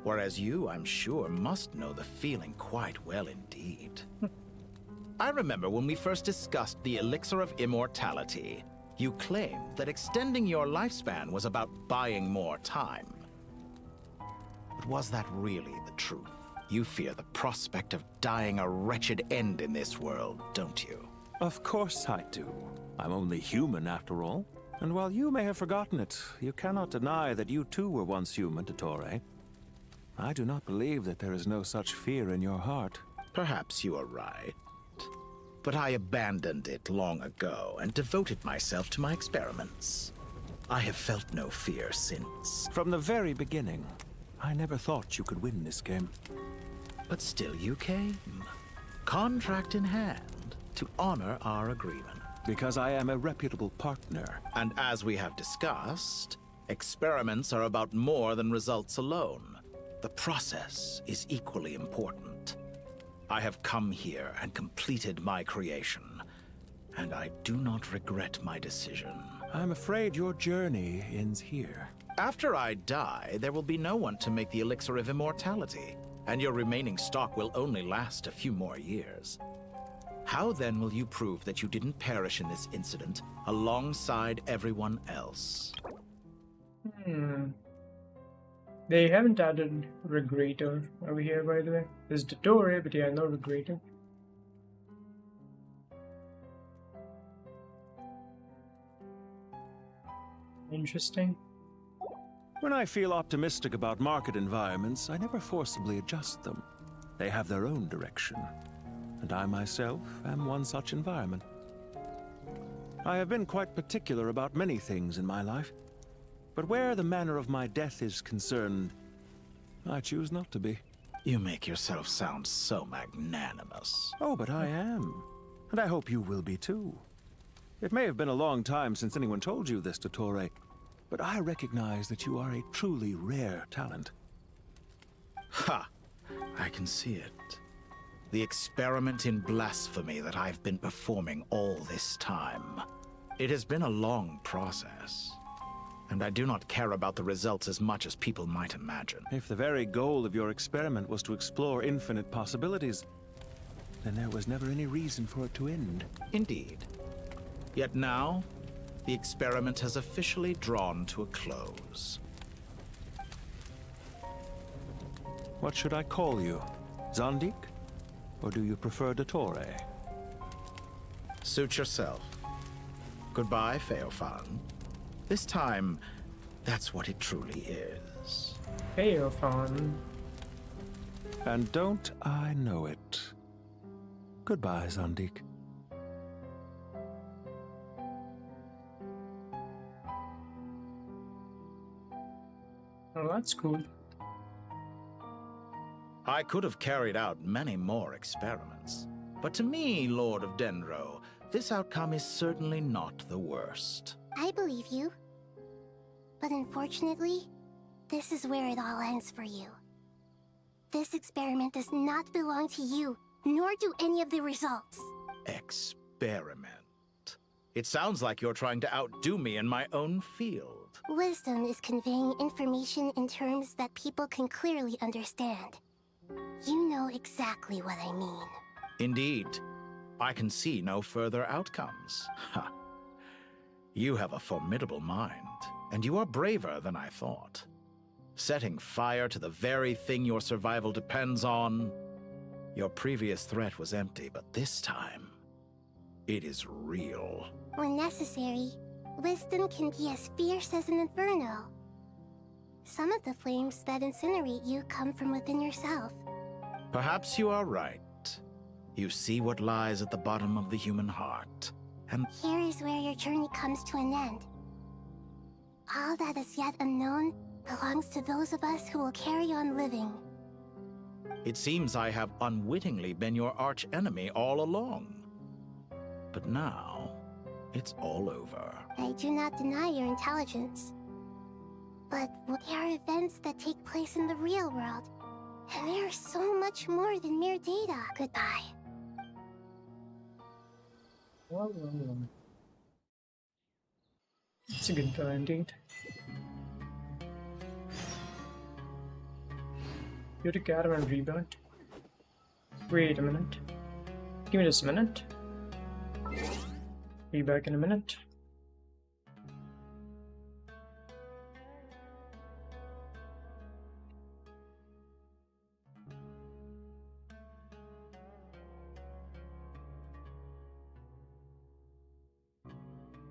Whereas you, I'm sure, must know the feeling quite well indeed. I remember when we first discussed the elixir of immortality. You claimed that extending your lifespan was about buying more time. But was that really the truth? You fear the prospect of dying a wretched end in this world, don't you? Of course I do. I'm only human, after all. And while you may have forgotten it, you cannot deny that you too were once human, Dottore. I do not believe that there is no such fear in your heart. Perhaps you are right. But I abandoned it long ago and devoted myself to my experiments. I have felt no fear since. From the very beginning, I never thought you could win this game. But still you came. Contract in hand, to honor our agreement. Because I am a reputable partner. And as we have discussed, experiments are about more than results alone. The process is equally important. I have come here and completed my creation, and I do not regret my decision. I'm afraid your journey ends here. After I die, there will be no one to make the elixir of immortality, and your remaining stock will only last a few more years. How then will you prove that you didn't perish in this incident alongside everyone else? They haven't added Regulator over here, by the way. There's Dottore, but yeah, no Regulator. Interesting. When I feel optimistic about market environments, I never forcibly adjust them. They have their own direction. And I myself am one such environment. I have been quite particular about many things in my life. But where the manner of my death is concerned, I choose not to be. You make yourself sound so magnanimous. Oh, but I am. And I hope you will be too. It may have been a long time since anyone told you this, Dottore, but I recognize that you are a truly rare talent. Ha! I can see it. The experiment in blasphemy that I've been performing all this time. It has been a long process. And I do not care about the results as much as people might imagine. If the very goal of your experiment was to explore infinite possibilities, then there was never any reason for it to end. Indeed. Yet now, the experiment has officially drawn to a close. What should I call you? Zandik? Or do you prefer Dottore? Suit yourself. Goodbye, Feofan. This time, that's what it truly is. Feofan. And don't I know it? Goodbye, Zandik. Oh, that's cool. I could have carried out many more experiments. But to me, Lord of Dendro, this outcome is certainly not the worst. I believe you. But unfortunately, this is where it all ends for you. This experiment does not belong to you, nor do any of the results. Experiment. It sounds like you're trying to outdo me in my own field. Wisdom is conveying information in terms that people can clearly understand. You know exactly what I mean. Indeed. I can see no further outcomes. Ha. You have a formidable mind, and you are braver than I thought. Setting fire to the very thing your survival depends on. Your previous threat was empty, but this time, it is real. When necessary, wisdom can be as fierce as an inferno. Some of the flames that incinerate you come from within yourself. Perhaps you are right. You see what lies at the bottom of the human heart, and Here is where your journey comes to an end. All that is yet unknown belongs to those of us who will carry on living. it seems I have unwittingly been your arch-enemy all along. But now, it's all over. I do not deny your intelligence. But there are events that take place in the real world, and they are so much more than mere data. Goodbye. It's a good indeed. You're a caravan rebound. Wait a minute. Give me just a minute. Be back in a minute.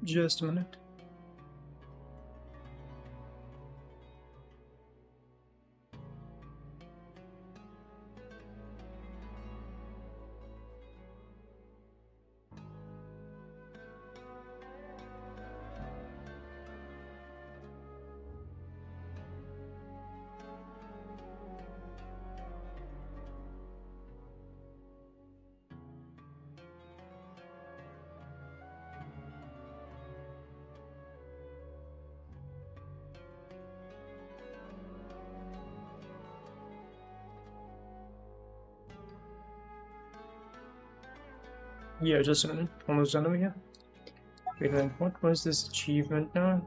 Just a minute. Yeah, just a minute. Almost done over here. Wait a minute, what was this achievement now?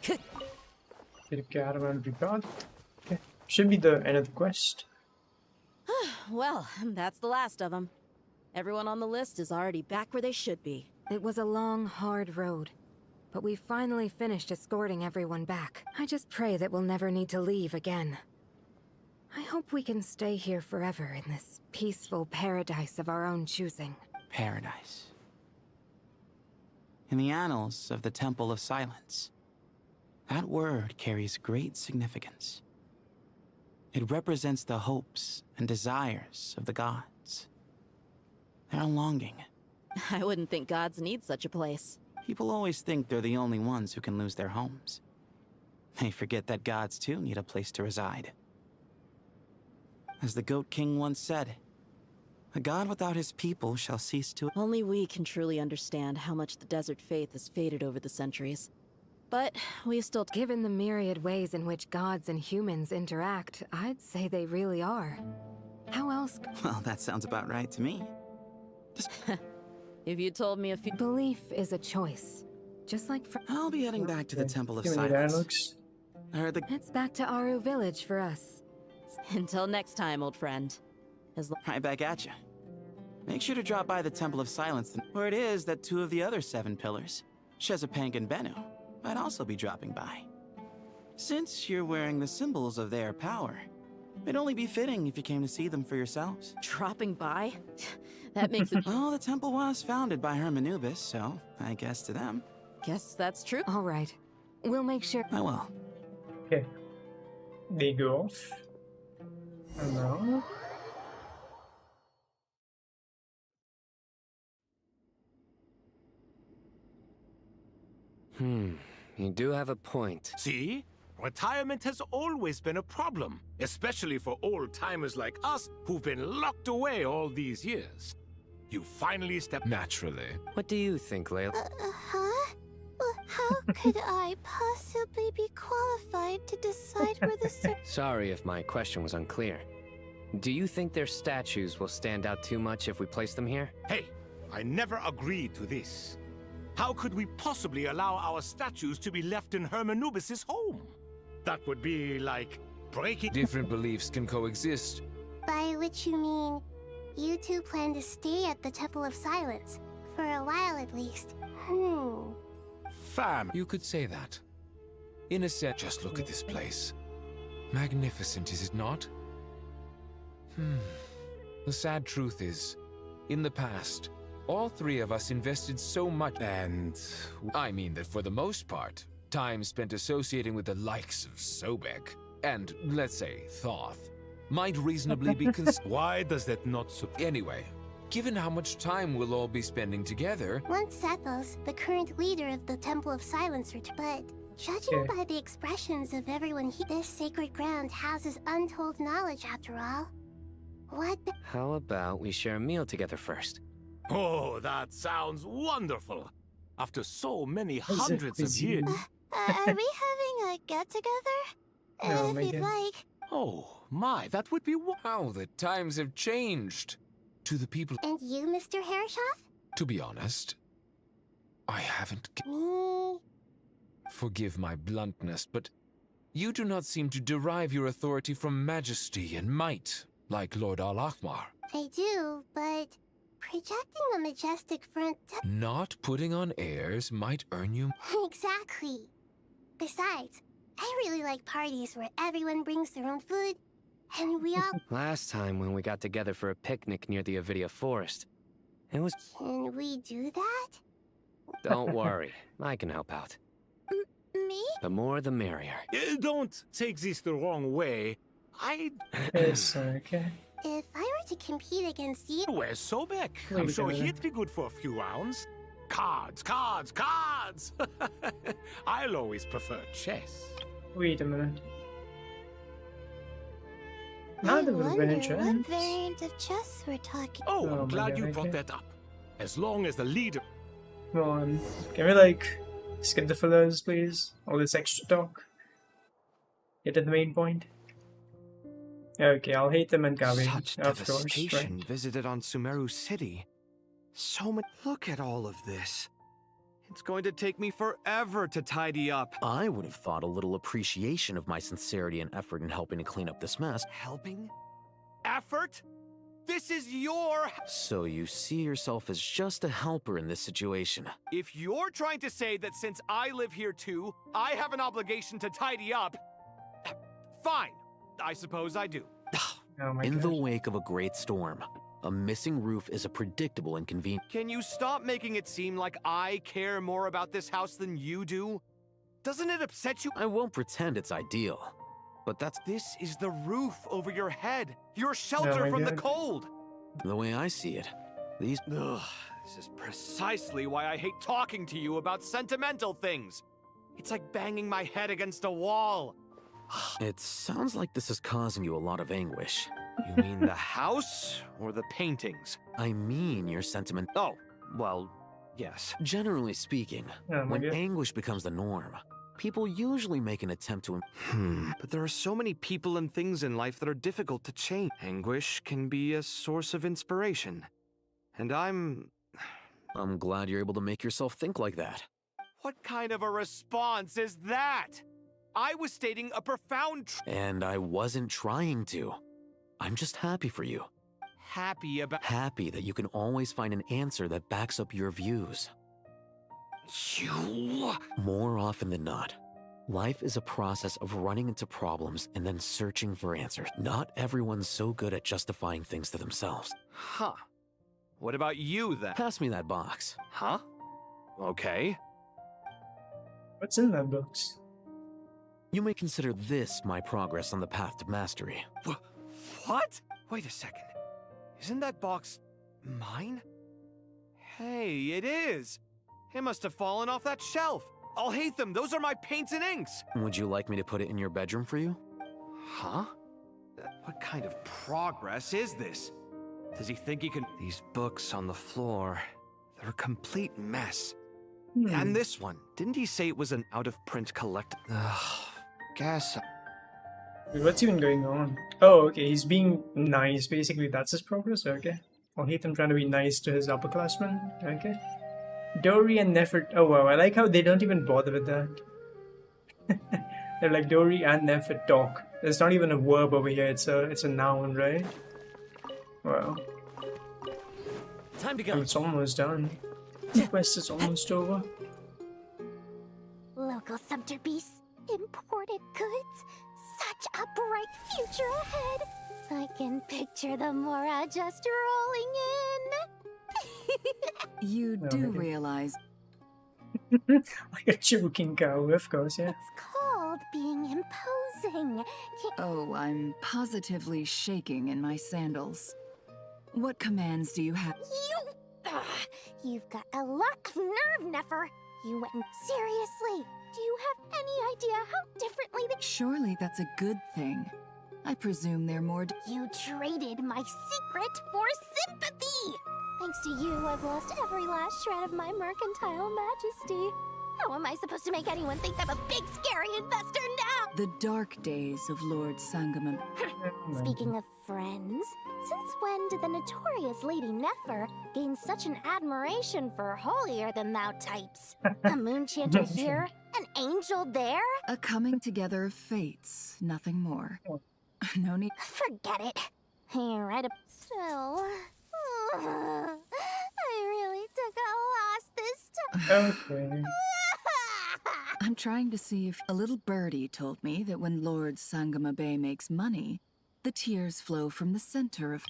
Get a caravan repair. Okay, should be the end of the quest. Well, that's the last of them. Everyone on the list is already back where they should be. It was a long, hard road, but we finally finished escorting everyone back. I just pray that we'll never need to leave again. I hope we can stay here forever in this peaceful paradise of our own choosing. Paradise. In the annals of the Temple of Silence, that word carries great significance. It represents the hopes and desires of the gods. Their longing. I wouldn't think gods need such a place. People always think they're the only ones who can lose their homes. They forget that gods too need a place to reside. As the Goat King once said, a god without his people shall cease to... Only we can truly understand how much the desert faith has faded over the centuries. But we still... Given the myriad ways in which gods and humans interact, I'd say they really are. How else... Well, that sounds about right to me. If you told me a few... Belief is a choice. Just like for... I'll be heading back to the Temple of Give me Silence. I heard the... It's back to Aru Village for us. Until next time, old friend. Right back at you. Make sure to drop by the Temple of Silence, where it is that two of the other 7 pillars, Chesapeake and Bennu, might also be dropping by. Since you're wearing the symbols of their power, it'd only be fitting if you came to see them for yourselves. Dropping by? That makes it... Well, the temple was founded by Hermanubis, so I guess to them. Guess that's true. All right. We'll make sure... I will. Okay. They go off. And now... you do have a point. See? Retirement has always been a problem, especially for old-timers like us who've been locked away all these years. You finally stepped... Naturally. What do you think, Layla? Huh? Well, how could I possibly be qualified to decide where the Sorry if my question was unclear. Do you think their statues will stand out too much if we place them here? Hey, I never agreed to this. How could we possibly allow our statues to be left in Hermanubis' home? That would be like breaking... Different beliefs can coexist. By which you mean, you two plan to stay at the Temple of Silence, for a while at least. Fam. You could say that. In a sense, just look at this place. Magnificent, is it not? The sad truth is, in the past, all three of us invested so much, and I mean that for the most part, time spent associating with the likes of Sobek and, let's say, Thoth, might reasonably be Why does that not Anyway, given how much time we'll all be spending together... Once Sethos, the current leader of the Temple of Silence, but judging by the expressions of everyone here, this sacred ground houses untold knowledge after all. What the... How about we share a meal together first? Oh, that sounds wonderful. After so many hundreds of years... are we having a get-together? If you'd like. Oh, my, that would be... How the times have changed. To the people... And you, Mr. Herreshoff? To be honest, I haven't... Me? Forgive my bluntness, but you do not seem to derive your authority from majesty and might, like Lord Al-Ahmar. I do, but projecting a majestic front... Not putting on airs might earn you... Exactly. Besides, I really like parties where everyone brings their own food, and we all... Last time when we got together for a picnic near the Avidia Forest, it was... Can we do that? Don't worry, I can help out. Me? The more the merrier. Don't take this the wrong way. Yes, okay. If I were to compete against you... Where's Sobek? I'm sure he'd be good for a few rounds. Cards, cards, cards! I'll always prefer chess. Wait a minute. I Now that we've been wonder what entranced. variant of chess we're talking... Oh, Oh I'm my glad God, you okay. brought that up. As long as the leader... Come on. Can we, like, skip the fillers, please? All this extra talk. Get to the main point. Okay, I'll hate them and Kavi, Such of course, devastation right? visited on Sumeru City. So much. Look at all of this. It's going to take me forever to tidy up. I would have thought a little appreciation of my sincerity and effort in helping to clean up this mess. Helping? Effort? This is your... So you see yourself as just a helper in this situation. If you're trying to say that since I live here too, I have an obligation to tidy up, fine. I suppose I do. Oh my In the God. wake of a great storm, a missing roof is a predictable inconvenience. Can you stop making it seem like I care more about this house than you do? Doesn't it upset you? I won't pretend it's ideal, but that's This is the roof over your head. Your Oh shelter my from the God. cold. the way I see it. These... Ugh, this is precisely why I hate talking to you about sentimental things. It's like banging my head against a wall. It sounds like this is causing you a lot of anguish. You mean the house or the paintings? I mean your sentiment. Oh, well, yes. Generally speaking, Oh my when God. anguish becomes the norm, people usually make an attempt to... But there are so many people and things in life that are difficult to change. Anguish can be a source of inspiration. And I'm glad you're able to make yourself think like that. What kind of a response is that? I was stating a profound And I wasn't trying to. I'm just happy for you. happy about Happy that you can always find an answer that backs up your views. you. More often than not, life is a process of running into problems and then searching for answers. Not everyone's so good at justifying things to themselves. Huh. What about you then? Pass me that box. Huh? Okay. What's in that box? You may consider this my progress on the path to mastery. What? Wait a second. Isn't that box mine? Hey, it is. It must have fallen off that shelf. I'll hate them. Those are my paints and inks. Would you like me to put it in your bedroom for you? Huh? What kind of progress is this? Does he think he can... These books on the floor, they're a complete mess. And this one, didn't he say it was an out-of-print collect... Guess... Wait, what's even going on? Oh, okay, he's being nice. Basically, that's his progress? Okay. Or Hatham trying to be nice to his upperclassmen? Okay. Dory and Nefer... Oh wow, I like how they don't even bother with that. They're like, Dory and Nefer talk. It's not even a verb over here, it's a noun, right? Wow. Time to go. Oh, it's almost done. The quest is almost over. Local subter beasts, imported goods, such a bright future ahead. I can picture the Mora just rolling in. You Oh, do okay. realize Like a choking cow, of course, yeah. It's called being imposing. Oh, I'm positively shaking in my sandals. What commands do you have? You've got a lot of nerve, Nefer. You went seriously. Do you have any idea how differently the... Surely that's a good thing. I presume they're more... You traded my secret for sympathy! Thanks to you, I've lost every last shred of my mercantile majesty. How am I supposed to make anyone think I'm a big, scary investor now? The dark days of Lord Sangam. Speaking of friends, since when did the notorious Lady Nefer gain such an admiration for holier-than-thou types? A moon chanter here, an angel there? A coming together of fates, nothing more. No need... Forget it. You're right. So... I really took a loss this time. Okay. I'm trying to see if... A little birdie told me that when Lord Sangama Bay makes money, the tears flow from the center of...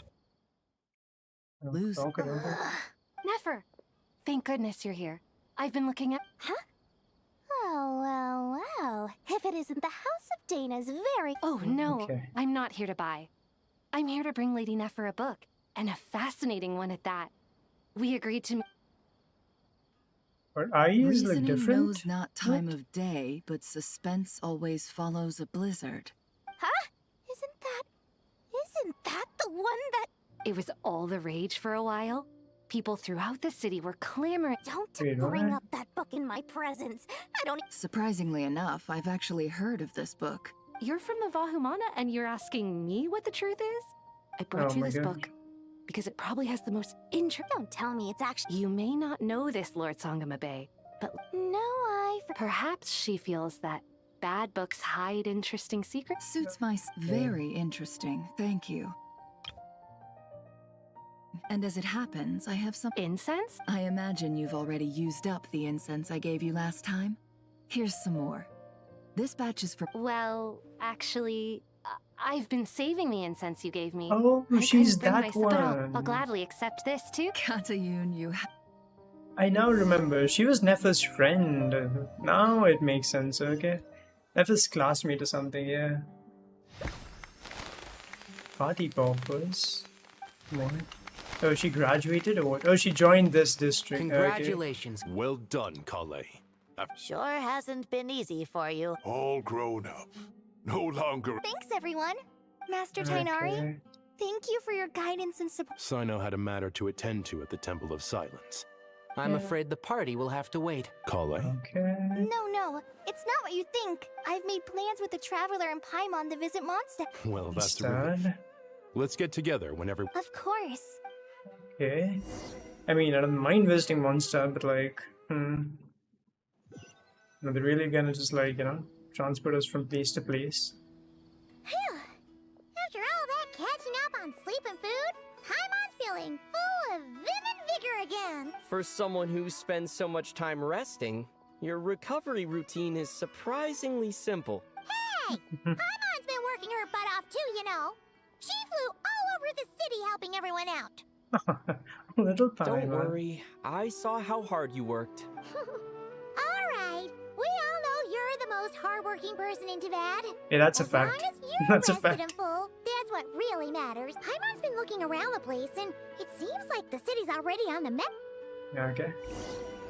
Lose... Nefer! Thank goodness you're here. I've been looking at... Huh? Oh. If it isn't the House of Dana's very... Oh, no. Okay. I'm not here to buy. I'm here to bring Lady Nefer a book, and a fascinating one at that. We agreed to... Her eyes look Reasoning different? knows not time of day, but suspense always follows a blizzard. Huh? Isn't that the one that... It was all the rage for a while. People throughout the city were clamoring... Don't Wait, bring what? up that book in my presence. I don't... Surprisingly enough, I've actually heard of this book. You're from the Vahumana, and you're asking me what the truth is? I brought Oh you my this God. book because it probably has the most Don't tell me it's actually... You may not know this, Lord Sangama Bay, but No, perhaps she feels that bad books hide interesting secrets. Suits my... Very interesting, thank you. And as it happens, I have some... Incense? I imagine you've already used up the incense I gave you last time. Here's some more. This batch is for... Well, actually, I've been saving the incense you gave me. Oh, I she's couldn't bring that myself- but one. I'll gladly accept this too. Katayun, you I now remember, she was Nefer's friend. Now it makes sense, okay? Nefer's classmate or something, yeah. Party poppers. What? Oh, she graduated or what? Oh, she joined this district. Congratulations. Well done, Krai. Sure hasn't been easy for you. All grown up. No longer... Thanks, everyone. Master Okay. Tainari, thank you for your guidance and support. Sino had a matter to attend to at the Temple of Silence. I'm afraid the party will have to wait. Krai? Okay. No, it's not what you think. I've made plans with the Traveler and Paimon to visit Mondstadt. Well, that's a relief. Let's get together whenever... Of course. Okay. I mean, I don't mind visiting Mondstadt, but like, Are they really gonna just like, transport us from place to place? Phew. After all that catching up on sleep and food, Paimon's feeling full of vim and vigor again. For someone who spends so much time resting, your recovery routine is surprisingly simple. Hey! Paimon's been working her butt off too, you know. She flew all over the city helping everyone out. Little Don't Paimon. worry, I saw how hard you worked. Alright, we all know you're the most hardworking person in Tavad. Yeah, that's a As fact. long as you're That's a rested fact. and full, that's what really matters. Paimon's been looking around the place, and it seems like the city's already on the map. Yeah, okay.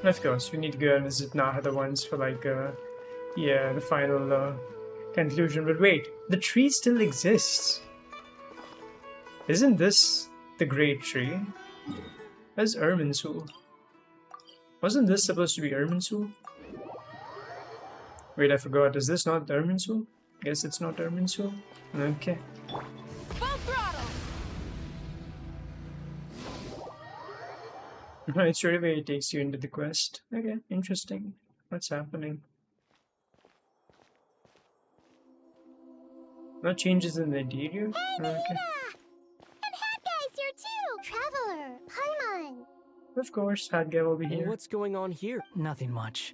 Of course, we need to go and visit Nahada once for like, yeah, the final conclusion. But wait, the tree still exists. Isn't this the great tree? Where's Irminsul? Wasn't this supposed to be Irminsul? Wait, I forgot. Is this not Irminsul? Guess it's not Irminsul. Okay. Full throttle! Right, straight away it takes you into the quest. Okay, interesting. What's happening? No changes in the interior? Hey, Okay. And Hat Guy's here too! Traveler! Paimon! Of course, Hadga will be here. What's going on here? Nothing much.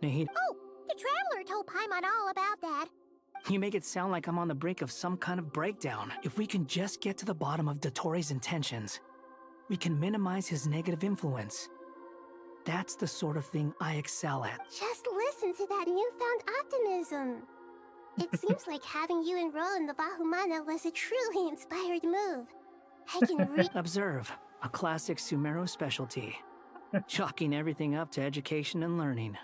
Nahida, Oh, the Traveler told Paimon all about that. you make it sound like I'm on the brink of some kind of breakdown. If we can just get to the bottom of Dottoro's intentions, we can minimize his negative influence. That's the sort of thing I excel at. Just listen to that newfound optimism. It seems like having you enroll in the Bahumana was a truly inspired move. I can Observe, a classic Sumero specialty. Chalking everything up to education and learning.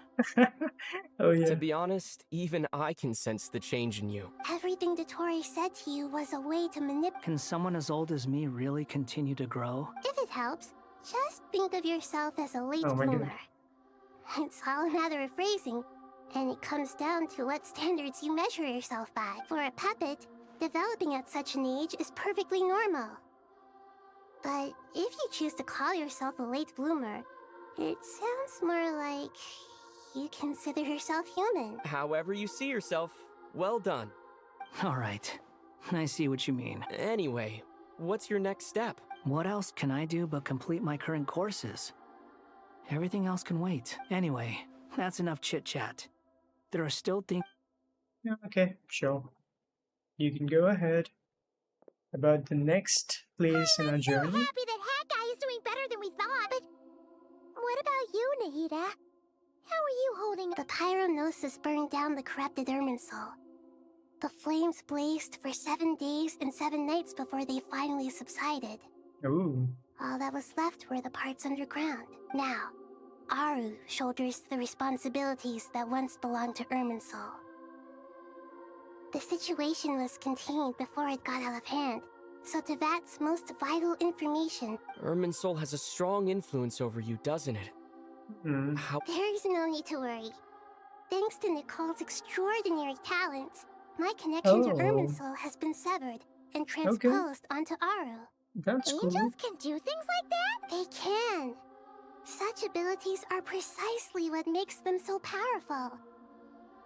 Oh yeah. To be honest, even I can sense the change in you. Everything Dottori said to you was a way to manipulate. Can someone as old as me really continue to grow? If it helps, just think of yourself as a late Oh my bloomer. It's all a matter of phrasing, and it comes down to what standards you measure yourself by. For a puppet, developing at such an age is perfectly normal. But if you choose to call yourself a late bloomer, it sounds more like you consider yourself human. However you see yourself, well done. All right, I see what you mean. Anyway, what's your next step? What else can I do but complete my current courses? Everything else can wait. Anyway, that's enough chit-chat. There are still things... Yeah, okay, sure. You can go ahead. About the next place in our journey. Happy that Hat Guy is doing better than we thought, but what about you, Nahida? How are you holding? The pyronosis burned down the corrupted Irminsul. The flames blazed for 7 days and 7 nights before they finally subsided. Ooh. All that was left were the parts underground. Now, Aru shoulders the responsibilities that once belonged to Irminsul. The situation was contained before it got out of hand, so Tevat's most vital information... Irminsul has a strong influence over you, doesn't it? How... There's no need to worry. Thanks to Nicole's extraordinary talents, my connection to Irminsul has been severed and transposed onto Aru. That's Angels cool. can do things like that? They can. Such abilities are precisely what makes them so powerful.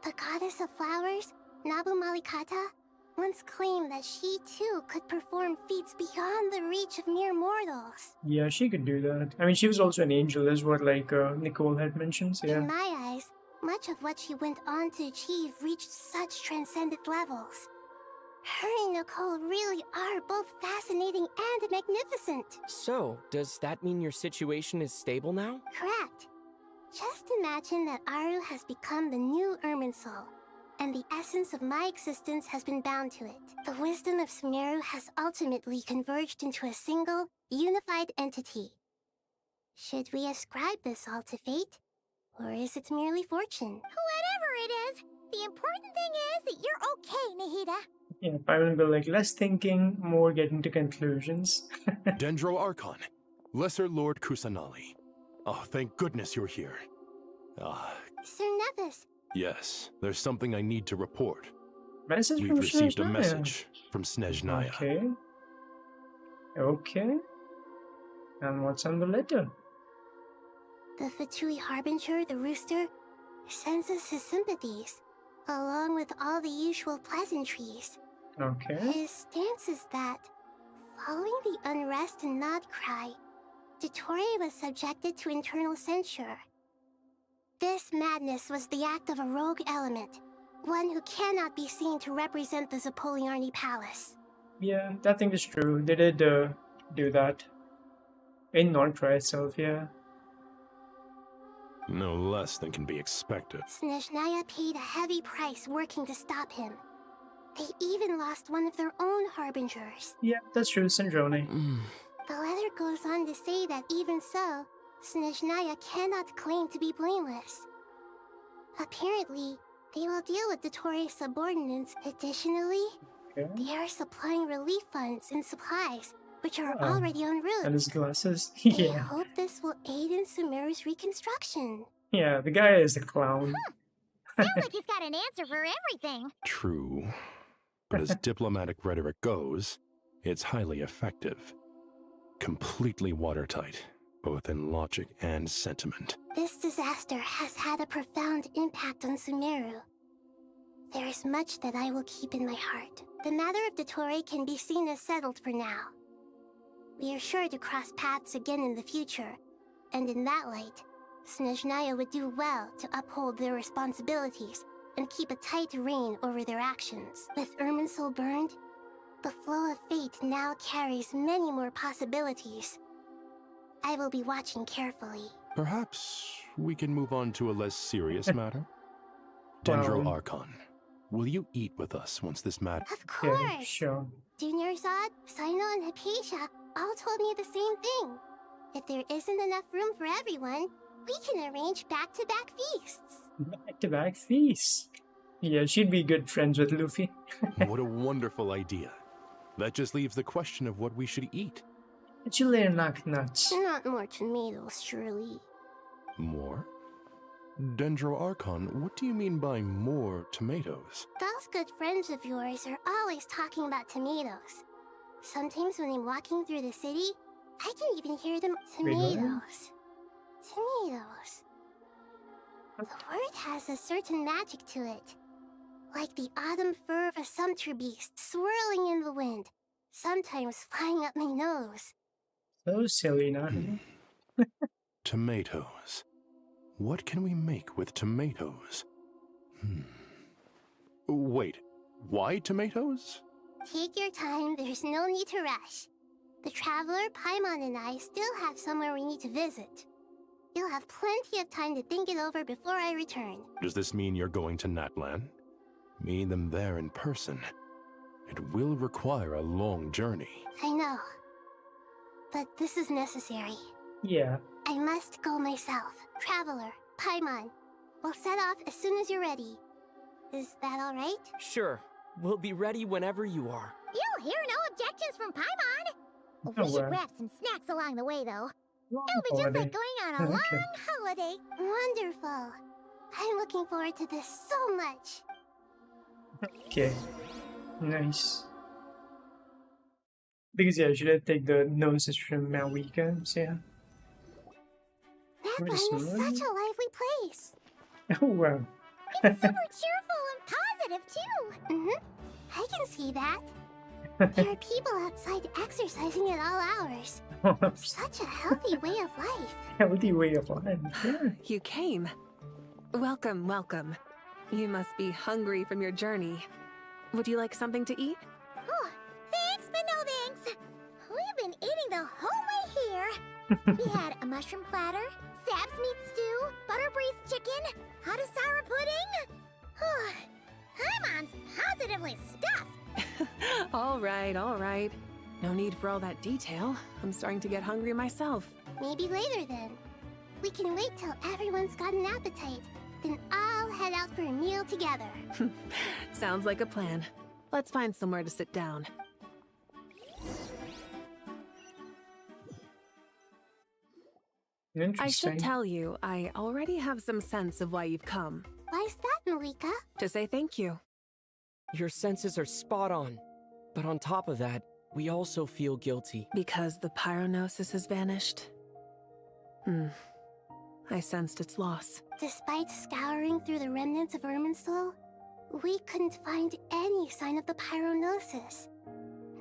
The goddess of flowers, Nabu Malikata, once claimed that she too could perform feats beyond the reach of mere mortals. Yeah, she could do that. I mean, she was also an angel, is what like Nicole had mentioned. So yeah. In my eyes, much of what she went on to achieve reached such transcendent levels. Her and Nicole really are both fascinating and magnificent. So, does that mean your situation is stable now? Correct. Just imagine that Aru has become the new Irminsul, and the essence of my existence has been bound to it. The wisdom of Sumeru has ultimately converged into a single, unified entity. Should we ascribe this all to fate? Or is it merely fortune? Whatever it is, the important thing is that you're okay, Nahida. Yeah, Pyron will like less thinking, more getting to conclusions. Dendro Archon, Lesser Lord Kusanali. Oh, thank goodness you're here. Sir Nevis. Yes, there's something I need to report. Message We've from received a Snezhnaya. message from Snezhnaya. Okay. Okay. And what's on the letter? The Fatui Harbinger, the rooster, sends us his sympathies, along with all the usual pleasantries. Okay. His stance is that, following the unrest in Krai, Dottori was subjected to internal censure. This madness was the act of a rogue element, one who cannot be seen to represent the Zapoliarni Palace. Yeah, that thing is true. They did do that. In Nordkrai itself, yeah. No less than can be expected. Snezhnaya paid a heavy price working to stop him. They even lost one of their own harbingers. Yeah, that's true, Syndrome. The letter goes on to say that even so, Snezhnaya cannot claim to be blameless. Apparently, they will deal with Dottore subordinates. Additionally, they are supplying relief funds and supplies, which are already en route. And his glasses. I Yeah. hope this will aid in Sumeru's reconstruction. Yeah, the guy is a clown. Sounds like he's got an answer for everything. True. But as diplomatic rhetoric goes, it's highly effective. Completely watertight, both in logic and sentiment. This disaster has had a profound impact on Sumeru. There is much that I will keep in my heart. The matter of Dottore can be seen as settled for now. We are sure to cross paths again in the future, and in that light, Snezhnaya would do well to uphold their responsibilities and keep a tight rein over their actions. With Irminsul burned, the flow of fate now carries many more possibilities. I will be watching carefully. Perhaps we can move on to a less serious matter? Dendro Archon, will you eat with us once this matter... Of course! Yeah, sure. Junior Zod, Sino, and Hypatia all told me the same thing. If there isn't enough room for everyone, we can arrange back-to-back feasts. Back-to-back feasts. Yeah, she'd be good friends with Luffy. What a wonderful idea. That just leaves the question of what we should eat. Chile and knock nuts. Not more tomatoes, surely. More? Dendro Archon, what do you mean by more tomatoes? Those good friends of yours are always talking about tomatoes. Sometimes when I'm walking through the city, I can even hear them. Tomatoes. Tomatoes. The word has a certain magic to it. Like the autumn fur of a sumpter beast swirling in the wind, sometimes flying up my nose. So silly, not Tomatoes. What can we make with tomatoes? Wait, why tomatoes? Take your time, there's no need to rush. The Traveler, Paimon, and I still have somewhere we need to visit. You'll have plenty of time to think it over before I return. Does this mean you're going to Natlan? Meet them there in person. It will require a long journey. I know. But this is necessary. Yeah. I must go myself. Traveler, Paimon, we'll set off as soon as you're ready. Is that all right? Sure. We'll be ready whenever you are. You'll hear no objections from Paimon. No We should way. grab some snacks along the way, though. It'll be just like going on a long holiday. Wonderful. I'm looking forward to this so much. Okay. Nice. Because yeah, should I take the noses from Malwika? So yeah. Natlan is such a lively place. Oh wow. It's super cheerful and positive, too. I can see that. There are people outside exercising at all hours. Such a healthy way of life. Healthy way of life. Yeah. You came. Welcome, welcome. You must be hungry from your journey. Would you like something to eat? Oh, thanks, but no thanks. We've been eating the whole way here. We had a mushroom platter, Sab's meat stew, butter braised chicken, hot asara pudding. Paimon's positively stuffed. All right, all right. No need for all that detail. I'm starting to get hungry myself. Maybe later then. We can wait till everyone's got an appetite. Then I'll head out for a meal together. Sounds like a plan. Let's find somewhere to sit down. Interesting. I should tell you, I already have some sense of why you've come. Why's that, Malika? To say thank you. Your senses are spot on. But on top of that, we also feel guilty. Because the pyronosis has vanished? I sensed its loss. Despite scouring through the remnants of Irminsul, we couldn't find any sign of the pyronosis.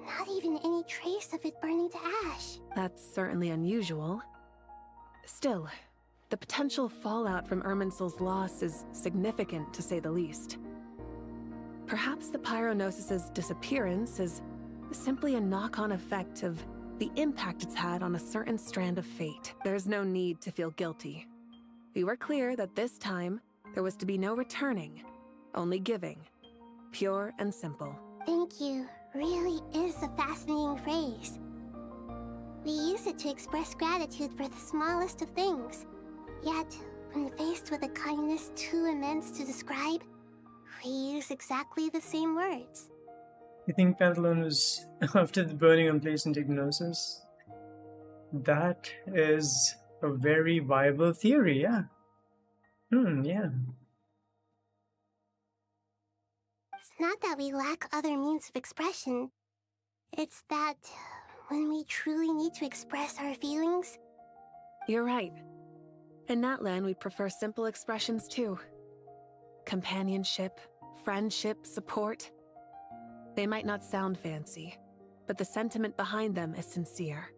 Not even any trace of it burning to ash. That's certainly unusual. Still, the potential fallout from Irminsul's loss is significant, to say the least. Perhaps the pyronosis's disappearance is simply a knock-on effect of the impact it's had on a certain strand of fate. There's no need to feel guilty. We were clear that this time, there was to be no returning, only giving. Pure and simple. Thank you really is a fascinating phrase. We use it to express gratitude for the smallest of things. Yet, when faced with a kindness too immense to describe, we use exactly the same words. You think Pantaloon was after the burning unpleasant hypnosis? That is a very viable theory, yeah. Yeah. It's not that we lack other means of expression. It's that when we truly need to express our feelings... You're right. In Natlan, we prefer simple expressions too. Companionship, friendship, support. They might not sound fancy, but the sentiment behind them is sincere.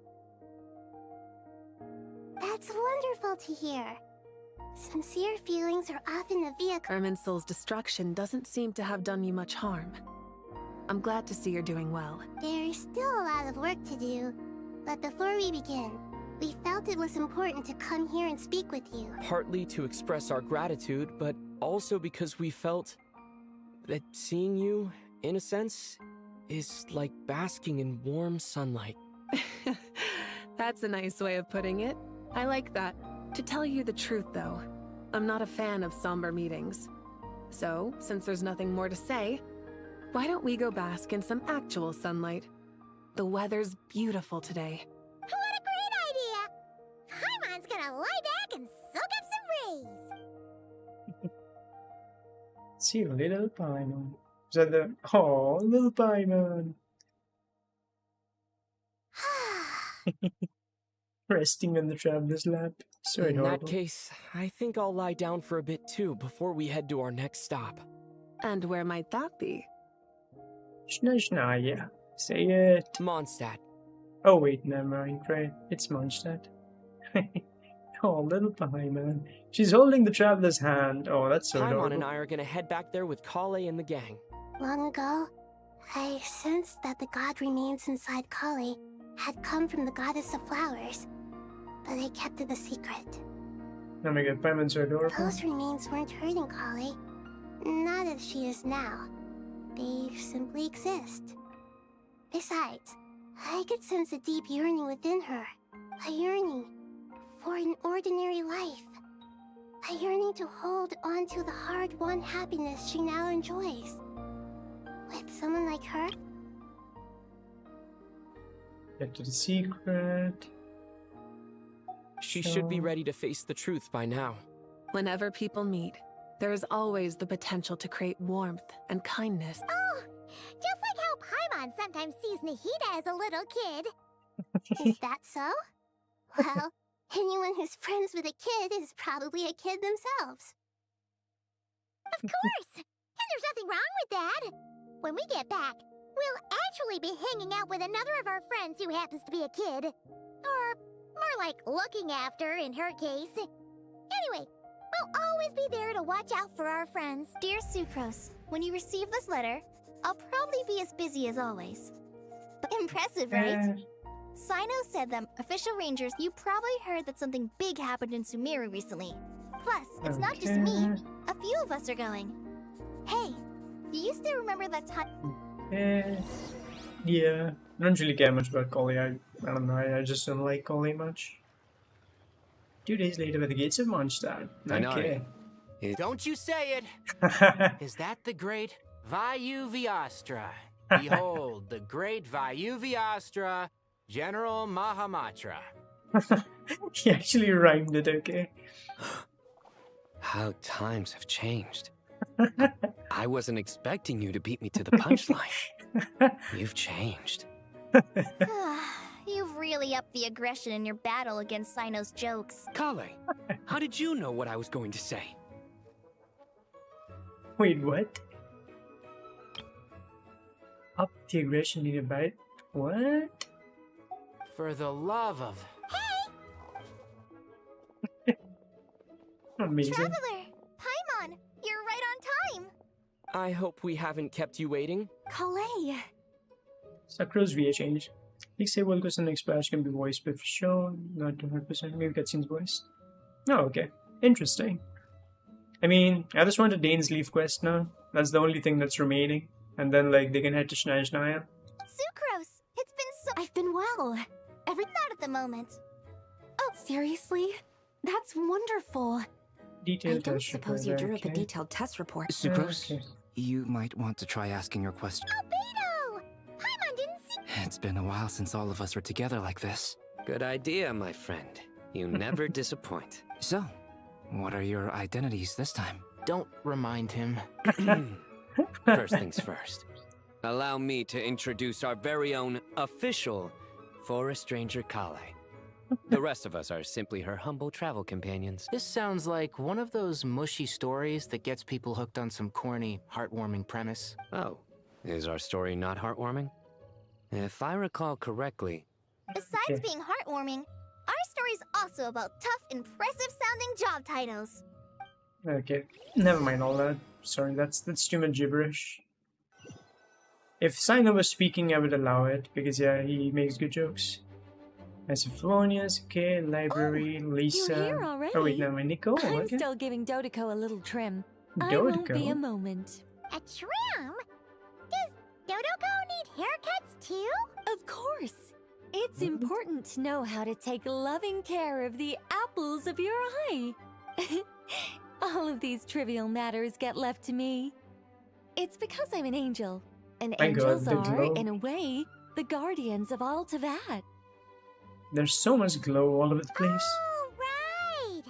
That's wonderful to hear. Sincere feelings are often a vehicle... Irminsul's destruction doesn't seem to have done you much harm. I'm glad to see you're doing well. There's still a lot of work to do, but before we begin, we felt it was important to come here and speak with you. Partly to express our gratitude, but also because we felt that seeing you, in a sense, is like basking in warm sunlight. That's a nice way of putting it. I like that. To tell you the truth, though, I'm not a fan of somber meetings. So, since there's nothing more to say, why don't we go bask in some actual sunlight? The weather's beautiful today. What a great idea! Paimon's gonna lie back and soak up some rays. See you, little Paimon. Is that the... Oh, little Paimon. Resting on the traveler's lap. So In adorable. that case, I think I'll lie down for a bit too before we head to our next stop. And where might that be? Schna, yeah. Say it. Mondstadt. Oh wait, never mind, right? It's Mondstadt. Oh, little Paimon. She's holding the traveler's hand. Oh, that's so Paimon adorable. and I are gonna head back there with Kale and the gang. Long ago, I sensed that the god remains inside Kali had come from the goddess of flowers, but I kept it a secret. Oh my god, Paimon's so adorable. Those remains weren't hurting Kali, not as she is now. They simply exist. Besides, I could sense a deep yearning within her. A yearning for an ordinary life. A yearning to hold on to the hard-won happiness she now enjoys. With someone like her? Get to the secret. She should be ready to face the truth by now. Whenever people meet, there is always the potential to create warmth and kindness. Oh, just like how Paimon sometimes sees Nahida as a little kid. Is that so? Well, anyone who's friends with a kid is probably a kid themselves. Of course! And there's nothing wrong with that. When we get back, we'll actually be hanging out with another of our friends who happens to be a kid. Or more like looking after, in her case. Anyway, we'll always be there to watch out for our friends. Dear Sucrose, when you receive this letter, I'll probably be as busy as always. But impressive, right? Sino said that official rangers, you probably heard that something big happened in Sumeru recently. Plus, it's not just me. A few of us are going. Hey, do you still remember that time? Yeah. I don't really care much about Kali. I don't know. I just don't like Kali much. 2 days later by the gates of Mondstadt. Okay. Don't you say it! Is that the great Vayu Viastra? Behold, the great Vayu Viastra, General Mahamatra. He actually rhymed it, okay? How times have changed. I wasn't expecting you to beat me to the punchline. You've changed. You've really upped the aggression in your battle against Sino's jokes. Kale, how did you know what I was going to say? Wait, what? Up the aggression in your bite? What? For the love of... Amazing. Traveler! Paimon! You're right on time! I hope we haven't kept you waiting. Kale! Sakura's VA changed. Please say Volkos and next patch can be voiced but for sure, not 200%. Maybe cutscenes voiced. Oh, okay. Interesting. I mean, I just want a Dane's Leaf quest now. That's the only thing that's remaining. And then, like, they can head to Shnaya. Sucrose! It's been so— I've been well. Not at the moment. Oh, seriously? That's wonderful. Detailed I don't test suppose report, you drew up a okay. detailed test report. Sucrose, Okay. you might want to try asking your question. Albedo! Paimon didn't see. It's been a while since all of us were together like this. Good idea, my friend. You never disappoint. So, what are your identities this time? Don't remind him. First things first. Allow me to introduce our very own official Forest Ranger Krai. The rest of us are simply her humble travel companions. This sounds like one of those mushy stories that gets people hooked on some corny, heartwarming premise. Oh, is our story not heartwarming? If I recall correctly... Besides being heartwarming, our story's also about tough, impressive-sounding job titles. Okay, never mind all that. Sorry, that's too much gibberish. If Sino was speaking, I would allow it, because yeah, he makes good jokes. Macephonia's okay, library, Lisa. You're here already. Oh wait, no, Nicole. I'm Okay. still giving Dodoco a little trim. I won't be a Dodoco? moment. A trim? Does Dodoco need haircuts too? Of course. It's important to know how to take loving care of the apples of your eye. All of these trivial matters get left to me. It's because I'm an angel. And My God, angels the are, glow. in a way, the guardians of ULTRAWIDE. There's so much glow all over the place. Oh, right!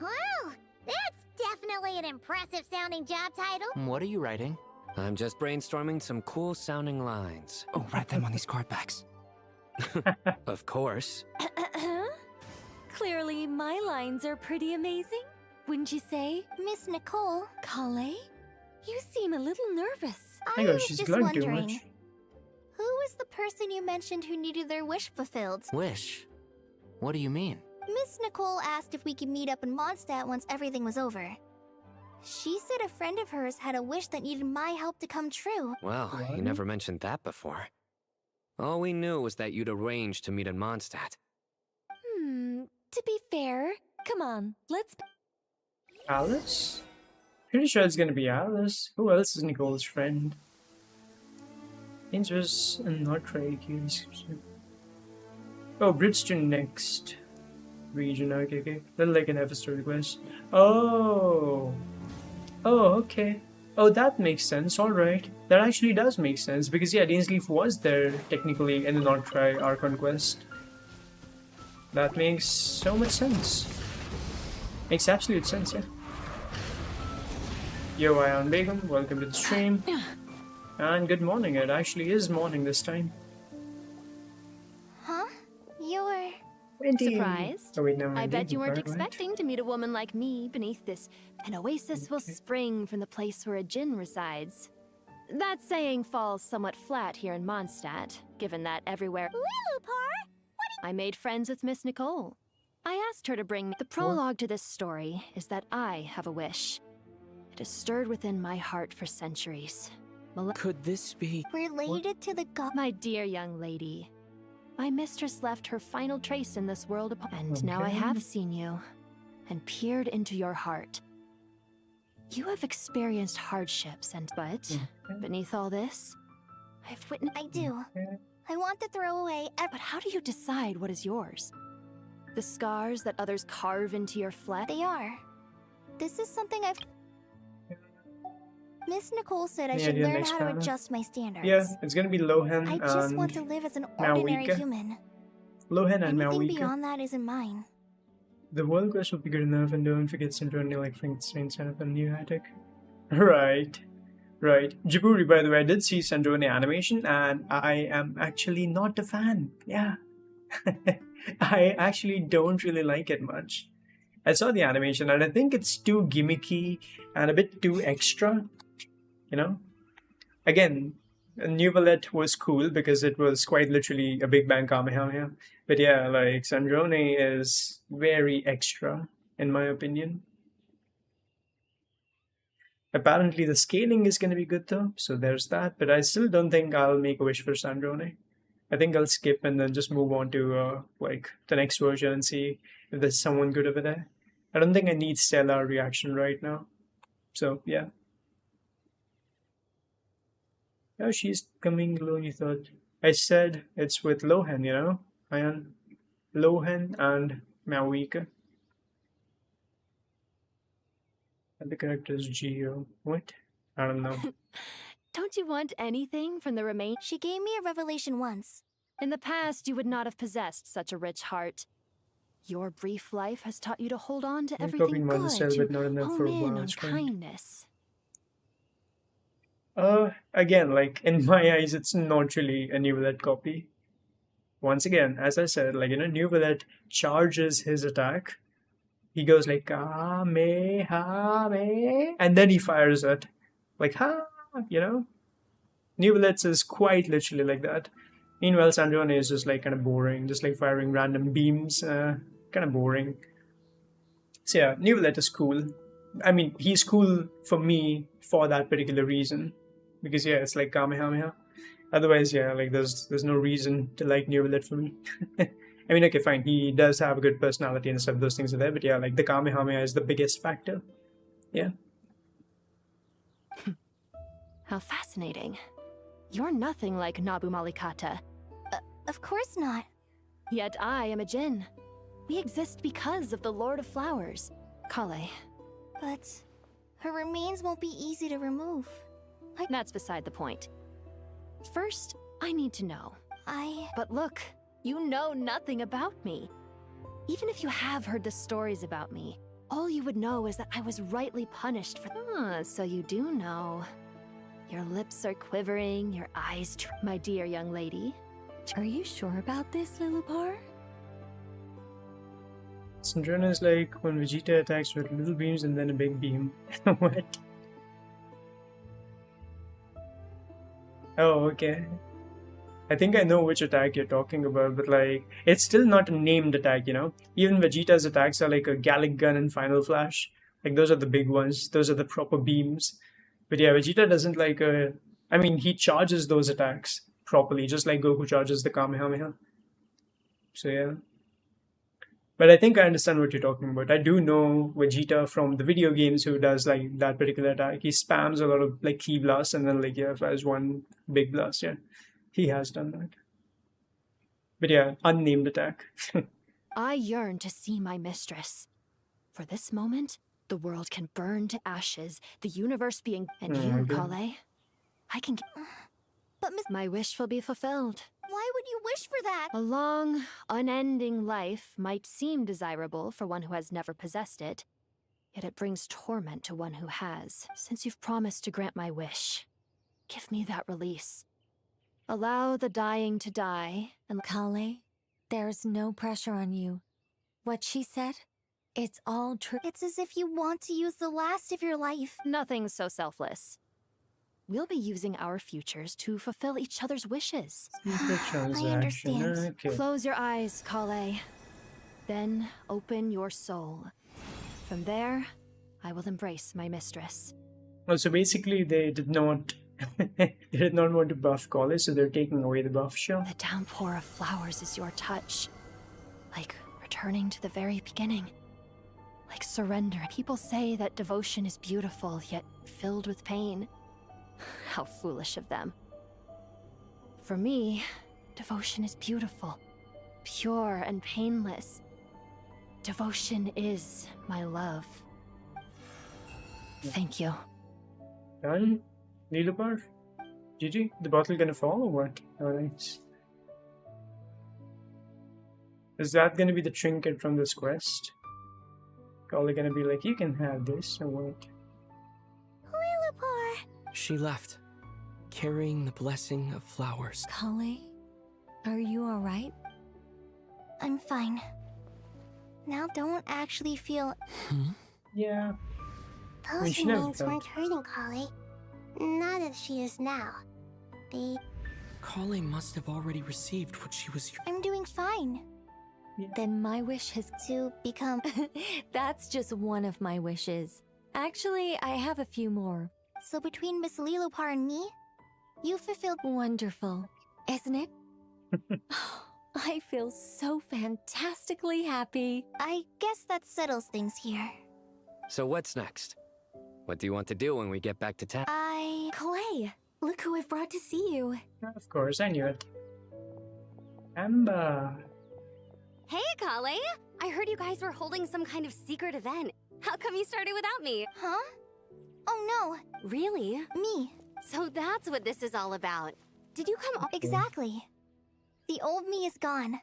Wow, that's definitely an impressive sounding job title. What are you writing? I'm just brainstorming some cool sounding lines. Oh, write them on these card backs. Of course. Clearly, my lines are pretty amazing, wouldn't you say? Miss Nicole, Krai? You seem a little nervous. Hang on, she's just glowing too wondering, much. who was the person you mentioned who needed their wish fulfilled? Wish? What do you mean? Miss Nicole asked if we could meet up in Mondstadt once everything was over. She said a friend of hers had a wish that needed my help to come true. Well, you never mentioned that before. All we knew was that you'd arranged to meet in Mondstadt. To be fair, come on, let's... Alice? Pretty sure it's gonna be Alice. Who else is Nicole's friend? Dangerous and not very curious. Oh, Bridgestone next. Region, okay. Then like an episode request. Oh, okay. Oh, that makes sense, alright. That actually does make sense, because yeah, Dainsleif was there, technically, in the Not Try Archon quest. That makes so much sense. Makes absolute sense, yeah. Yo, Ion Begum, welcome to the stream. And good morning, it actually is morning this time. Huh? You're... Surprised? Oh wait, no, I bet you weren't right? expecting to meet a woman like me beneath this. An oasis will spring from the place where a djinn resides. That saying falls somewhat flat here in Mondstadt, given that everywhere... Lilupar? I made friends with Miss Nicole. I asked her to bring me... The prologue to this story is that I have a wish. It has stirred within my heart for centuries. Could this be... related to the god? My dear young lady, my mistress left her final trace in this world and now I Okay. have seen you and peered into your heart. You have experienced hardships but beneath all this, I've witnessed... I do. I want to throw away But how do you decide what is yours? The scars that others carve into your flesh? They are. This is something I've... Miss Nicole said I Any should idea learn next how to panel? adjust my standards. Yeah, it's gonna be Lohan I just and want to live as an ordinary Malwika. human. Lohan and Anything Malwika. beyond that isn't mine. The world quest will be good enough, and don't forget Centroni like Frankenstein set up a new attic. Right. Djibouti, by the way, I did see Centroni animation, and I am actually not a fan. Yeah. I actually don't really like it much. I saw the animation, and I think it's too gimmicky and a bit too extra. You know? Again, New Ballet was cool because it was quite literally a Big Bang Kamehameha. But yeah, like, Sandrone is very extra, in my opinion. Apparently the scaling is going to be good though, so there's that. But I still don't think I'll make a wish for Sandrone. I think I'll skip and then just move on to like the next version and see if there's someone good over there. I don't think I need stellar reaction right now. So yeah. Oh, she's coming, Lo, you thought. I said it's with Lohan, you know? Ion, Lohan, and Maoika. And the character is Geo. What? I don't know. Don't you want anything from the remain? She gave me a revelation once. In the past, you would not have possessed such a rich heart. Your brief life has taught you to hold on to I'm everything talking about the good, cell, to but not enough hone for a in while, on friend. kindness. Again, like in my eyes, it's not really a New Bullet copy. Once again, as I said, like New Bullet charges his attack. He goes like Kamehame, and then he fires it, like ha, New Bullets is quite literally like that. Meanwhile, Sandrone is just like kind of boring, just like firing random beams, kind of boring. So yeah, New Bullet is cool. I mean, he's cool for me for that particular reason. Because yeah, it's like Kamehameha. Otherwise, yeah, like there's no reason to like New Bullet for me. I mean, okay, fine. He does have a good personality and stuff. Those things are there, but yeah, like the Kamehameha is the biggest factor. Yeah. How fascinating. You're nothing like Nabu Malikata. Of course not. Yet I am a Jinn. We exist because of the Lord of Flowers, Kale. But her remains won't be easy to remove. That's beside the point. First, I need to know. But look, you know nothing about me. Even if you have heard the stories about me, all you would know is that I was rightly punished for... so you do know. Your lips are quivering, your eyes... My dear young lady. Are you sure about this, Lilipar? Sandrona is like when Vegeta attacks with little beams and then a big beam. What? Oh, okay. I think I know which attack you're talking about, but like, it's still not a named attack, Even Vegeta's attacks are like a Gallic Gun and Final Flash. Like, those are the big ones. Those are the proper beams. But yeah, Vegeta doesn't like I mean, he charges those attacks properly, just like Goku charges the Kamehameha. So yeah. But I think I understand what you're talking about. I do know Vegeta from the video games who does like that particular attack. He spams a lot of like key blasts and then like yeah, fires one big blast. Yeah, he has done that. But yeah, unnamed attack. I yearn to see my mistress. For this moment, the world can burn to ashes, the universe being... And you, Kale, I can... But my wish will be fulfilled. Why would you wish for that? A long, unending life might seem desirable for one who has never possessed it, yet it brings torment to one who has. Since you've promised to grant my wish, give me that release. Allow the dying to die, and... Kale, there's no pressure on you. What she said, it's all true. It's as if you want to use the last of your life. Nothing so selfless. We'll be using our futures to fulfill each other's wishes. I understand. Okay. Close your eyes, Kale. Then open your soul. From there, I will embrace my mistress. Well, so basically they did not they did not want to buff Kale, so they're taking away the buff show. The downpour of flowers is your touch. Like returning to the very beginning. Like surrender. People say that devotion is beautiful, yet filled with pain. How foolish of them. For me, devotion is beautiful, pure and painless. Devotion is my love. Thank you. Done? Nilupar? GG? The bottle gonna fall or what? Alright. Is that gonna be the trinket from this quest? Kale gonna be like, you can have this or what? Lilipar! She left, carrying the blessing of flowers. Kale, are you alright? I'm fine. Now don't actually feel... Yeah. Those remains weren't hurting Kale. Not as she is now. Kale must have already received what she was... I'm doing fine. Yeah. Then my wish has to become... That's just one of my wishes. Actually, I have a few more. So between Miss Lilopar and me, you fulfilled... Wonderful, isn't it? I feel so fantastically happy. I guess that settles things here. So what's next? What do you want to do when we get back to town? Clay, look who I've brought to see you. Of course, I knew it. Amber. Hey, Kale! I heard you guys were holding some kind of secret event. How come you started without me? Huh? Oh no! Really? Me. So that's what this is all about. Did you come? Exactly. The old me is gone.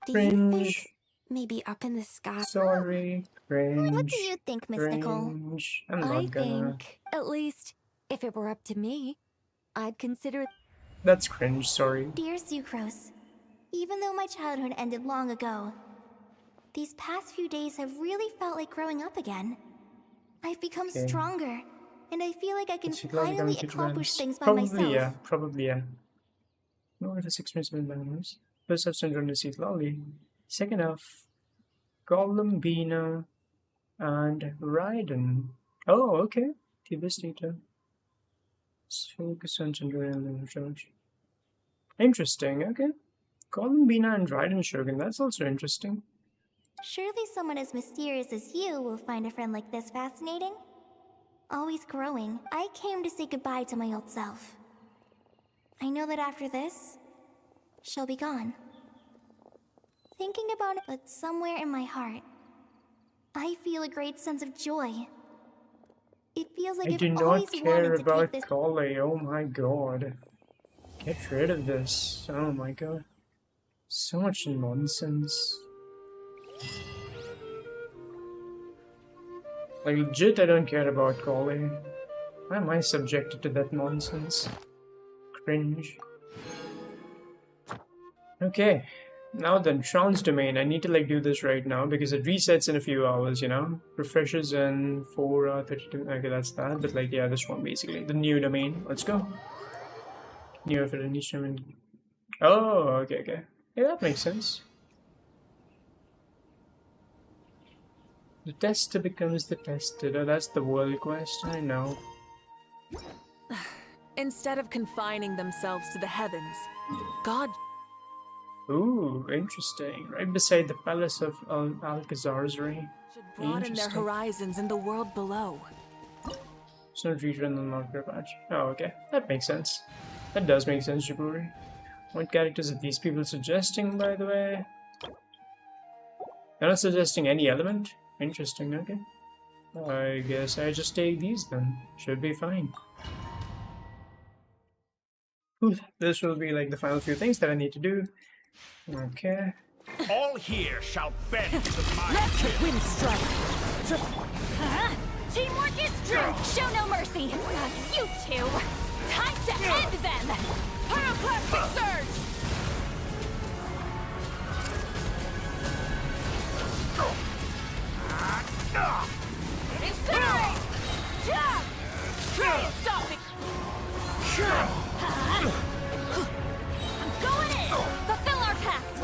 Do you think Cringe. maybe up in the sky? Sorry. Cringe. What do you think, Mystical? Cringe. I'm I not gonna. think, at least, if it were up to me, I'd consider. That's cringe, sorry. Dear Sucrose, even though my childhood ended long ago, these past few days have really felt like growing up again. I've become Okay. stronger, and I feel like I can It's like finally going to accomplish trans. things by Probably, myself. yeah. Probably, yeah. No, it is expensive banners. First half syndrome is lolly. Second half, Columbina and Raiden. Oh, okay. Devastator. Focus on syndrome and charge. Interesting, okay. Columbina and Raiden Shogun, that's also interesting. Surely someone as mysterious as you will find a friend like this fascinating. Always growing, I came to say goodbye to my old self. I know that after this, she'll be gone. Thinking about it, but somewhere in my heart, I feel a great sense of joy. It feels like I I've do always not care wanted to about take this. Kale, oh my god. Get rid of this, oh my god. So much nonsense. Like legit, I don't care about Kale. Why am I subjected to that nonsense? Cringe. Okay, now then, trance domain. I need to like do this right now because it resets in a few hours, you know? Refreshes in 4:32. Okay, that's that. But like, yeah, this one basically. The new domain. Let's go. New effort in each domain. Oh, okay, okay. Yeah, that makes sense. The tester becomes the tested. Oh, that's the world quest. I know. Instead of confining themselves to the heavens, God. Ooh, interesting. Right beside the palace of Alcazar's-Ray. Should broaden their horizons in the world below. So feature in the marker patch. Oh, okay. That makes sense. That does make sense, Jaburi. What characters are these people suggesting, by the way? They're not suggesting any element? Interesting, okay. I guess I just take these then. Should be fine. Ooh, this will be like the final few things that I need to do. Okay. All here shall bend to my Let the will. wind strike! Teamwork is strength! Show no mercy! You two! Time to end them! Pyroclastic surge! Incinerate! Jump! Try and stop me! I'm going in! Fulfill our pact!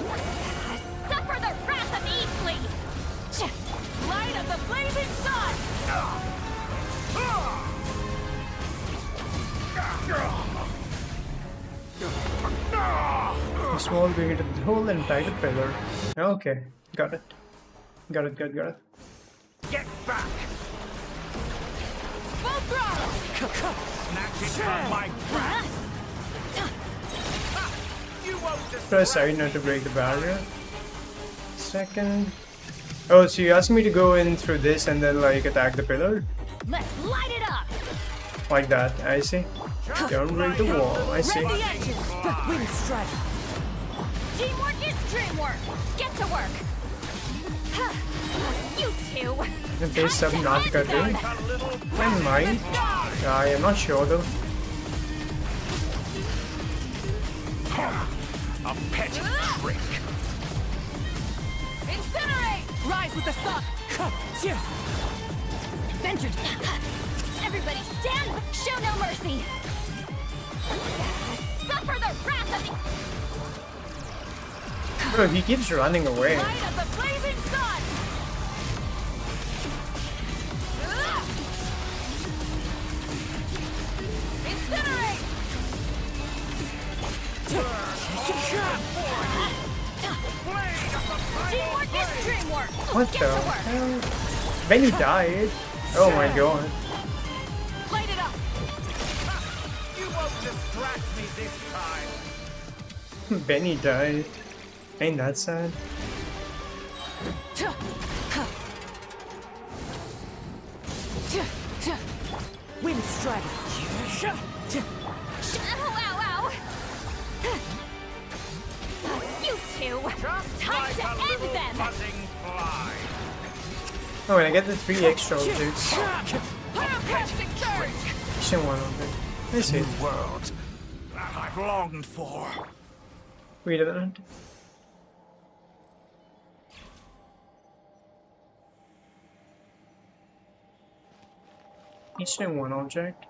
Suffer the wrath of Eastly! Light of the blazing sun! A small big into the hole and tie the pillar. Okay, got it. Got it. Get back! Full throttle! Snatch it from my grasp! You won't Press I not to break the barrier. Second. Oh, so you're asking me to go in through this and then like attack the pillar? Let's light it up! Like that, I see. Don't break the wall, I see. Red the engines! Wind strike! Teamwork is dreamwork! Get to work! You two! If there's Subnautica too. I might. I am not sure though. A petty trick. Incinerate! Rise with the sun! Vengeance! Everybody stand! Show no mercy! Suffer the wrath of Bro, he keeps running away. Light of the blazing sun! Incinerate! Teamwork is dreamwork! What Get the to work! hell? Benny died. Oh my god. Light it up! You won't distract me this time. Benny died. Ain't that sad? dragon. Ow, ow, ow! You two! Time to end them! Oh, and I get the 3 extra objects. Pyroclastic surge! Still one object. I see. World that I've longed for. Wait a minute. Each time one object.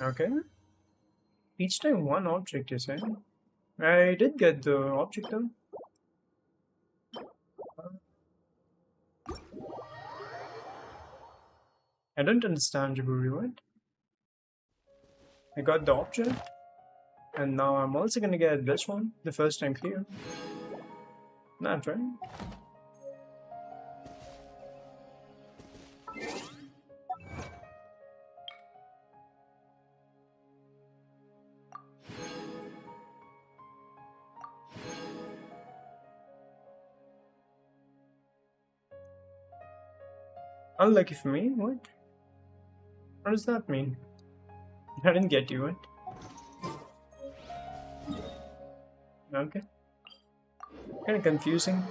Okay. Each time one object, you say? I did get the object though. I don't understand, Jaburi, what? I got the object, and now I'm also gonna get this one, the first time clear. Not right? Unlucky for me? What? What does that mean? I didn't get you, what? Okay. Kinda confusing.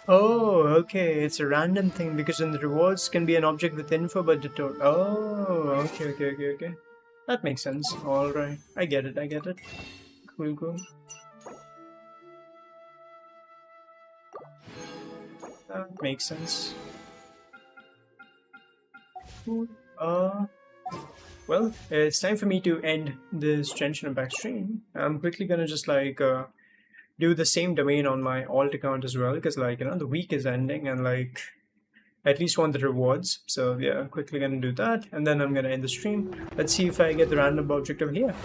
Oh, okay, it's a random thing because in the rewards can be an object with info but the oh, okay. That makes sense. Alright, I get it. Cool. That makes sense. Cool. Well, it's time for me to end this Genshin Impact stream. I'm quickly gonna just like do the same domain on my alt account as well, because like, you know, the week is ending and like I at least want the rewards. So yeah, quickly gonna do that and then I'm gonna end the stream. Let's see if I get the random object over here.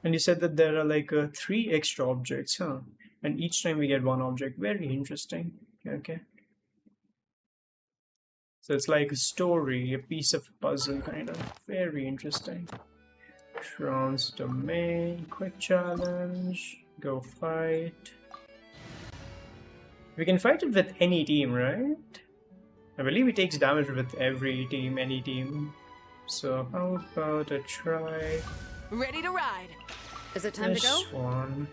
And you said that there are like 3 extra objects, huh? And each time we get 1 object. Very interesting. Okay. So it's like a story, a piece of a puzzle kind of. Very interesting. Trans domain, quick challenge. Go fight. We can fight it with any team, right? I believe it takes damage with every team, any team. So how about a try? Ready to ride. Is it time to go? One.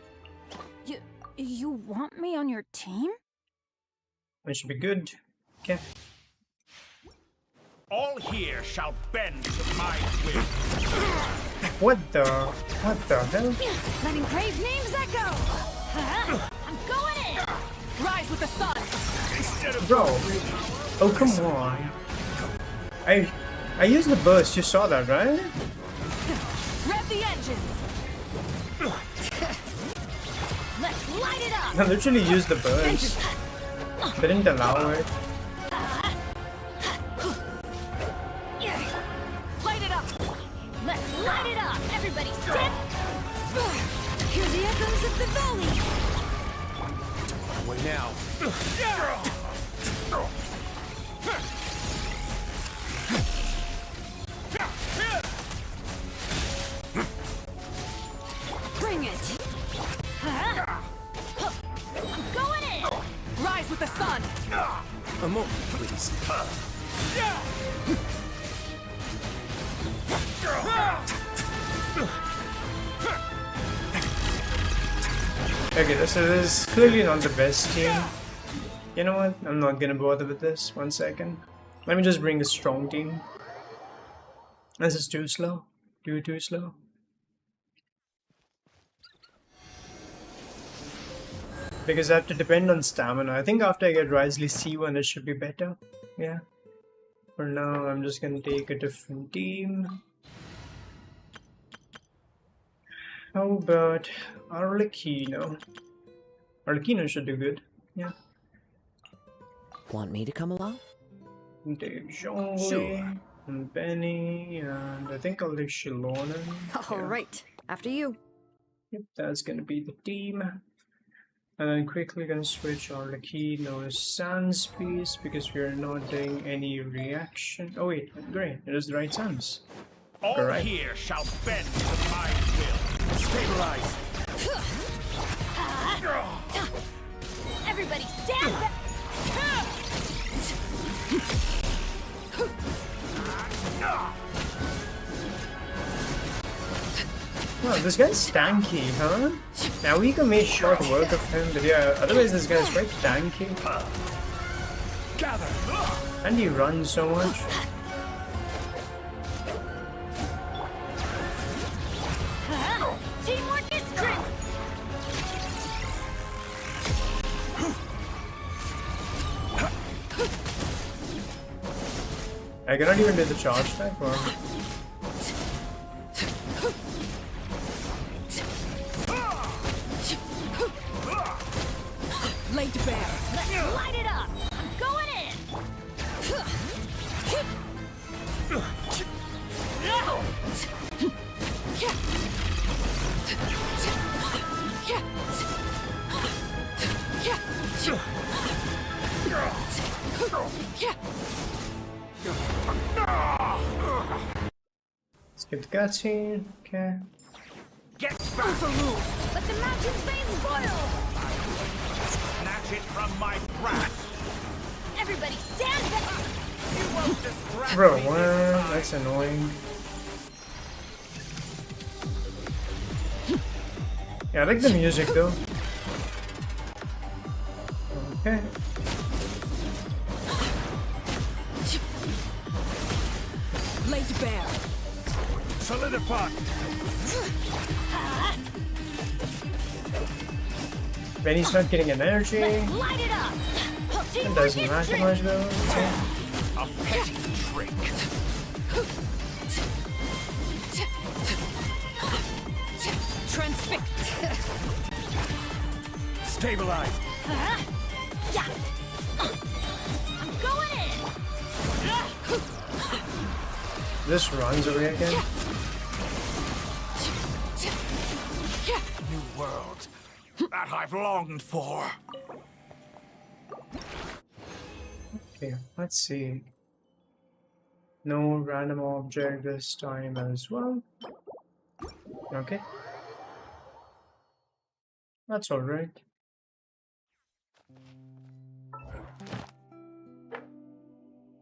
You want me on your team? That should be good. Okay. All here shall bend to my will. What the hell? Letting Crave names echo. I'm going in. Rise with the sun. Bro. Oh, come on. I used the burst, you saw that, right? Rev the engines. Let's light it up. I literally used the burst. They didn't allow it. Light it up. Let's light it up. Everybody step. Hear the echoes of the valley. Way now. Bring it. I'm going in. Rise with the sun. A moment, please. Okay, this is clearly not the best team. You know what? I'm not gonna bother with this. 1 second. Let me just bring a strong team. This is too slow. Too slow. Because I have to depend on stamina. I think after I get Risley C1 it should be better. Yeah. For now I'm just gonna take a different team. How about Arlecchino? Arlecchino should do good. Yeah. Want me to come along? Take Jean, Sure. and Benny, and I think I'll take Shilonen. All right, after you. Yep, that's gonna be the team. And then quickly gonna switch our key no sans piece because we're not doing any reaction. Oh wait, great, it is the right sans. All Correct. here shall bend to my will. Stabilize. Everybody stand back! Wow, this guy's tanky, huh? Now we can make short work of him, but yeah, otherwise this guy's quite tanky. Gather. And he runs so much. Teamwork is strength! I cannot even do the charge type, or... Laid bare. Let's light it up! I'm going in! Skip the cutscene, okay. Get back! Let the mountain's veins boil! Snatch it from my grasp! Everybody stand back! You won't distract Bro, me what? this time. That's annoying. Yeah, I like the music though. Okay. Laid bare. Solidify! Benny's not getting an energy. Let's light it up! It doesn't matter much though. Okay. A petty trick. Transfix. Stabilize. Yeah. I'm going in. This runs away again. New world. That I've longed for. Okay, let's see. No random object this time as well. Okay. That's alright.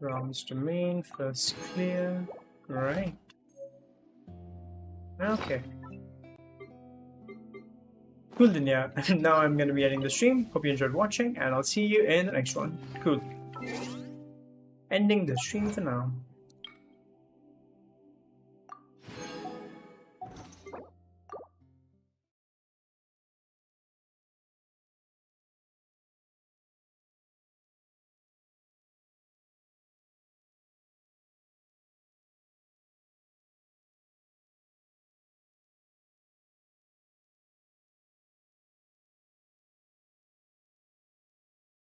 Rounds to main, first clear. Right. Okay. Cool then, yeah. Now I'm gonna be ending the stream. Hope you enjoyed watching, and I'll see you in the next one. Cool. Ending the stream for now.